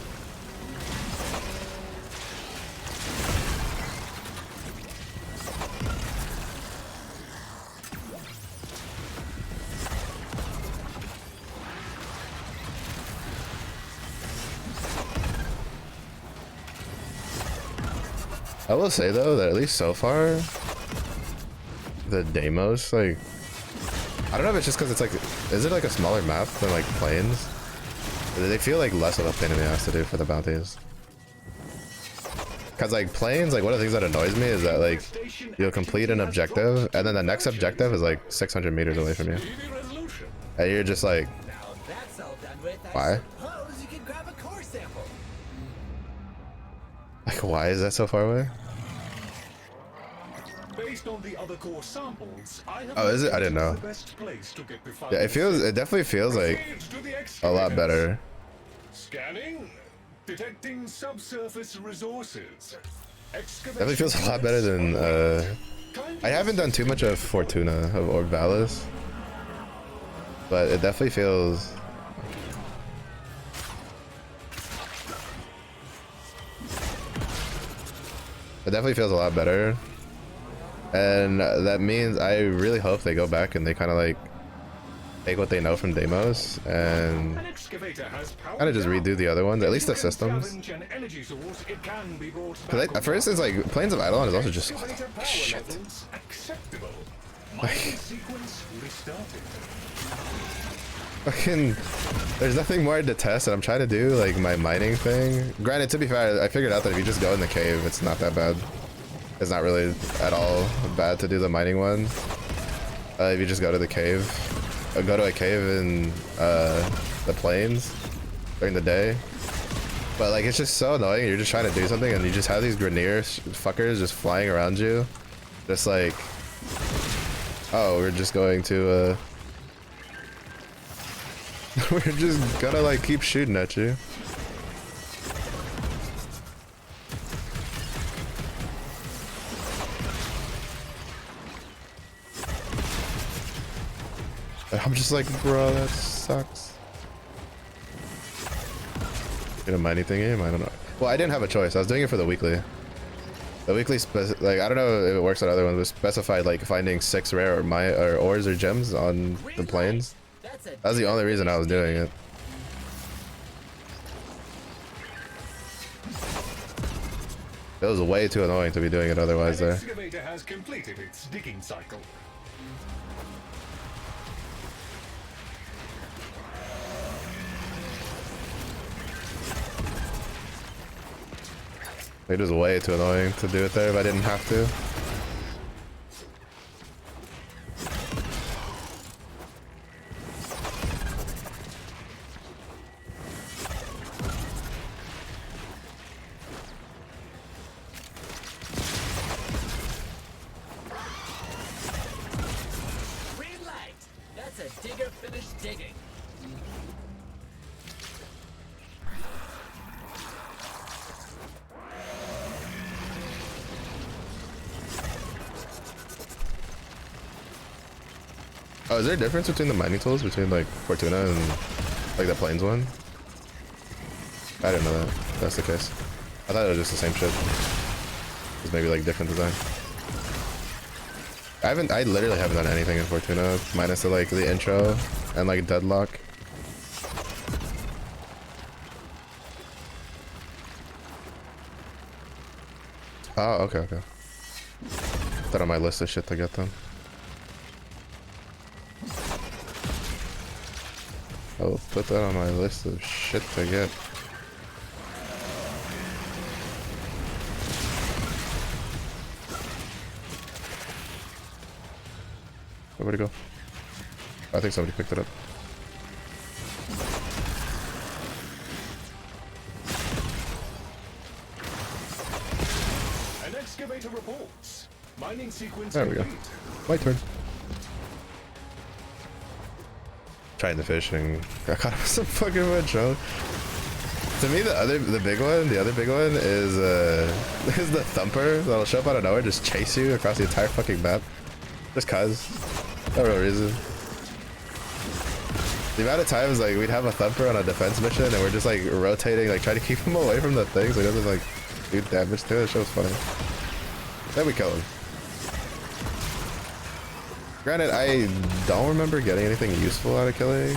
I will say though that at least so far, the Deimos, like, I don't know if it's just because it's like, is it like a smaller map than like Plains? They feel like less of a pain in the ass to do for the bounties. Cause like Plains, like one of the things that annoys me is that like you'll complete an objective and then the next objective is like 600 meters away from you, and you're just like, why? Like, why is that so far away? Based on the other core samples, I have Oh, is it? I didn't know. Yeah, it definitely feels like a lot better. Scanning, detecting subsurface resources. Definitely feels a lot better than I haven't done too much of Fortuna of Orbalis, but it definitely feels a lot better. And that means I really hope they go back and they kind of like take what they know from Deimos and kind of just redo the other ones, at least the systems. Because for instance, like Plains of Eidolon is also just shit. Like, fucking, there's nothing more to test, and I'm trying to do like my mining thing. Granted, to be fair, I figured out that if you just go in the cave, it's not that bad. It's not really at all bad to do the mining one. If you just go to the cave, go to a cave in the plains during the day. But like, it's just so annoying. You're just trying to do something and you just have these Grenier fuckers just flying around you. Just like, oh, we're just going to, we're just gonna like keep shooting at you. I'm just like, bro, that sucks. Get a mining thingy? I don't know. Well, I didn't have a choice. I was doing it for the weekly. The weekly, like, I don't know if it works on other ones, but specified like finding 6 rare or ores or gems on the plains. That was the only reason I was doing it. It was way too annoying to be doing it otherwise there. Excavator has completed its digging cycle. It was way too annoying to do it there if I didn't have to. Green light. That's a digger finished digging. Oh, is there a difference between the mining tools between like Fortuna and like the Plains one? I didn't know that. That's the case. I thought it was just the same shit. It's maybe like different design. I literally haven't done anything in Fortuna minus the intro and like Deadlock. Oh, okay. Put that on my list of shit to get then. I'll put that on my list of shit to get. Where'd it go? I think somebody picked it up. An excavator reports. Mining sequence There we go. My turn. Trying to fish and got caught up with some fucking red trout. To me, the other big one is is the thumper that'll show up out of nowhere, just chase you across the entire fucking map, just cause, no real reason. The amount of times like we'd have a thumper on a defense mission and we're just like rotating, like trying to keep him away from the thing so he doesn't like do damage to it. That show's funny. Then we kill him. Granted, I don't remember getting anything useful out of killing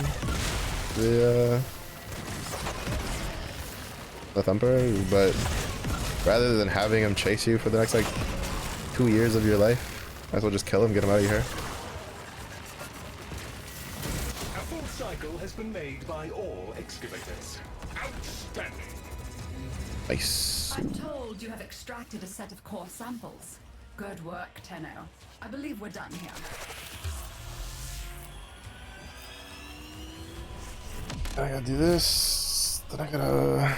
the thumper, but rather than having him chase you for the next like 2 years of your life, might as well just kill him, get him out of your hair. A full cycle has been made by all excavators. Outstanding. Nice. I'm told you have extracted a set of core samples. Good work, Tenno. I believe we're done here. I gotta do this, then I gotta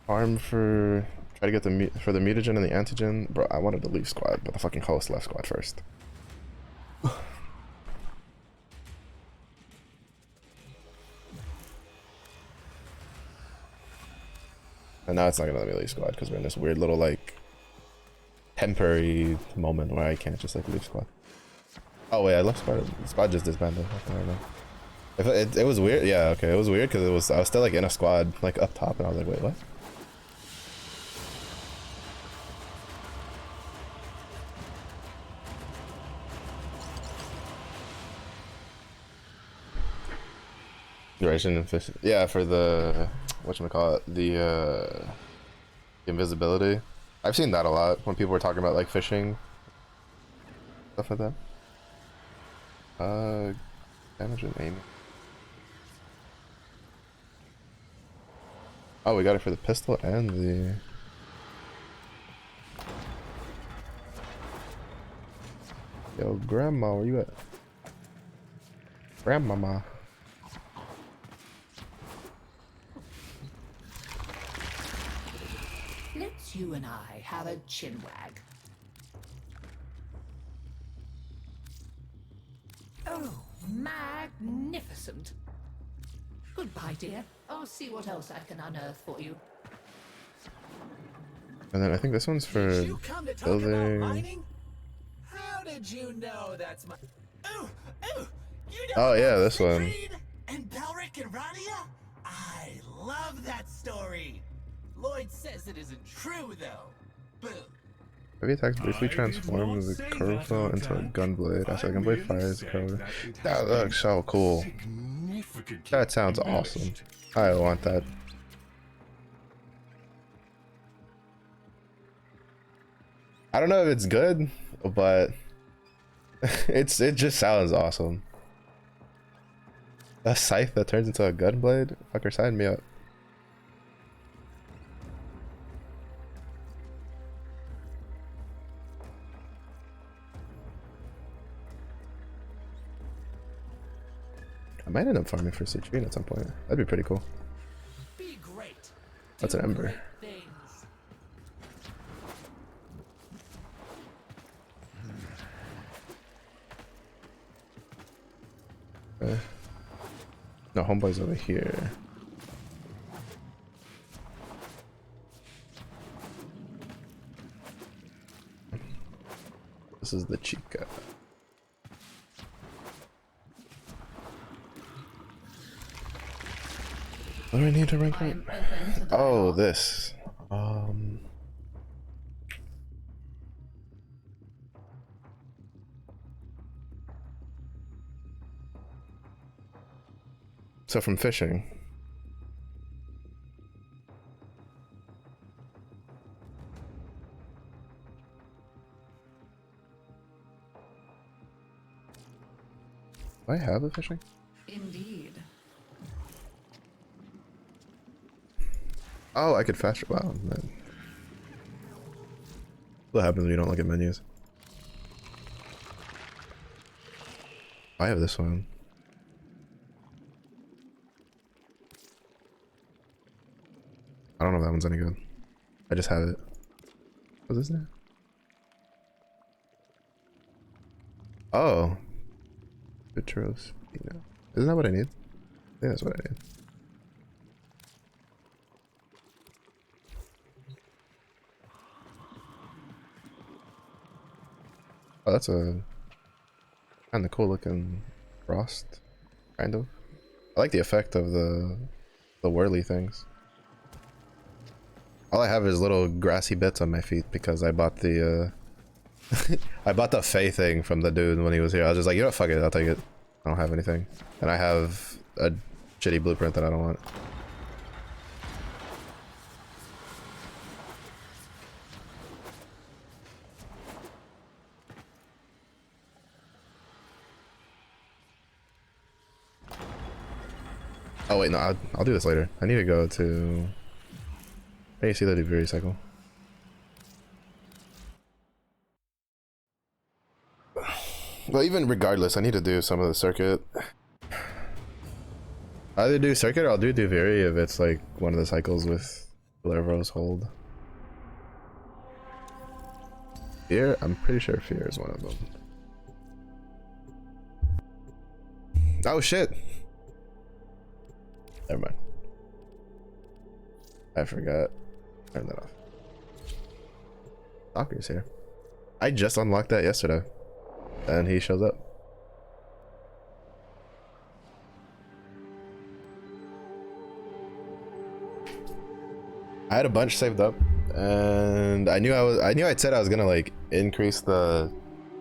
farm for, try to get the mutagen and the antigen. Bro, I wanted to leave squad, but the fucking host left squad first. And now it's not gonna let me leave squad because we're in this weird little like temporary moment where I can't just like leave squad. Oh wait, I left squad. Squad just disbanded. I don't know. If it was weird, yeah, okay, it was weird because I was still like in a squad like up top, and I was like, wait, what? Duration and fish. Yeah, for the whatchamacallit, the invisibility. I've seen that a lot when people were talking about like fishing stuff like that. Damage and aiming. Oh, we got it for the pistol and the. Yo, grandma, where you at? Grandmama. Let's you and I have a chinwag. Oh, magnificent. Goodbye, dear. I'll see what else I can unearth for you. And then I think this one's for Did you come to talk about building. mining? How did you know that's my... Ooh, ooh, you know Oh yeah, this one. Siegfried and Belric and Rania? I love that story. Lloyd says it isn't true, though. Boo. Heavy attacks briefly transform the curveball into a gunblade. As a gunblade fires the curve. That looks so cool. That sounds awesome. I want that. I don't know if it's good, but it just sounds awesome. A scythe that turns into a gunblade? Fucker, sign me up. I might end up farming for citrine at some point. That'd be pretty cool. Be great. That's an ember. Things. No, homeboy's over here. This is the chica. What do I need to rank up? Oh, this. So from fishing. Do I have the fishing? Indeed. Oh, I could fast. Wow, man. What happens when you don't look at menus? I have this one. I don't know if that one's any good. I just have it. What's this now? Oh. Vitros. Isn't that what I need? think that's what I need. Oh, that's a kind of cool looking frost, kind of. I like the effect of the whirly things. All I have is little grassy bits on my feet because I bought the I bought the Fae thing from the dude when he was here. I was just like, you know what, fuck it, I'll take it. I don't have anything. And I have a shitty blueprint that I don't want. Oh wait, no, I'll do this later. I need to go to... I need to see the debris cycle. Well, even regardless, I need to do some of the circuit. I either do circuit or I'll do Duviri if it's like one of the cycles with Larvos hold. Fear? I'm pretty sure Fear is one of them. Oh shit! Never mind. I forgot. Turn that off. Stalker's here. I just unlocked that yesterday. And he shows up. I had a bunch saved up, and I knew I'd said I was gonna like increase the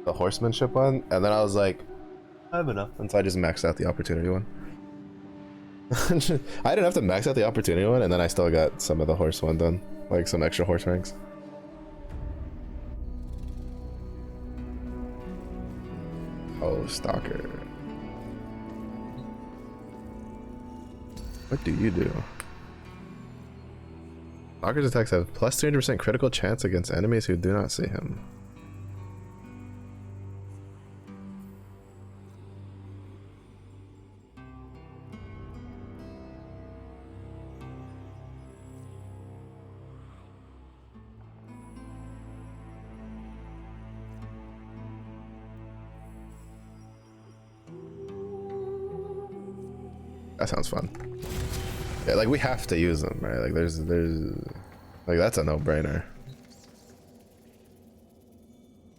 horsemanship one, and then I was like, I have enough, and so I just maxed out the opportunity one. I didn't have to max out the opportunity one, and then I still got some of the horse one done, like some extra horse ranks. Oh, Stalker. What do you do? Stalker's attacks have plus 300% critical chance against enemies who do not see him. That sounds fun. Yeah, like we have to use them, right? Like there's like that's a no-brainer.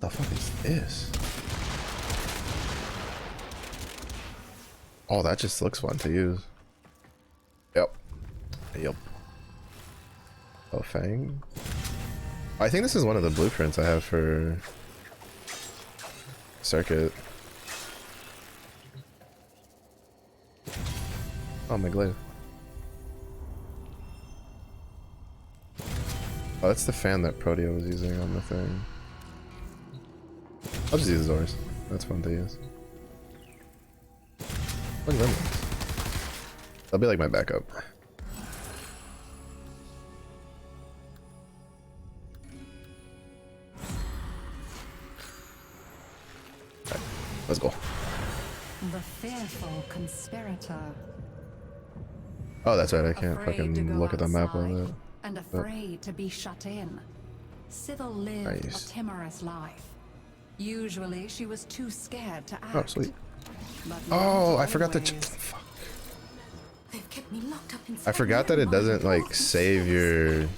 The fuck is this? Oh, that just looks fun to use. Yep. Yep. Oh, Fang. I think this is one of the blueprints I have for circuit. Oh, my glaive. Oh, that's the fan that Protea was using on the thing. I'll just use Zors. That's fun to use. Look at them. They'll be like my backup. Right, let's go. The fearful conspirator. Oh, that's right. I can't fucking look at the map on that. And afraid to be shut in. Sybil lived a timorous life. Usually, she was too scared to act. Oh, sweet. Oh, I forgot to. Fuck. They've kept me locked up I forgot that it doesn't like save your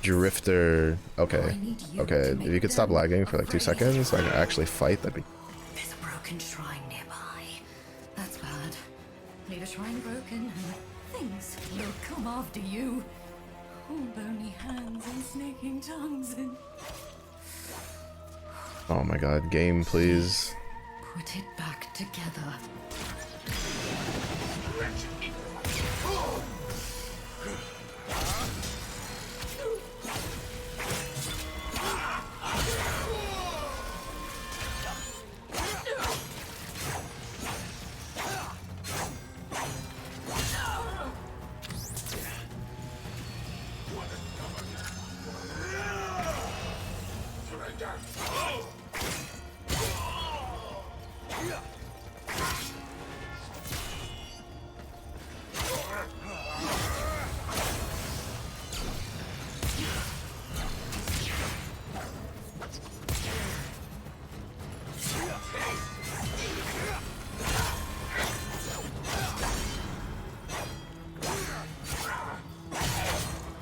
drifter. Okay. Okay. If you could stop lagging for like 2 seconds, so I can actually fight, that'd be. There's a broken shrine nearby. That's bad. Leave a shrine broken and things will come after you. Oh, bony hands and snaking tongues and... Oh my god, game, please. Put it back together.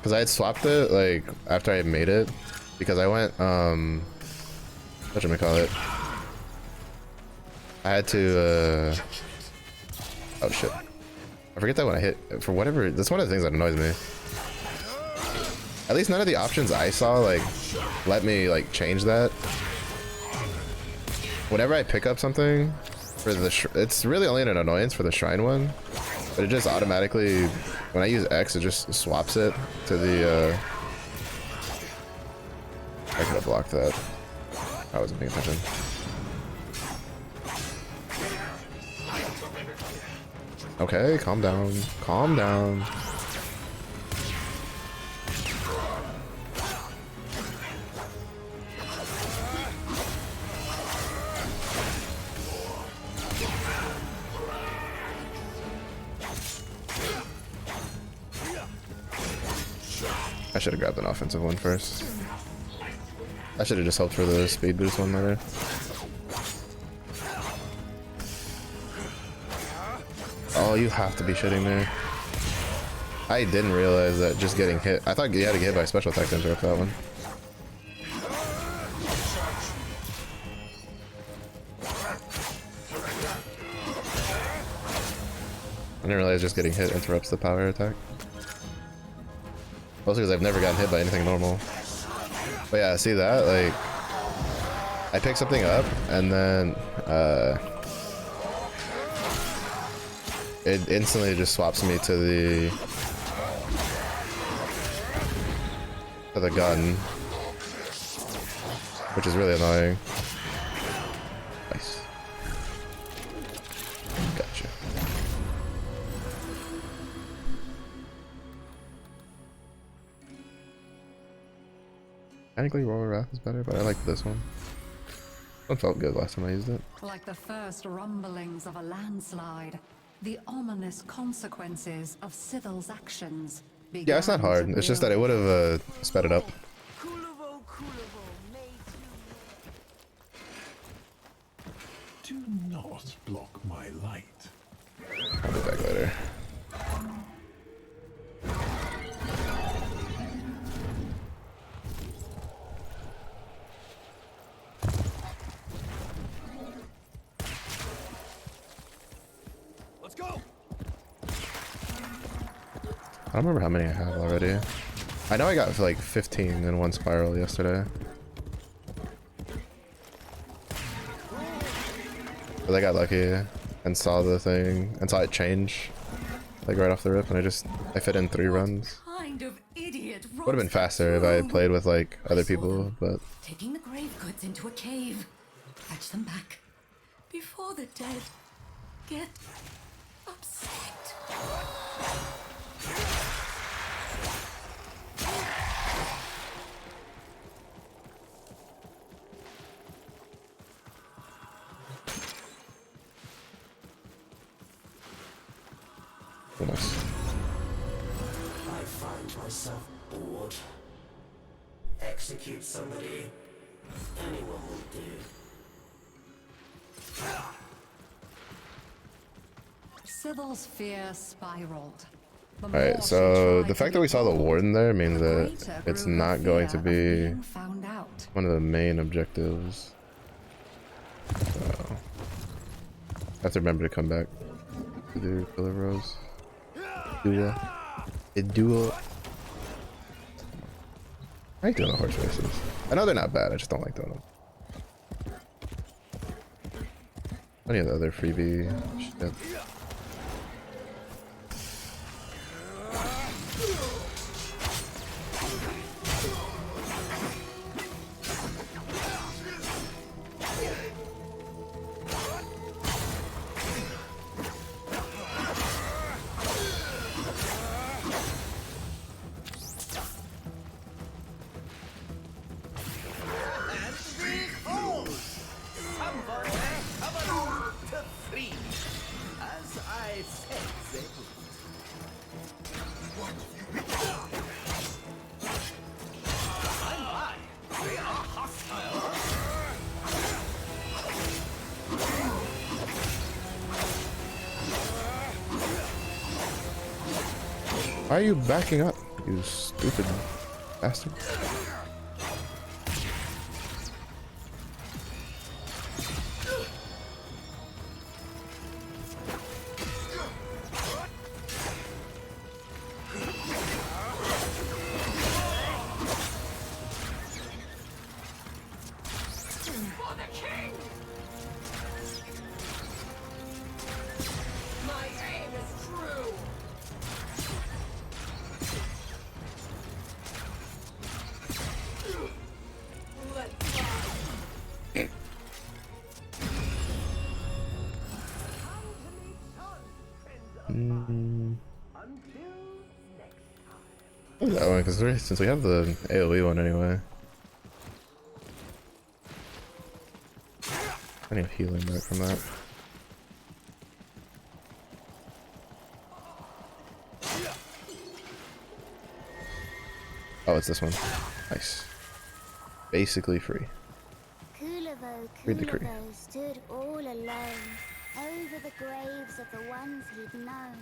because I had swapped it like after I made it, because I went what should I call it? I had to oh shit. I forget that when I hit for whatever. That's one of the things that annoys me. At least none of the options I saw like let me like change that. Whenever I pick up something for the it's really only an annoyance for the shrine one, but it just automatically, when I use X, it just swaps it to the I could have blocked that. I wasn't paying attention. Okay, calm down. Calm down. I should have grabbed an offensive one first. I should have just hoped for the speed boost one later. Oh, you have to be shitting me. I didn't realize that just getting hit. I thought you had to get hit by a special attack to interrupt that one. I didn't realize just getting hit interrupts the power attack. Mostly because I've never gotten hit by anything normal. But yeah, see that? Like, I pick something up and then it instantly just swaps me to the gun, which is really annoying. Nice. Gotcha. Technically, Royal Wrath is better, but I like this one. One felt good last time I used it. Like the first rumblings of a landslide, the ominous consequences of Sybil's actions began. Yeah, it's not hard. It's just that it would have sped it up. Do not block my light. I'll be back later. Let's go. I don't remember how many I have already. I know I got like 15 in one spiral yesterday. But I got lucky and saw the thing and saw it change like right off the rip, and I fit in 3 runs. Kind of idiot Would have been faster if I had played with like other people, but taking the grave goods into a cave. Fetch them back before the dead get upset. oh, nice. I find myself bored. Execute somebody. Anyone will do. Sybil's fear spiraled. Alright, so the fact that we saw the warden there means that it's not going to be one of the main objectives. So I have to remember to come back to do Pillar Rose. Duo. I like doing the horse races. I know they're not bad, I just don't like doing them. Any of the other freebie shit. Why are you backing up? You stupid bastard. For the king! My aim is true! Let's go! That one, because since we have the AoE one anyway. Plenty of healing back from that. Oh, it's this one. Nice. Basically free. Read the decree. Kulavo stood all alone over the graves of the ones he'd known.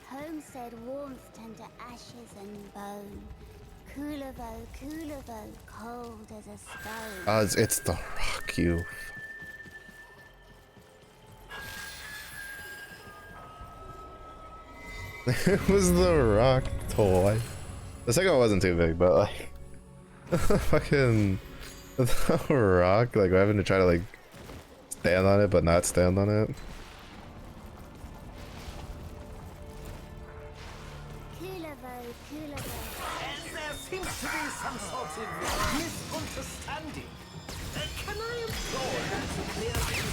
Homestead warmth turned to ashes and bone. Kulavo, cold as a stone. It's the rock, you. It was the rock toy. The second one wasn't too big, but like fucking the rock, like we're having to try to like stand on it but not stand on it. And there seems to be some sort of misunderstanding. Can I implore you to clear things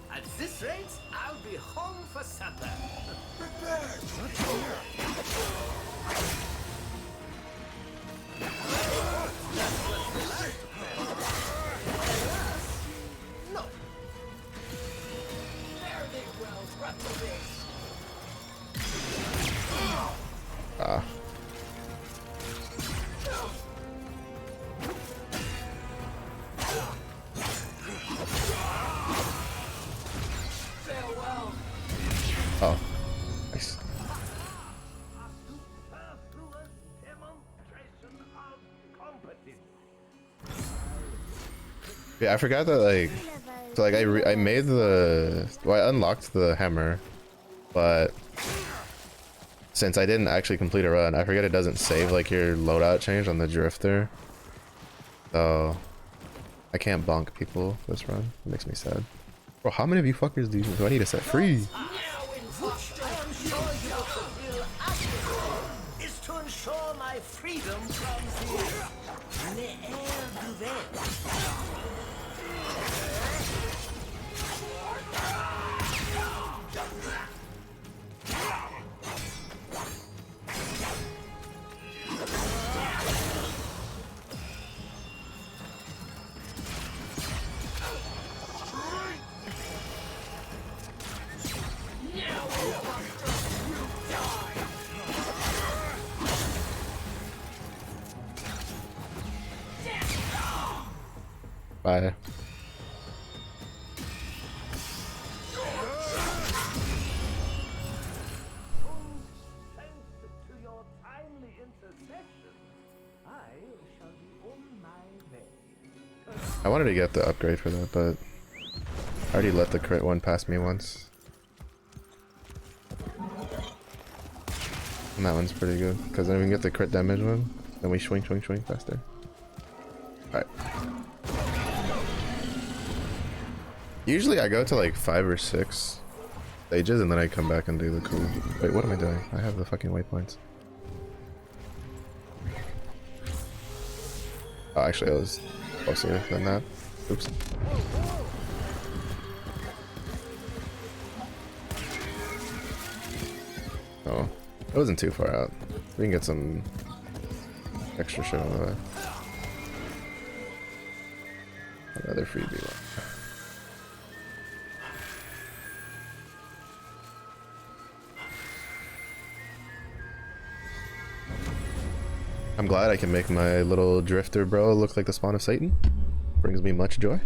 At this rate, I'll be home for supper. No. Very well, reprobate. Ah. Farewell. Oh. Nice. Yeah, I forgot that like so like I made the I unlocked the hammer, but since I didn't actually complete a run, I forget it doesn't save like your loadout change on the drifter. So I can't bonk people this run. It makes me sad. Bro, how many of you fuckers do I need to set free? Is to ensure my freedom comes in ne'er-do-well. Bye. I wanted to get the upgrade for that, but I already let the crit one pass me once. And that one's pretty good, because then we can get the crit damage one, then we swing faster. Alright. Usually I go to like 5 or 6 stages and then I come back and do the cool. Wait, what am I doing? I have the fucking waypoints. Oh, actually I was closer than that. Oops. Oh, it wasn't too far out. We can get some extra shit on the way. Another freebie one. I'm glad I can make my little drifter bro look like the spawn of Satan. Brings me much joy.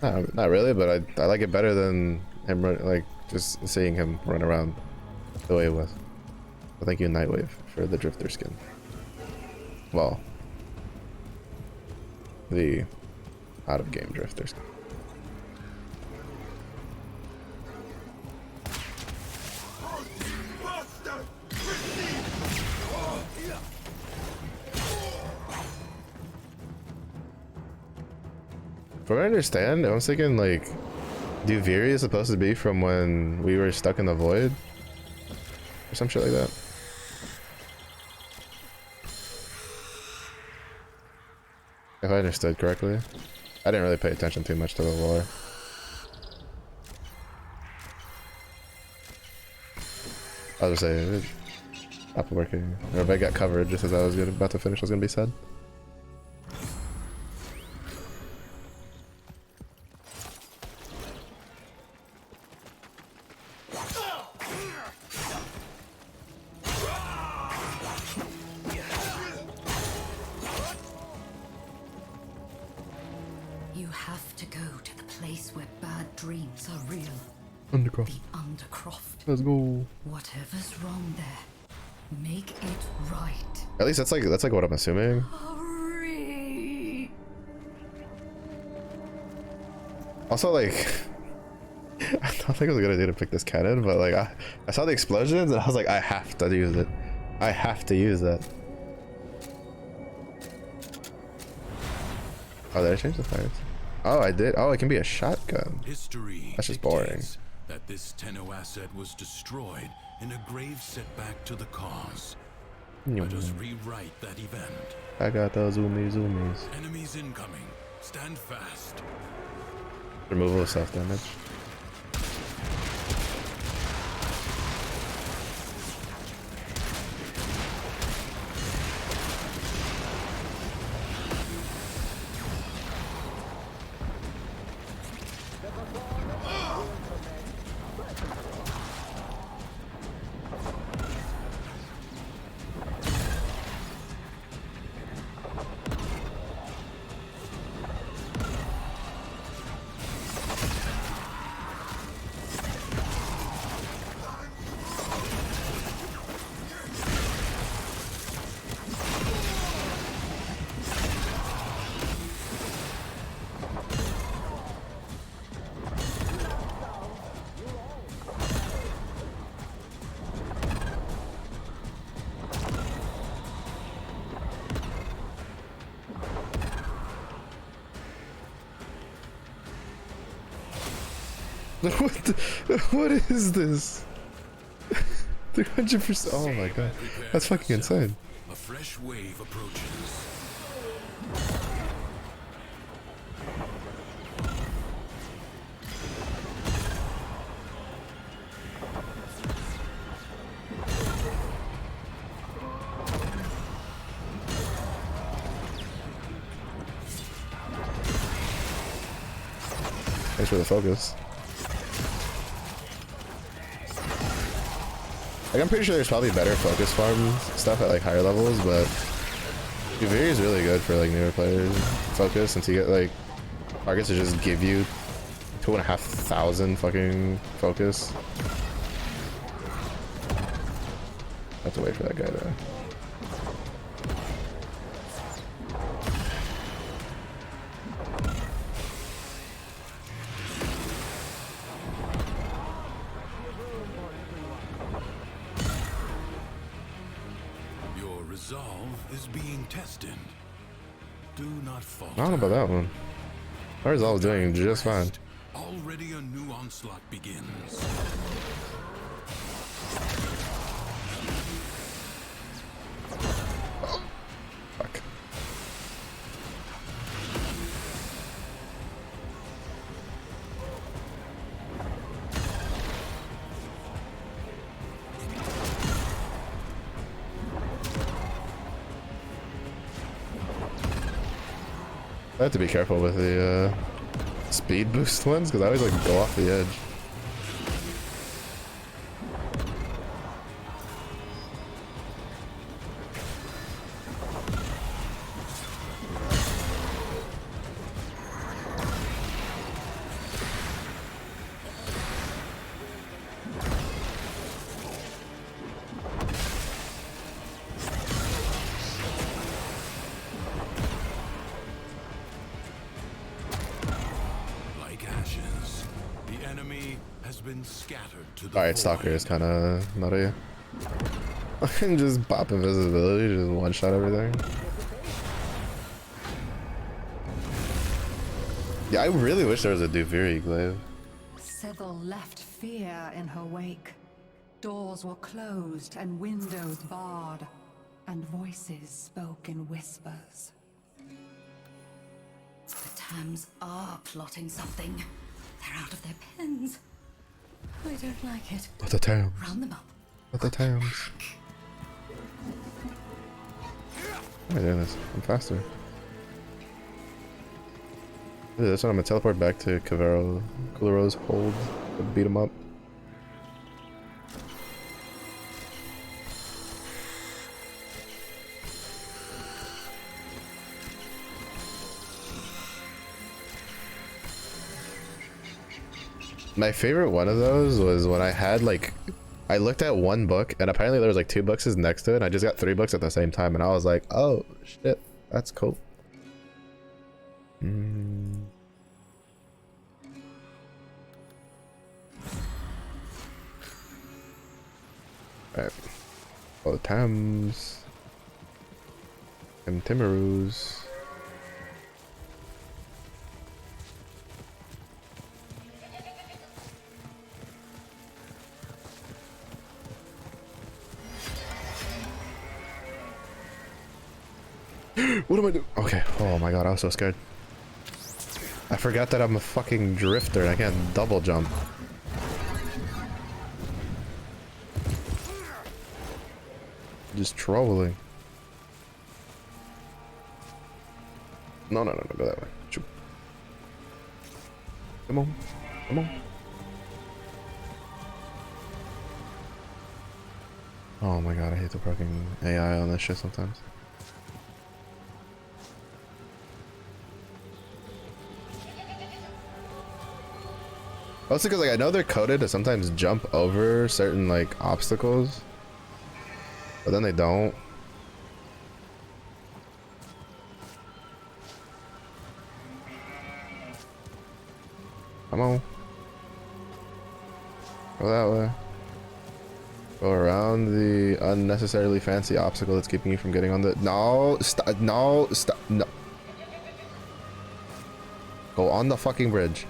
Not really, but I like it better than him like just seeing him run around the way it was. Well, thank you, Nightwave, for the drifter skin. Well, the out of game drifter skin. From what I understand, I was thinking like Duviri is supposed to be from when we were stuck in the void or some shit like that. If I understood correctly. I didn't really pay attention too much to the lore. I was just saying, stop working. Or if I got covered just as I was about to finish, I was gonna be sad. You have to go to the place where bad dreams are real. Undercroft. The Undercroft. Let's go. Whatever's wrong there, make it right. At least that's like what I'm assuming. Hurry! Also, like, I don't think it was a good idea to pick this cannon, but like, I saw the explosions and I was like, I have to use it. I have to use that. Oh, did I change the fires? Oh, I did. Oh, it can be a shotgun. History That's just boring. That this Tenno asset was destroyed in a grave setback to the cause. Let us rewrite that event. I got those zoomies. Enemies incoming. Stand fast. Removal of self-damage. What is this? 300%. Oh my god, that's fucking insane. A fresh wave approaches. Thanks for the focus. Like, I'm pretty sure there's probably better focus farm stuff at like higher levels, but Uviri is really good for like newer players. Focus, since you get like targets to just give you 2,500 fucking focus. I have to wait for that guy to. Is being tested. Do not falter. I don't know about that one. My resolve is doing just fine. Already a new onslaught begins. Oh. Fuck. I have to be careful with the speed boost ones because I always like go off the edge. been scattered to the Alright, Stalker is kind of nutty. I can just pop invisibility, just one shot everything. Yeah, I really wish there was a Duviri glaive. Sybil left fear in her wake. Doors were closed and windows barred, and voices spoke in whispers. The Tams are plotting something. They're out of their pens. I don't like it. What the Tams? Round them up. What the Tams? How am I doing this? I'm faster. This one I'm gonna teleport back to Kulero's hold to beat him up. My favorite one of those was when I had like, I looked at one book and apparently there was like 2 books next to it and I just got 3 books at the same time and I was like, oh shit, that's cool. Alright. Oh, Tams. And Timaroos. What am I doing? Okay. Oh my god, I was so scared. I forgot that I'm a fucking drifter and I can't double jump. Just trolling. No, go that way. Shoot. Come on. Come on. Oh my god, I hate the fucking AI on this shit sometimes. Also, because like I know they're coded to sometimes jump over certain like obstacles, but then they don't. Come on. Go that way. Go around the unnecessarily fancy obstacle that's keeping you from getting on the. No, stop! No, stop! No. Go on the fucking bridge.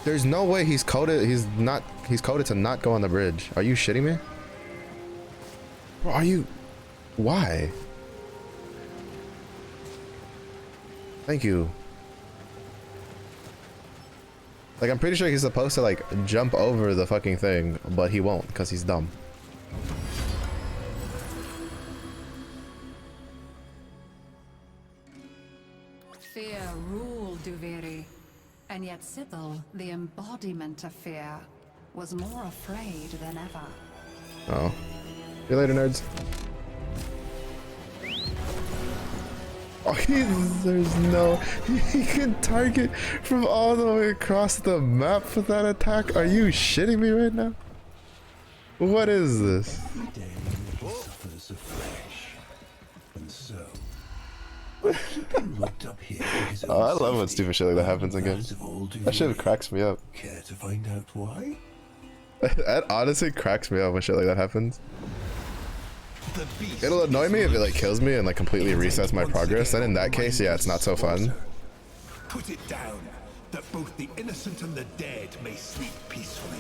There's no way he's coded. He's coded to not go on the bridge. Are you shitting me? Bro, are you? Why? Thank you. Like, I'm pretty sure he's supposed to like jump over the fucking thing, but he won't because he's dumb. Fear ruled Duviri, and yet Sybil, the embodiment of fear, was more afraid than ever. Oh. See you later, nerds. Oh, there's no... He can target from all the way across the map with that attack? Are you shitting me right now? What is this? Suffers afresh. And so, looked up here Oh, I love when stupid shit like that happens again. That shit cracks me up. Care to find out why? That honestly cracks me up when shit like that happens. It'll annoy me if it like kills me and like completely resets my progress. Then in that case, yeah, it's not so fun. Put it down, that both the innocent and the dead may sleep peacefully.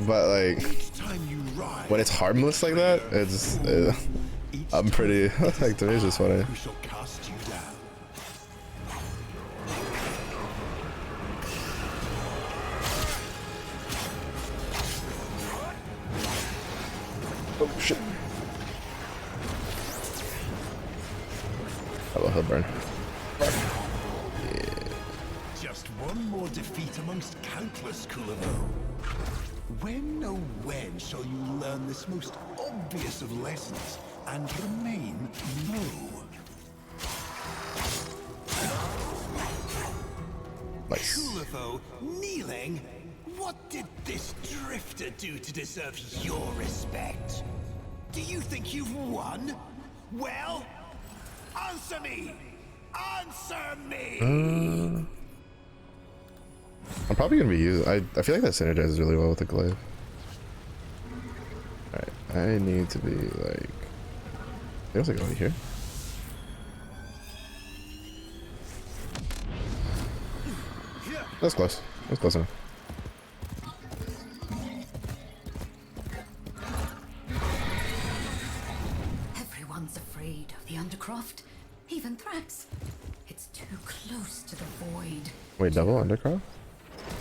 But like, when it's harmless like that, it's I'm pretty like, to me it's just funny. Oh shit. Oh, he'll burn. Just one more defeat amongst countless, Kulavo. When, oh when, shall you learn this most obvious of lessons and remain low? Nice. Kulavo, kneeling? What did this drifter do to deserve your respect? Do you think you've won? Well, Answer me! Answer me! I'm probably gonna be using. I feel like that synergizes really well with the glaive. Alright, I need to be like. There's like over here. That's close. That's close enough. Everyone's afraid of the Undercroft. Even Thrax. It's too close to the void. Wait, double Undercroft?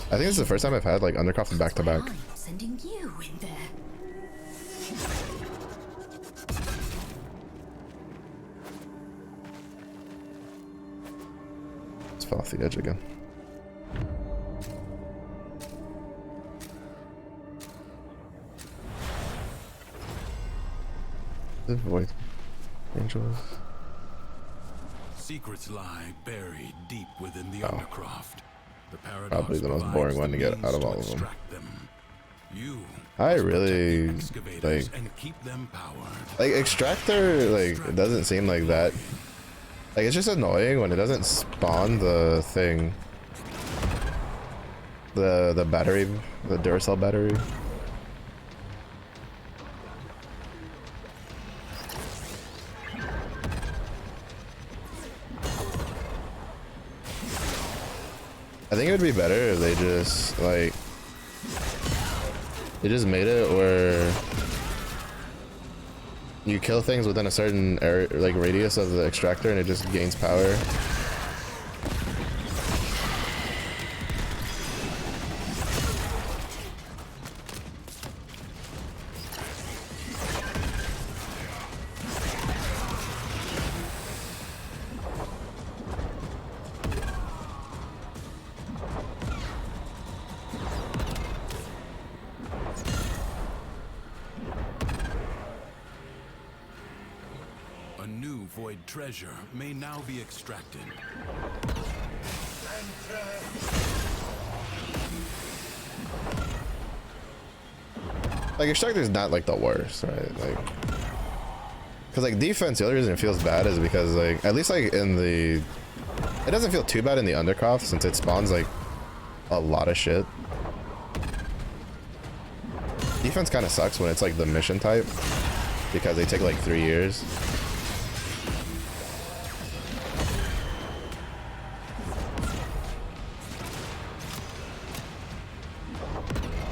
I think this is the first time I've had like Undercroft back to back. I'm sending you in there. Just fell off the edge again. The void. Angels. Secrets lie buried deep within the Undercroft. The paradox Probably the most boring one to get out of all of them. You I really excavators and keep them powered. like Extractor. Like it doesn't seem like that. Like it's just annoying when it doesn't spawn the thing. The battery, the Duracell battery. I think it would be better if they just like made it where you kill things within a certain area, like radius of the extractor, and it just gains power. A new void treasure may now be extracted. Like Extractor's not like the worst, right? Like, cause like defense, the only reason it feels bad is because like at least like in the, it doesn't feel too bad in the Undercroft since it spawns like a lot of shit. Defense kind of sucks when it's like the mission type because they take like 3 years.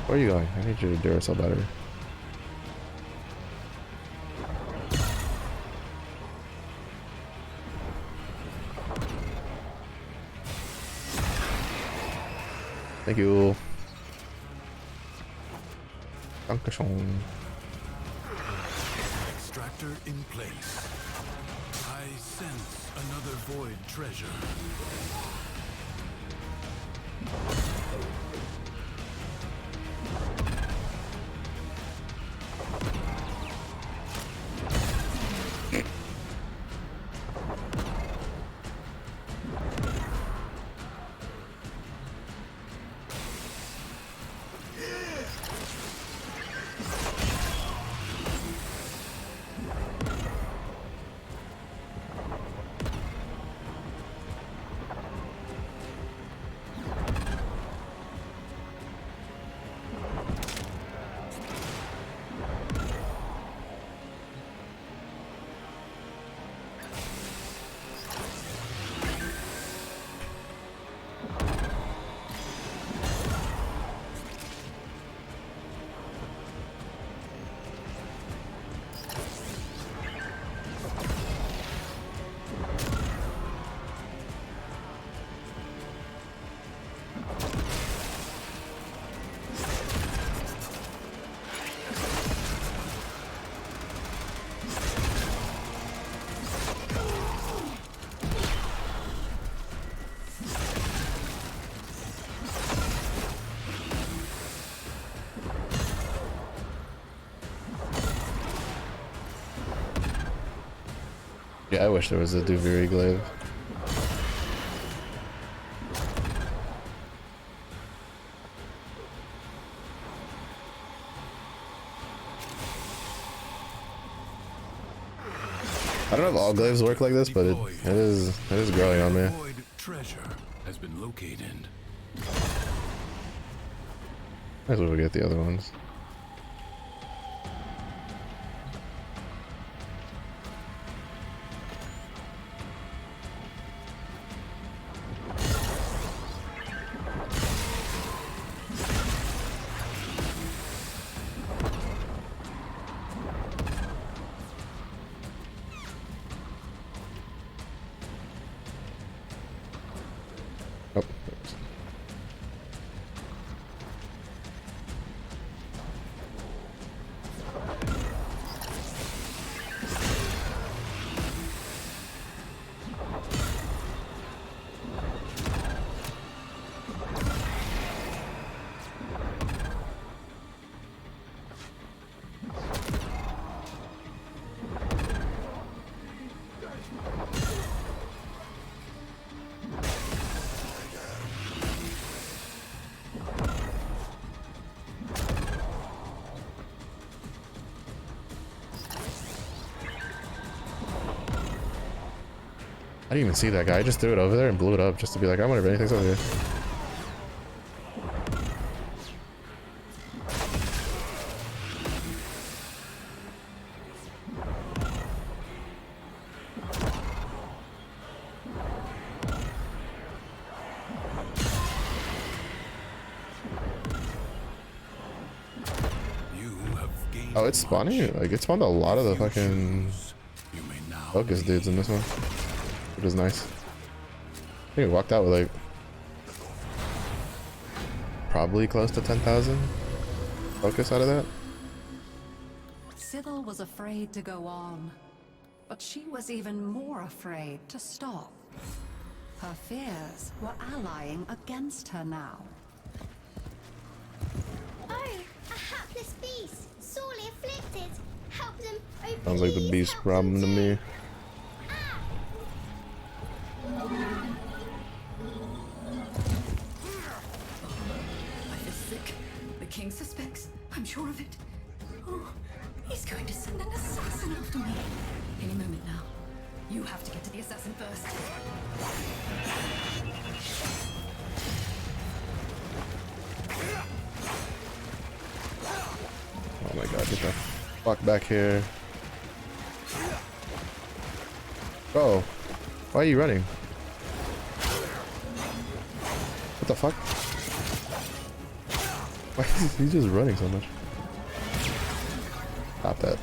Where are you going? I need your Duracell battery. Thank you. Dankeschön. Extractor in place. I sense another void treasure. Yeah, I wish there was a Duviri glaive. I don't know if all glaives work like this, but it is growing on me. Treasure has been located. Might as well get the other ones. Oh. I didn't even see that guy. I just threw it over there and blew it up just to be like, I wonder if anything's over here. Oh, it's spawning? Like, it spawned a lot of the fucking focus dudes in this one. Which is nice. I think we walked out with like probably close to 10,000 focus out of that. Sybil was afraid to go on, but she was even more afraid to stop. Her fears were allying against her now. Oh, a hapless beast, sorely afflicted. Help them open. Sounds like the beast problem to me. Life is sick. The king suspects. I'm sure of it. Oh, he's going to send an assassin after me. Any moment now. You have to get to the assassin first. Oh my god, get the fuck back here. Oh, why are you running? What the fuck? Why is he just running so much? Stop that.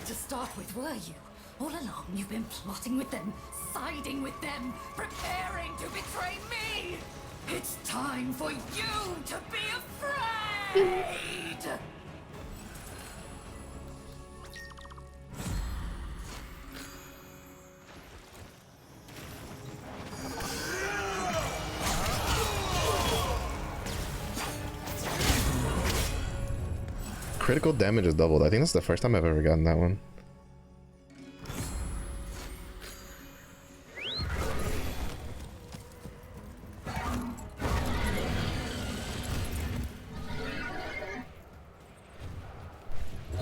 To start with, were you? All along you've been plotting with them, siding with them, preparing to betray me! It's time for you to be afraid! Critical damage is doubled. I think that's the first time I've ever gotten that one.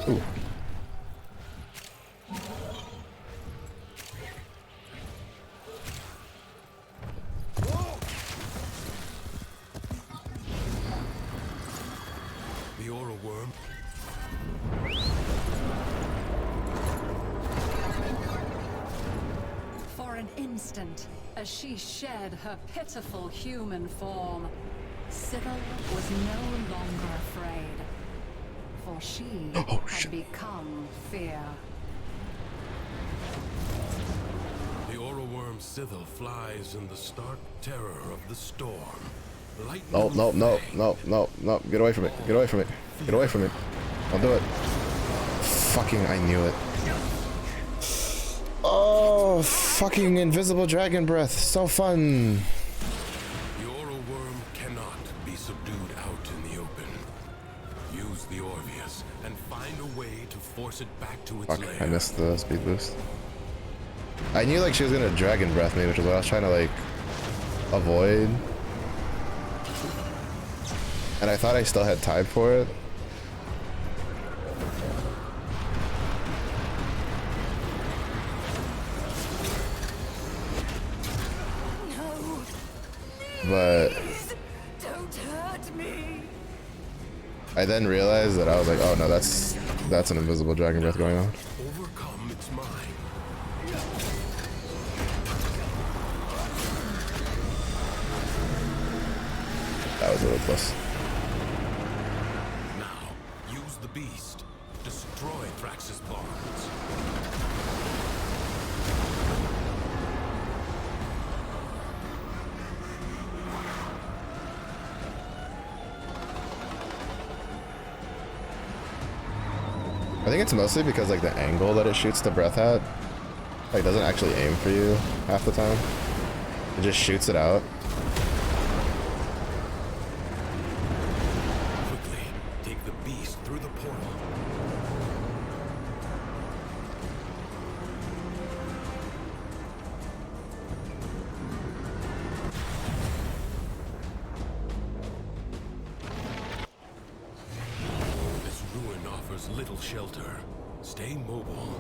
Ooh. The aura worm. For an instant, as she shed her pitiful human form, Sybil was no longer afraid, for she had become fear. The aura worm Sybil flies in the stark terror of the storm. No, no, no, no, no, no. Get away from it. Get away from it. Get away from it. Don't do it. Fucking, I knew it. Oh, fucking invisible dragon breath. So fun. Your worm cannot be subdued out in the open. Use the Orvius and find a way to force it back to its lair. I missed the speed boost. I knew like she was gonna dragon breath me, which is what I was trying to like avoid. And I thought I still had time for it. No. But Don't hurt me. I then realized that I was like, oh no, that's an invisible dragon breath going on. Overcome its mind. That was a little close. Now, use the beast. Destroy Thrax's barns. I think it's mostly because like the angle that it shoots the breath at, like doesn't actually aim for you half the time. It just shoots it out. Quickly, take the beast through the portal. This ruin offers little shelter. Stay mobile.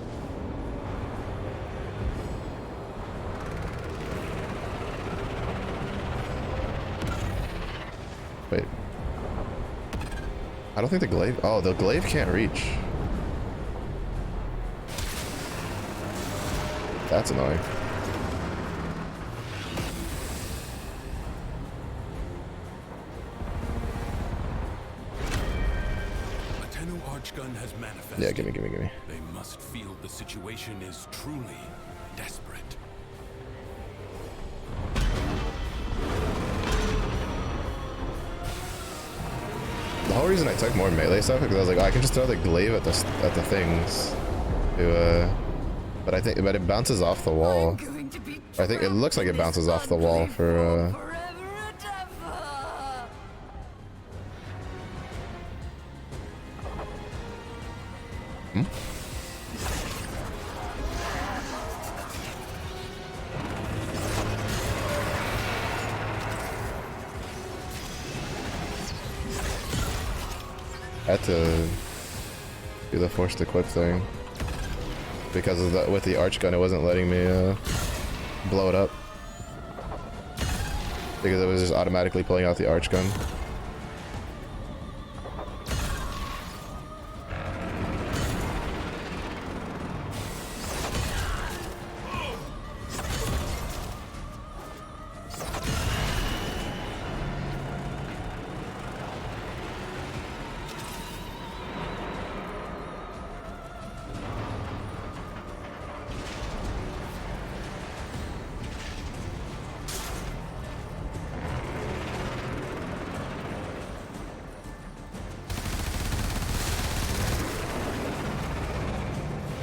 Wait. I don't think the glaive... Oh, the glaive can't reach. That's annoying. A Tenno Archgun has manifested. Yeah, gimme. They must feel the situation is truly desperate. The whole reason I took more melee stuff because I was like, oh, I can just throw the glaive at the things. But it bounces off the wall. I think it looks like it bounces off the wall for I had to do the forced equip thing because of with the arch gun it wasn't letting me blow it up because it was just automatically pulling out the arch gun.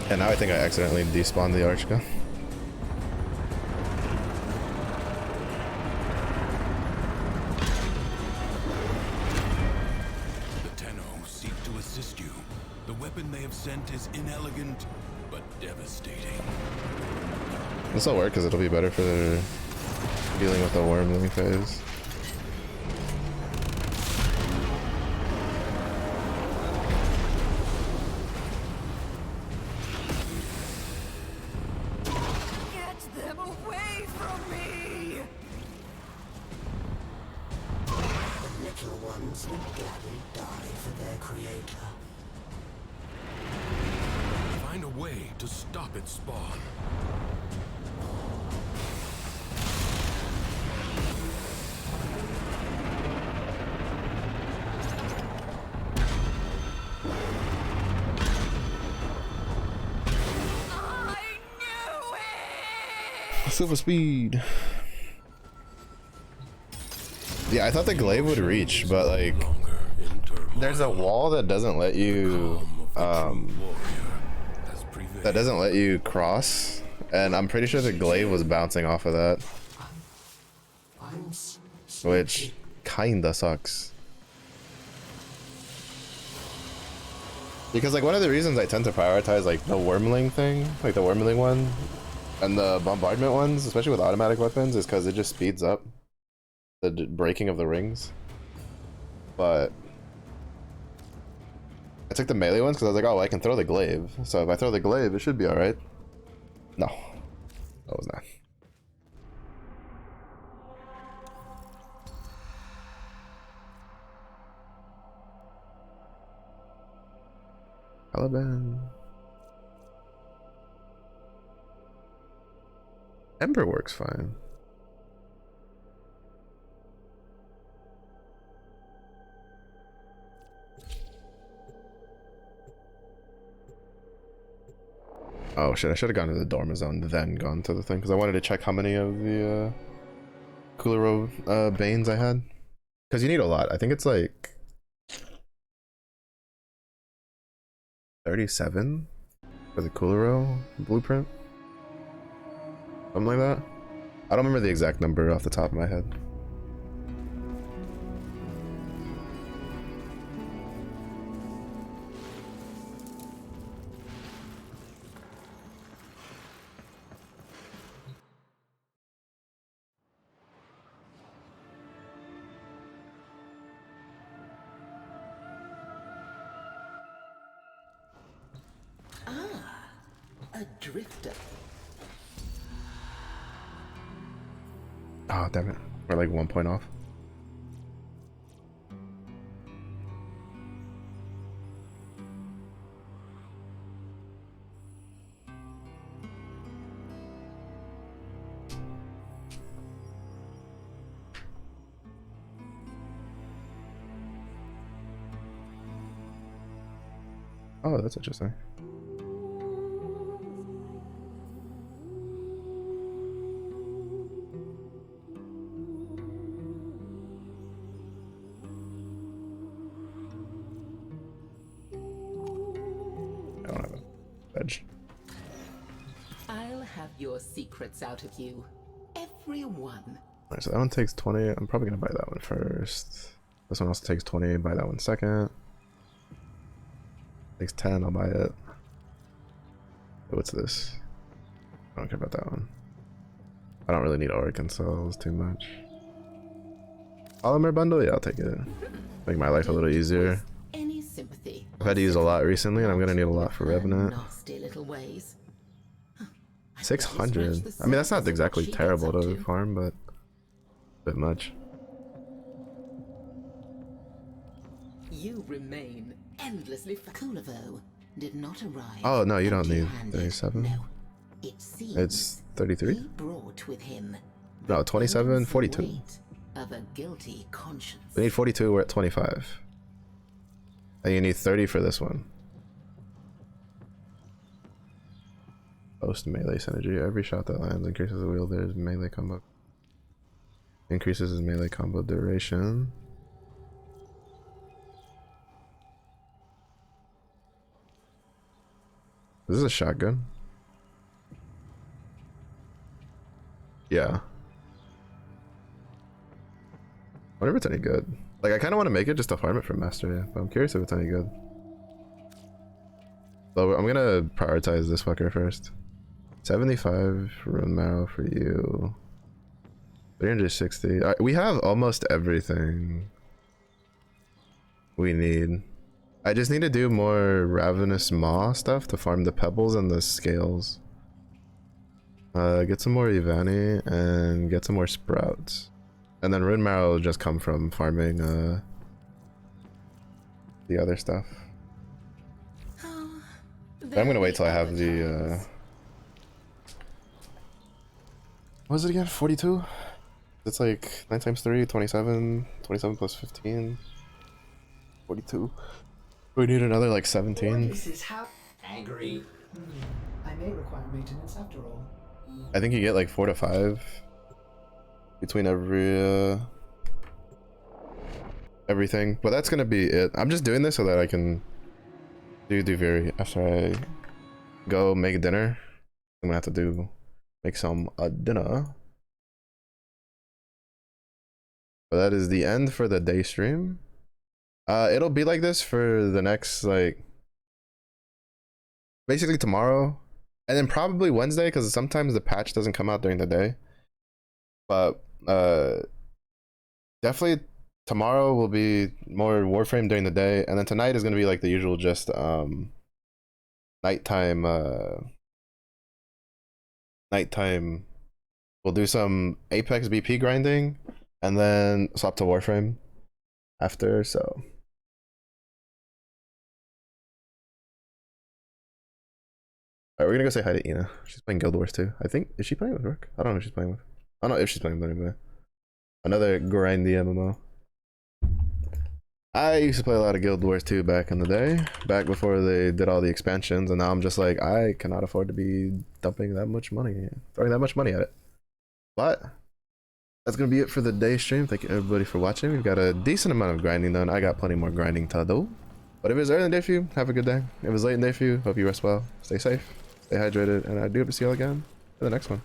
And now I think I accidentally despawned the arch gun. The Tenno seek to assist you. The weapon they have sent is inelegant, but devastating. This will work because it'll be better for dealing with the wormling phase. Find a way to stop its spawn. Silver speed. Yeah, I thought the glaive would reach, but like there's a wall that doesn't let you cross, and I'm pretty sure the glaive was bouncing off of that, which kinda sucks. Because like one of the reasons I tend to prioritize like the wormling thing, like the wormling one and the bombardment ones, especially with automatic weapons, is because it just speeds up the breaking of the rings. But I took the melee ones because I was like, oh, I can throw the glaive. So if I throw the glaive, it should be alright. No, that was not. Caliban. Ember works fine. Oh shit, I should have gone to the Dorma Zone, then gone to the thing, because I wanted to check how many of the Kulero Banes I had. Because you need a lot. I think it's like 37 for the Kulero blueprint. Something like that. I don't remember the exact number off the top of my head. A drifter. Oh, damn it. We're like 1 point off. Oh, that's interesting. I don't have a edge. I'll have your secrets out of you. Everyone. Alright, so that one takes 20. I'm probably gonna buy that one first. This one also takes 20. Buy that one second. Takes 10. I'll buy it. What's this? I don't care about that one. I don't really need Oricon cells too much. Polymer bundle? Yeah, I'll take it. Make my life a little easier. Any sympathy. I've had to use a lot recently, and I'm gonna need a lot for Revenant. Nasty little ways. 600. I mean, that's not exactly terrible to farm, but a bit much. You remain endlessly Kulero did not arrive. Oh no, you don't need 37. No, it seems It's 33. he brought with him No, 27, 42. weight of a guilty conscience. We need 42. We're at 25. And you need 30 for this one. Post melee synergy. Every shot that lands increases the wielder's melee combo. Increases his melee combo duration. Is this a shotgun? Yeah. I wonder if it's any good. Like, I kind of want to make it just to farm it for mastery, but I'm curious if it's any good. So I'm gonna prioritize this fucker first. 75 rune marrow for you. 360. We have almost everything we need. I just need to do more Ravenous Maw stuff to farm the pebbles and the scales. Get some more Ivani and get some more sprouts. And then rune marrow will just come from farming the other stuff. But I'm gonna wait till I have the what was it again? 42? It's like 9 times 3, 27. 27 plus 15. 42. We need another like 17. This is how angry. I may require maintenance after all. I think you get like 4 to 5 between every everything. But that's gonna be it. I'm just doing this so that I can do very after I go make dinner. I'm gonna have to make some dinner. But that is the end for the day stream. It'll be like this for the next, like, basically tomorrow, and then probably Wednesday, because sometimes the patch doesn't come out during the day. But definitely tomorrow will be more Warframe during the day, and then tonight is gonna be like the usual, just nighttime. Nighttime. We'll do some Apex BP grinding, and then swap to Warframe after. So. Alright, we're gonna go say hi to Ina. She's playing Guild Wars too. I think, is she playing with Rook? I don't know if she's playing with. I don't know if she's playing with anybody. Another grindy MMO. I used to play a lot of Guild Wars 2 back in the day, back before they did all the expansions, and now I'm just like, I cannot afford to be dumping that much money, throwing that much money at it. But that's gonna be it for the day stream. Thank you everybody for watching. We've got a decent amount of grinding done. I got plenty more grinding to do. But if it's early in the day for you, have a good day. If it's late in the day for you, hope you rest well. Stay safe, stay hydrated, and I do hope to see you all again in the next one.